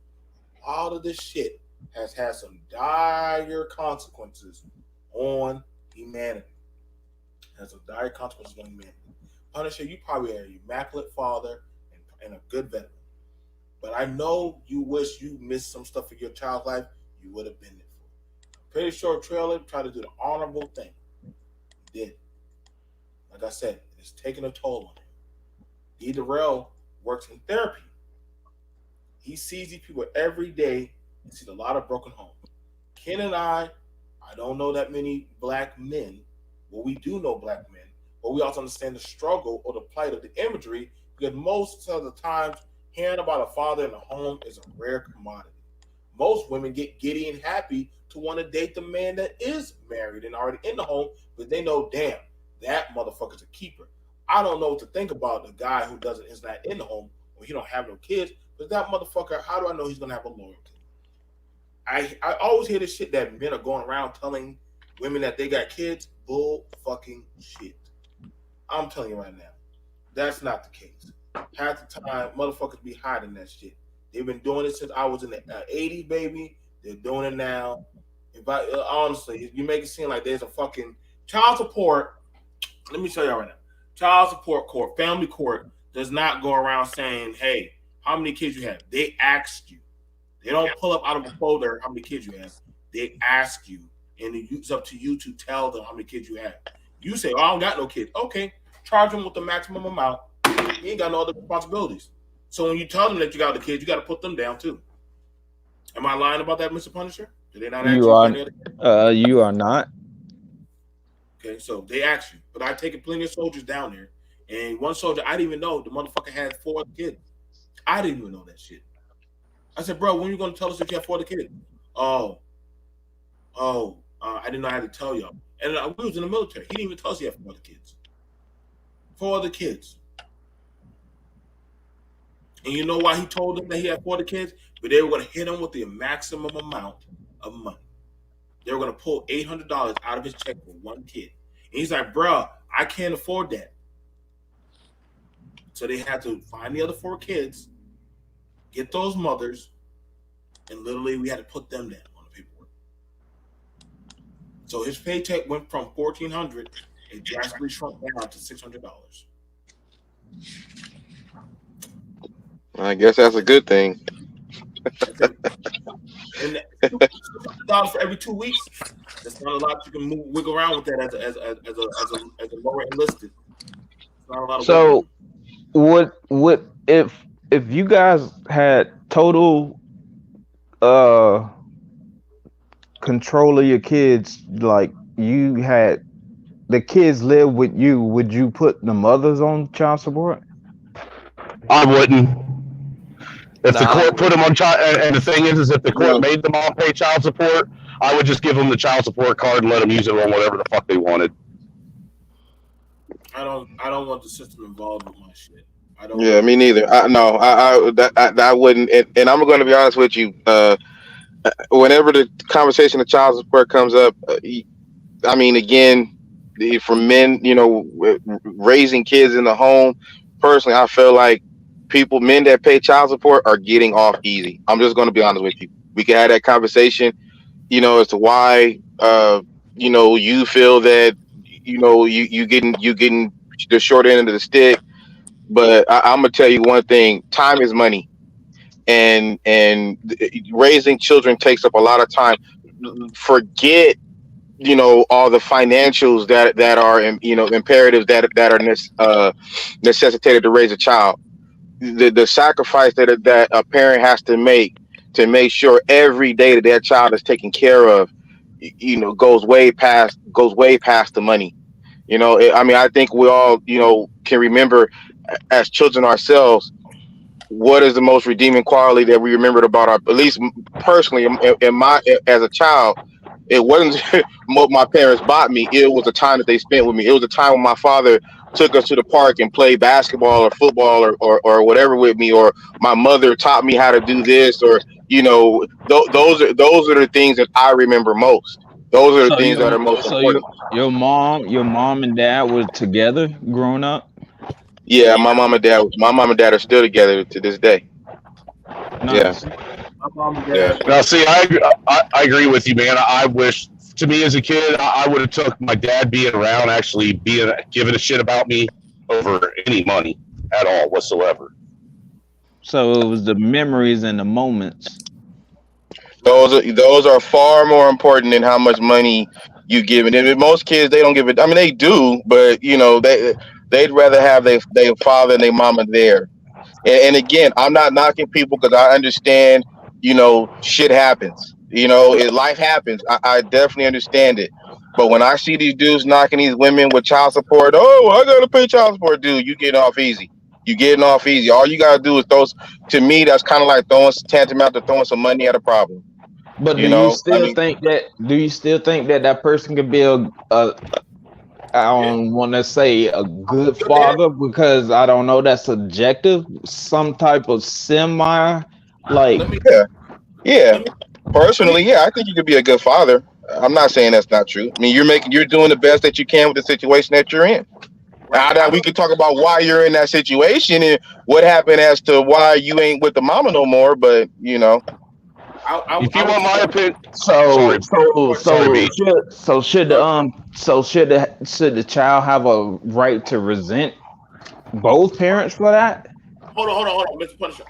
All of this shit has had some dire consequences on humanity. Has some dire consequences on humanity. Punisher, you probably are an immaculate father and a good veteran. But I know you wish you missed some stuff in your child's life you would have been there for. Pretty sure Trailer tried to do the honorable thing. He did. Like I said, it's taking a toll on him. D. Darrell works in therapy. He sees these people every day and sees a lot of broken homes. Ken and I don't know that many black men. Well, we do know black men, but we also understand the struggle or the plight of the imagery because most of the times hearing about a father in a home is a rare commodity. Most women get giddy and happy to want to date the man that is married and already in the home, but they know, damn, that motherfucker's a keeper. I don't know what to think about the guy who doesn't is not in the home or he don't have no kids, but that motherfucker, how do I know he's gonna have a loyalty? I always hear this shit that men are going around telling women that they got kids. Bull fucking shit. I'm telling you right now, that's not the case. Half the time, motherfuckers be hiding that shit. They've been doing it since I was in the 80s, baby. They're doing it now. If I honestly, you make it seem like there's a fucking child support. Let me tell you right now. Child support court, family court does not go around saying, "Hey, how many kids you have?" They asked you. They don't pull up out of a folder how many kids you have. They ask you, and it's up to you to tell them how many kids you have. You say, "Oh, I don't got no kids." Okay, charge them with the maximum amount. You ain't got no other responsibilities. So when you tell them that you got the kids, you got to put them down too. Am I lying about that, Mr. Punisher? Did they not ask You you are any other? you are not. Okay, so they asked you, but I taken plenty of soldiers down there, and one soldier I didn't even know the motherfucker had 4 kids. I didn't even know that shit. I said, bro, when you gonna tell us that you have 4 kids? Oh, Oh, I didn't know I had to tell y'all. And we was in the military. He didn't even tell us he had 4 other kids. 4 other kids. And you know why he told them that he had 4 other kids? But they were going to hit him with the maximum amount of money. They were going to pull $800 out of his check for 1 kid. And he's like, bro, I can't afford that. So they had to find the other 4 kids, get those mothers, and literally we had to put them down on the paperwork. So his paycheck went from $1,400 and drastically shrunk down to $600. I guess that's a good thing. And $600 for every 2 weeks. That's not a lot you can wiggle around with that as a lower enlisted. It's not a lot of So what if you guys had total control of your kids, like you had the kids live with you, would you put the mothers on child support? I wouldn't. If the court put them on child, and the thing is if the court made them all pay child support, I would just give them the child support card and let them use it on whatever the fuck they wanted. I don't want the system involved with my shit. I don't. Yeah, me neither. I wouldn't. And I'm going to be honest with you. Whenever the conversation of child support comes up, I mean, again, for men, raising kids in the home. Personally, I feel like men that pay child support are getting off easy. I'm just going to be honest with you. We can have that conversation, as to why, you feel that, you getting the short end of the stick. But I'm gonna tell you one thing: time is money, and raising children takes up a lot of time. Forget, all the financials that are, imperatives that are necessitated to raise a child. The sacrifice that a parent has to make sure every day that their child is taken care of, goes way past the money. I think we all, can remember as children ourselves, what is the most redeeming quality that we remembered about at least personally, as a child, it wasn't what my parents bought me. It was the time that they spent with me. It was the time when my father took us to the park and played basketball or football or whatever with me, or my mother taught me how to do this, or those are the things that I remember most. Those are the things that are most important. Your mom and dad were together growing up? Yeah, my mom and dad are still together to this day. Nice. Yeah. Now, see, I agree with you, man. I wish, to me as a kid, I would have took my dad being around, actually giving a shit about me over any money at all whatsoever. So it was the memories and the moments. Those are far more important than how much money you give it. And most kids, they don't give it. I mean, they do, but they'd rather have their father and their mama there. And again, I'm not knocking people because I understand, shit happens. Life happens. I definitely understand it. But when I see these dudes knocking these women with child support, I gotta pay child support, dude. You getting off easy. You getting off easy. All you gotta do is to me, that's kind of like tantamount to throwing some money at a problem. But do you still think that person could be I don't want to say a good father, because I don't know, that's subjective. Some type of semi, like yeah. Personally, yeah, I think you could be a good father. I'm not saying that's not true. I mean, you're doing the best that you can with the situation that you're in. Now we could talk about why you're in that situation and what happened as to why you ain't with the mama no more. But if you want my opinion, should the child have a right to resent both parents for that? Hold on, Mr. Punisher.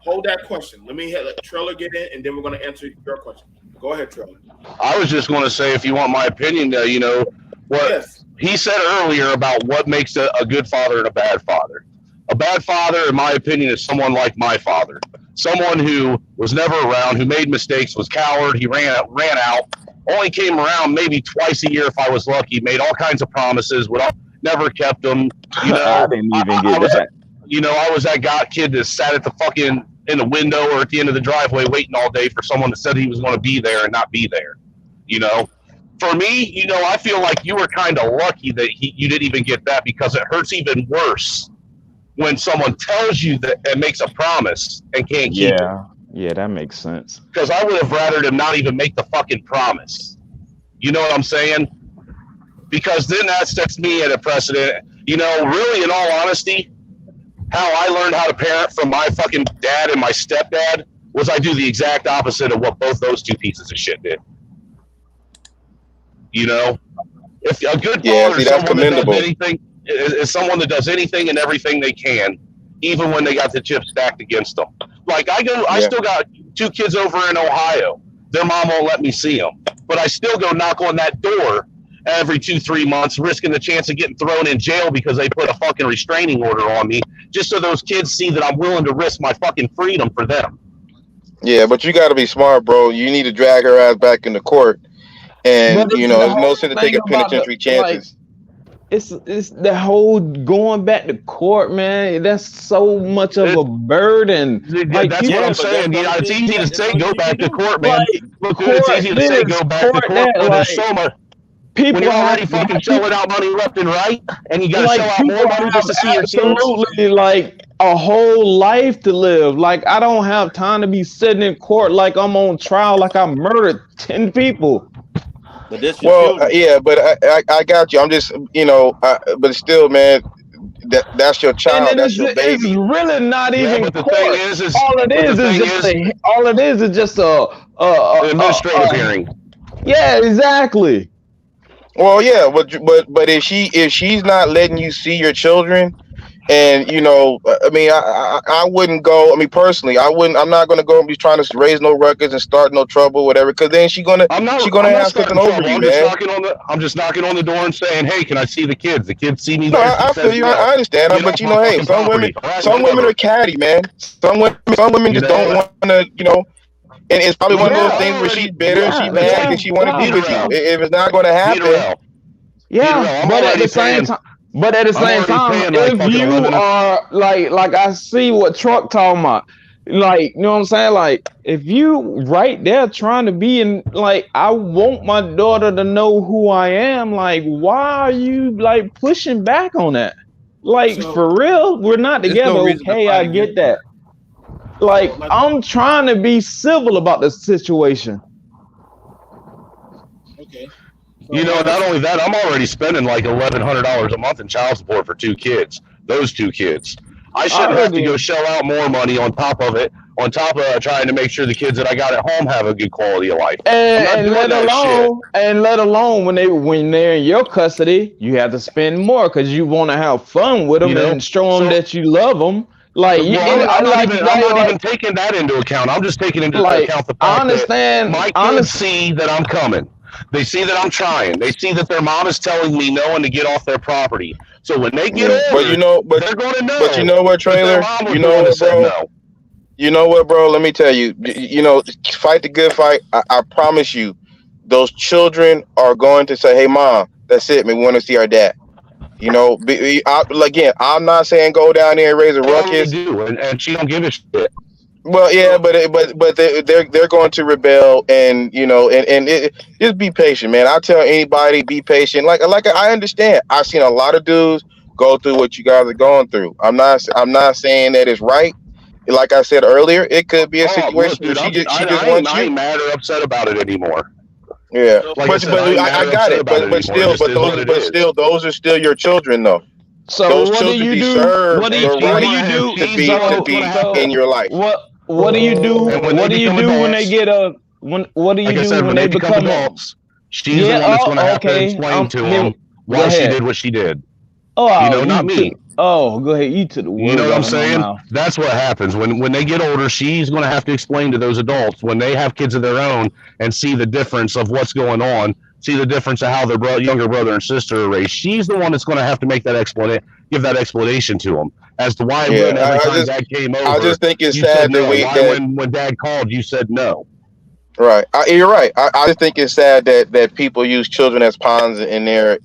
Hold that question. Let me let Trailer get in, and then we're going to answer your question. Go ahead, Trailer. I was just going to say, if you want my opinion, what he said earlier about what makes a good father and a bad father. A bad father, in my opinion, is someone like my father. Someone who was never around, who made mistakes, was coward. He ran out, only came around maybe twice a year if I was lucky, made all kinds of promises, never kept them. I didn't even get that. I was that kid that sat at the fucking in the window or at the end of the driveway waiting all day for someone that said he was going to be there and not be there. You know, for me, you know, I feel like you were kind of lucky that you didn't even get that, because it hurts even worse when someone tells you that and makes a promise and can't keep it. Yeah, that makes sense. Because I would have rather them not even make the fucking promise. You know what I'm saying? Because then that sets me at a precedent. You know, really, in all honesty, how I learned how to parent from my fucking dad and my stepdad was I do the exact opposite of what both those two pieces of shit did. You know? If a good father is someone that does anything, is someone that does anything and everything they can, even when they got the chips stacked against them. Like I still got 2 kids over in Ohio. Their mom won't let me see them, but I still go knock on that door every 2-3 months, risking the chance of getting thrown in jail because they put a fucking restraining order on me, just so those kids see that I'm willing to risk my fucking freedom for them. Yeah, but you got to be smart, bro. You need to drag her ass back into court, and you know, there's no sense to taking penitentiary chances. It's the whole going back to court, man. That's so much of a burden. Like, that's what I'm saying. Yeah, it's easy to say go back to court, man. Look, it's easy to say go back to court, but there's so much. People when you're already fucking shelling out money left and right, and you gotta shell out more money just to see your kids. Absolutely, like a whole life to live. Like I don't have time to be sitting in court like I'm on trial, like I murdered 10 people. But this yeah, but I got you. I'm just, you know, but still, man, that's your child, that's your baby. It's really not even but the court. thing is All it is just a administrative hearing. Yeah, exactly. Well, yeah, but if she's not letting you see your children, and you know, I mean, I wouldn't go. I mean, personally, I'm not going to go and be trying to raise no records and start no trouble, whatever. Because then she's gonna have something over you, man. I'm just knocking on the door and saying, hey, can I see the kids? The kids see me. No, I feel you. I understand, but you know, hey, some women are catty, man. Some women just don't want to, you know. And it's probably one of those things where she's bitter, she's mad, and she want to be with you. If it's not going to happen, but at the same time, if you are like I see what Truck talking about, like, you know what I'm saying? Like, if you right there trying to be in, like, I want my daughter to know who I am. Like, why are you like pushing back on that? Like, for real, we're not together. Okay, I get that. Like, I'm trying to be civil about the situation. Okay. You know, not only that, I'm already spending like $1,100 a month in child support for 2 kids. Those 2 kids. I shouldn't have to go shell out more money on top of it, on top of trying to make sure the kids that I got at home have a good quality of life. And let alone when they're in your custody, you have to spend more because you want to have fun with them and show them that you love them. Like, I'm not even taking that into account. I'm just taking into account the fact that my kids see that I'm coming. They see that I'm trying. They see that their mom is telling me no and to get off their property. So when they get older, they're going to know. But you know what, Trailer? You know what, bro? No. You know what, bro? Let me tell you. You know, fight the good fight. I promise you, those children are going to say, "Hey, mom, that's it. We want to see our dad." You know, again, I'm not saying go down there and raise a ruckus. And she don't give a shit. Well, yeah, but they're going to rebel, and you know, and just be patient, man. I tell anybody, be patient. Like I understand. I've seen a lot of dudes go through what you guys are going through. I'm not saying that it's right. Like I said earlier, it could be a situation where she just wants you. I ain't mad or upset about it anymore. Yeah, like I got it. But still, those are still your children, though. So those what do you do? What do you do to be in your life? What do you do? What do you do when they get what do you do when they become adults? She's the one that's going to have to explain to them why she did what she did. Oh, you know, not me. Oh, go ahead. You to the word. You know what I'm saying? That's what happens when they get older. She's going to have to explain to those adults when they have kids of their own and see the difference of what's going on. See the difference of how their younger brother and sister are raised. She's the one that's going to have to make that give that explanation to them as to why every time Dad came over. I just think it's sad that when Dad called, you said no. Right, you're right. I just think it's sad that people use children as pawns in their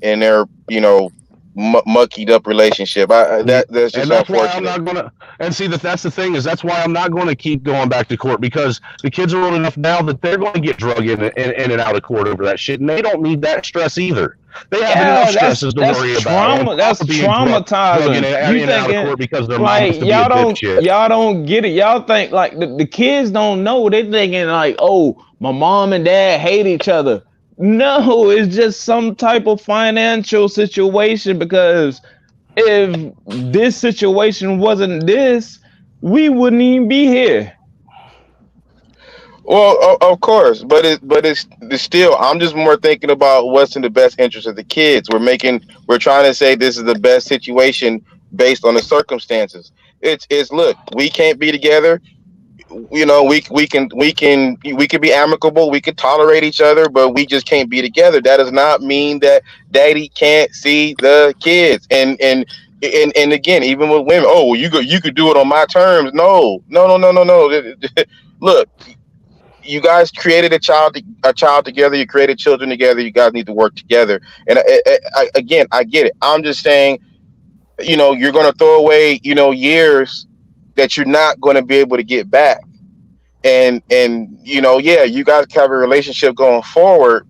muckied up relationship. That's just and that's why I'm unfortunate. not gonna. And see that's the thing is that's why I'm not going to keep going back to court because the kids are old enough now that they're going to get drug in and out of court over that shit, and they don't need that stress either. They have enough Yeah, stresses to worry about. And that's being drug in traumatizing. You and out of thinking court because their mom like wants to be a dipshit. y'all don't get it. Y'all think like the kids don't know. They thinking like, oh, my mom and dad hate each other. No, it's just some type of financial situation because if this situation wasn't this, we wouldn't even be here. Well, of course, but it's still. I'm just more thinking about what's in the best interest of the kids. We're trying to say this is the best situation based on the circumstances. It's look, we can't be together. You know, we can be amicable. We can tolerate each other, but we just can't be together. That does not mean that daddy can't see the kids. And again, even with women, oh, well, you could do it on my terms. No, no, no, no, no, no. Look, you guys created a child together. You created children together. You guys need to work together. And again, I get it. I'm just saying, you're going to throw away, years that you're not going to be able to get back. And yeah, you guys have a relationship going forward,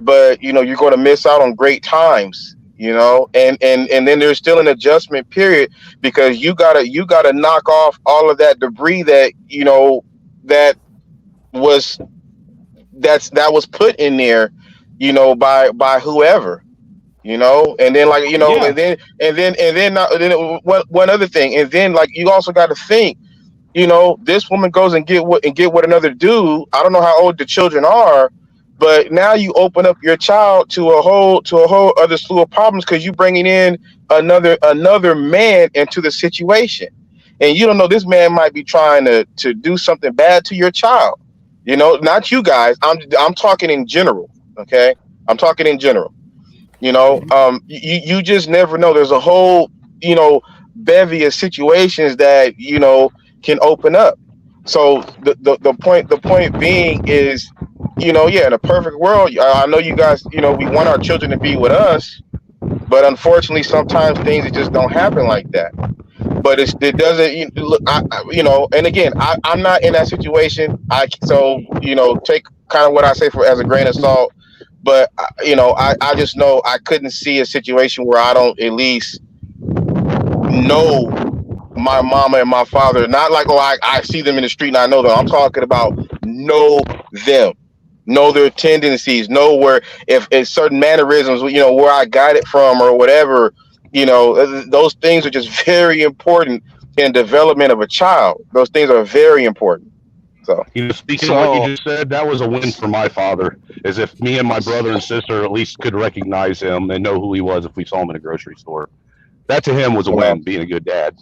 but you're going to miss out on great times. And then there's still an adjustment period because you gotta knock off all of that debris that that was that was put in there, by whoever, and then like Yeah. one other thing, and then like you also got to think, this woman goes and get what another dude. I don't know how old the children are, but now you open up your child to a whole other slew of problems because you bringing in another man into the situation, and you don't know this man might be trying to do something bad to your child. Not you guys. I'm talking in general. Okay, I'm talking in general. You just never know. There's a whole bevy of situations that can open up. So the point being is, yeah, in a perfect world, I know you guys, we want our children to be with us, but unfortunately, sometimes things just don't happen like that. But it doesn't look, and again, I'm not in that situation. So take kind of what I say for as a grain of salt. But I just know I couldn't see a situation where I don't at least know my mama and my father. Not like, oh, I see them in the street and I know them. I'm talking about know them, know their tendencies, know where if certain mannerisms, where I got it from or whatever. Those things are just very important in development of a child. Those things are very important. So, speaking of what you just said, that was a win for my father. As if me and my brother and sister at least could recognize him and know who he was if we saw him in a grocery store. That to him was a win, being a good dad.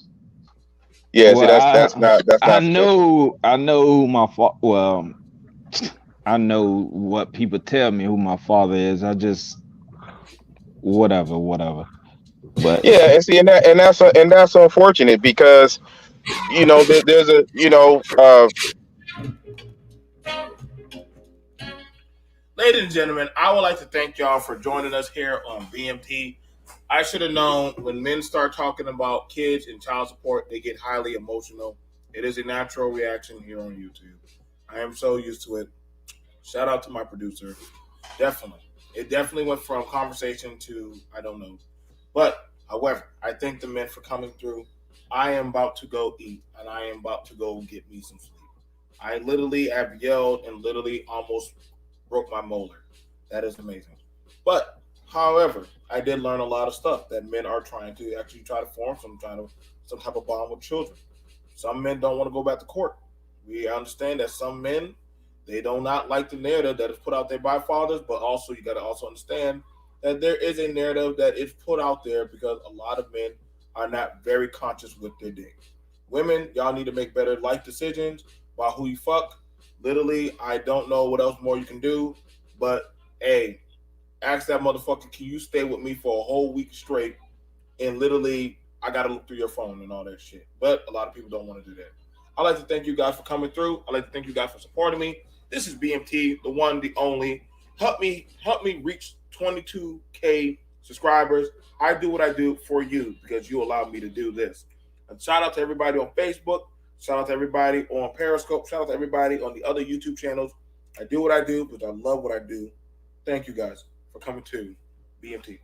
Yeah, see, that's not. I know who my well, I know what people tell me who my father is. I just whatever. But yeah, and see, and that's unfortunate because there's a Ladies and gentlemen, I would like to thank y'all for joining us here on BMT. I should have known when men start talking about kids and child support, they get highly emotional. It is a natural reaction here on YouTube. I am so used to it. Shout out to my producer. Definitely. It definitely went from conversation to I don't know. But, however, I thank the men for coming through. I am about to go eat, and I am about to go get me some sleep. I literally have yelled and literally almost broke my molar. That is amazing. But, however, I did learn a lot of stuff that men are trying to actually try to form some type of bond with children. Some men don't want to go back to court. We understand that some men, they do not like the narrative that is put out there by fathers, but also you got to also understand that there is a narrative that is put out there because a lot of men are not very conscious with their dick. Women, y'all need to make better life decisions about who you fuck. Literally, I don't know what else more you can do, but hey, ask that motherfucker, can you stay with me for a whole week straight? And literally, I got to look through your phone and all that shit. But a lot of people don't want to do that. I'd like to thank you guys for coming through. I'd like to thank you guys for supporting me. This is BMT, the one, the only. Help me reach 22K subscribers. I do what I do for you because you allow me to do this. And shout out to everybody on Facebook. Shout out to everybody on Periscope. Shout out to everybody on the other YouTube channels. I do what I do because I love what I do. Thank you guys for coming to BMT.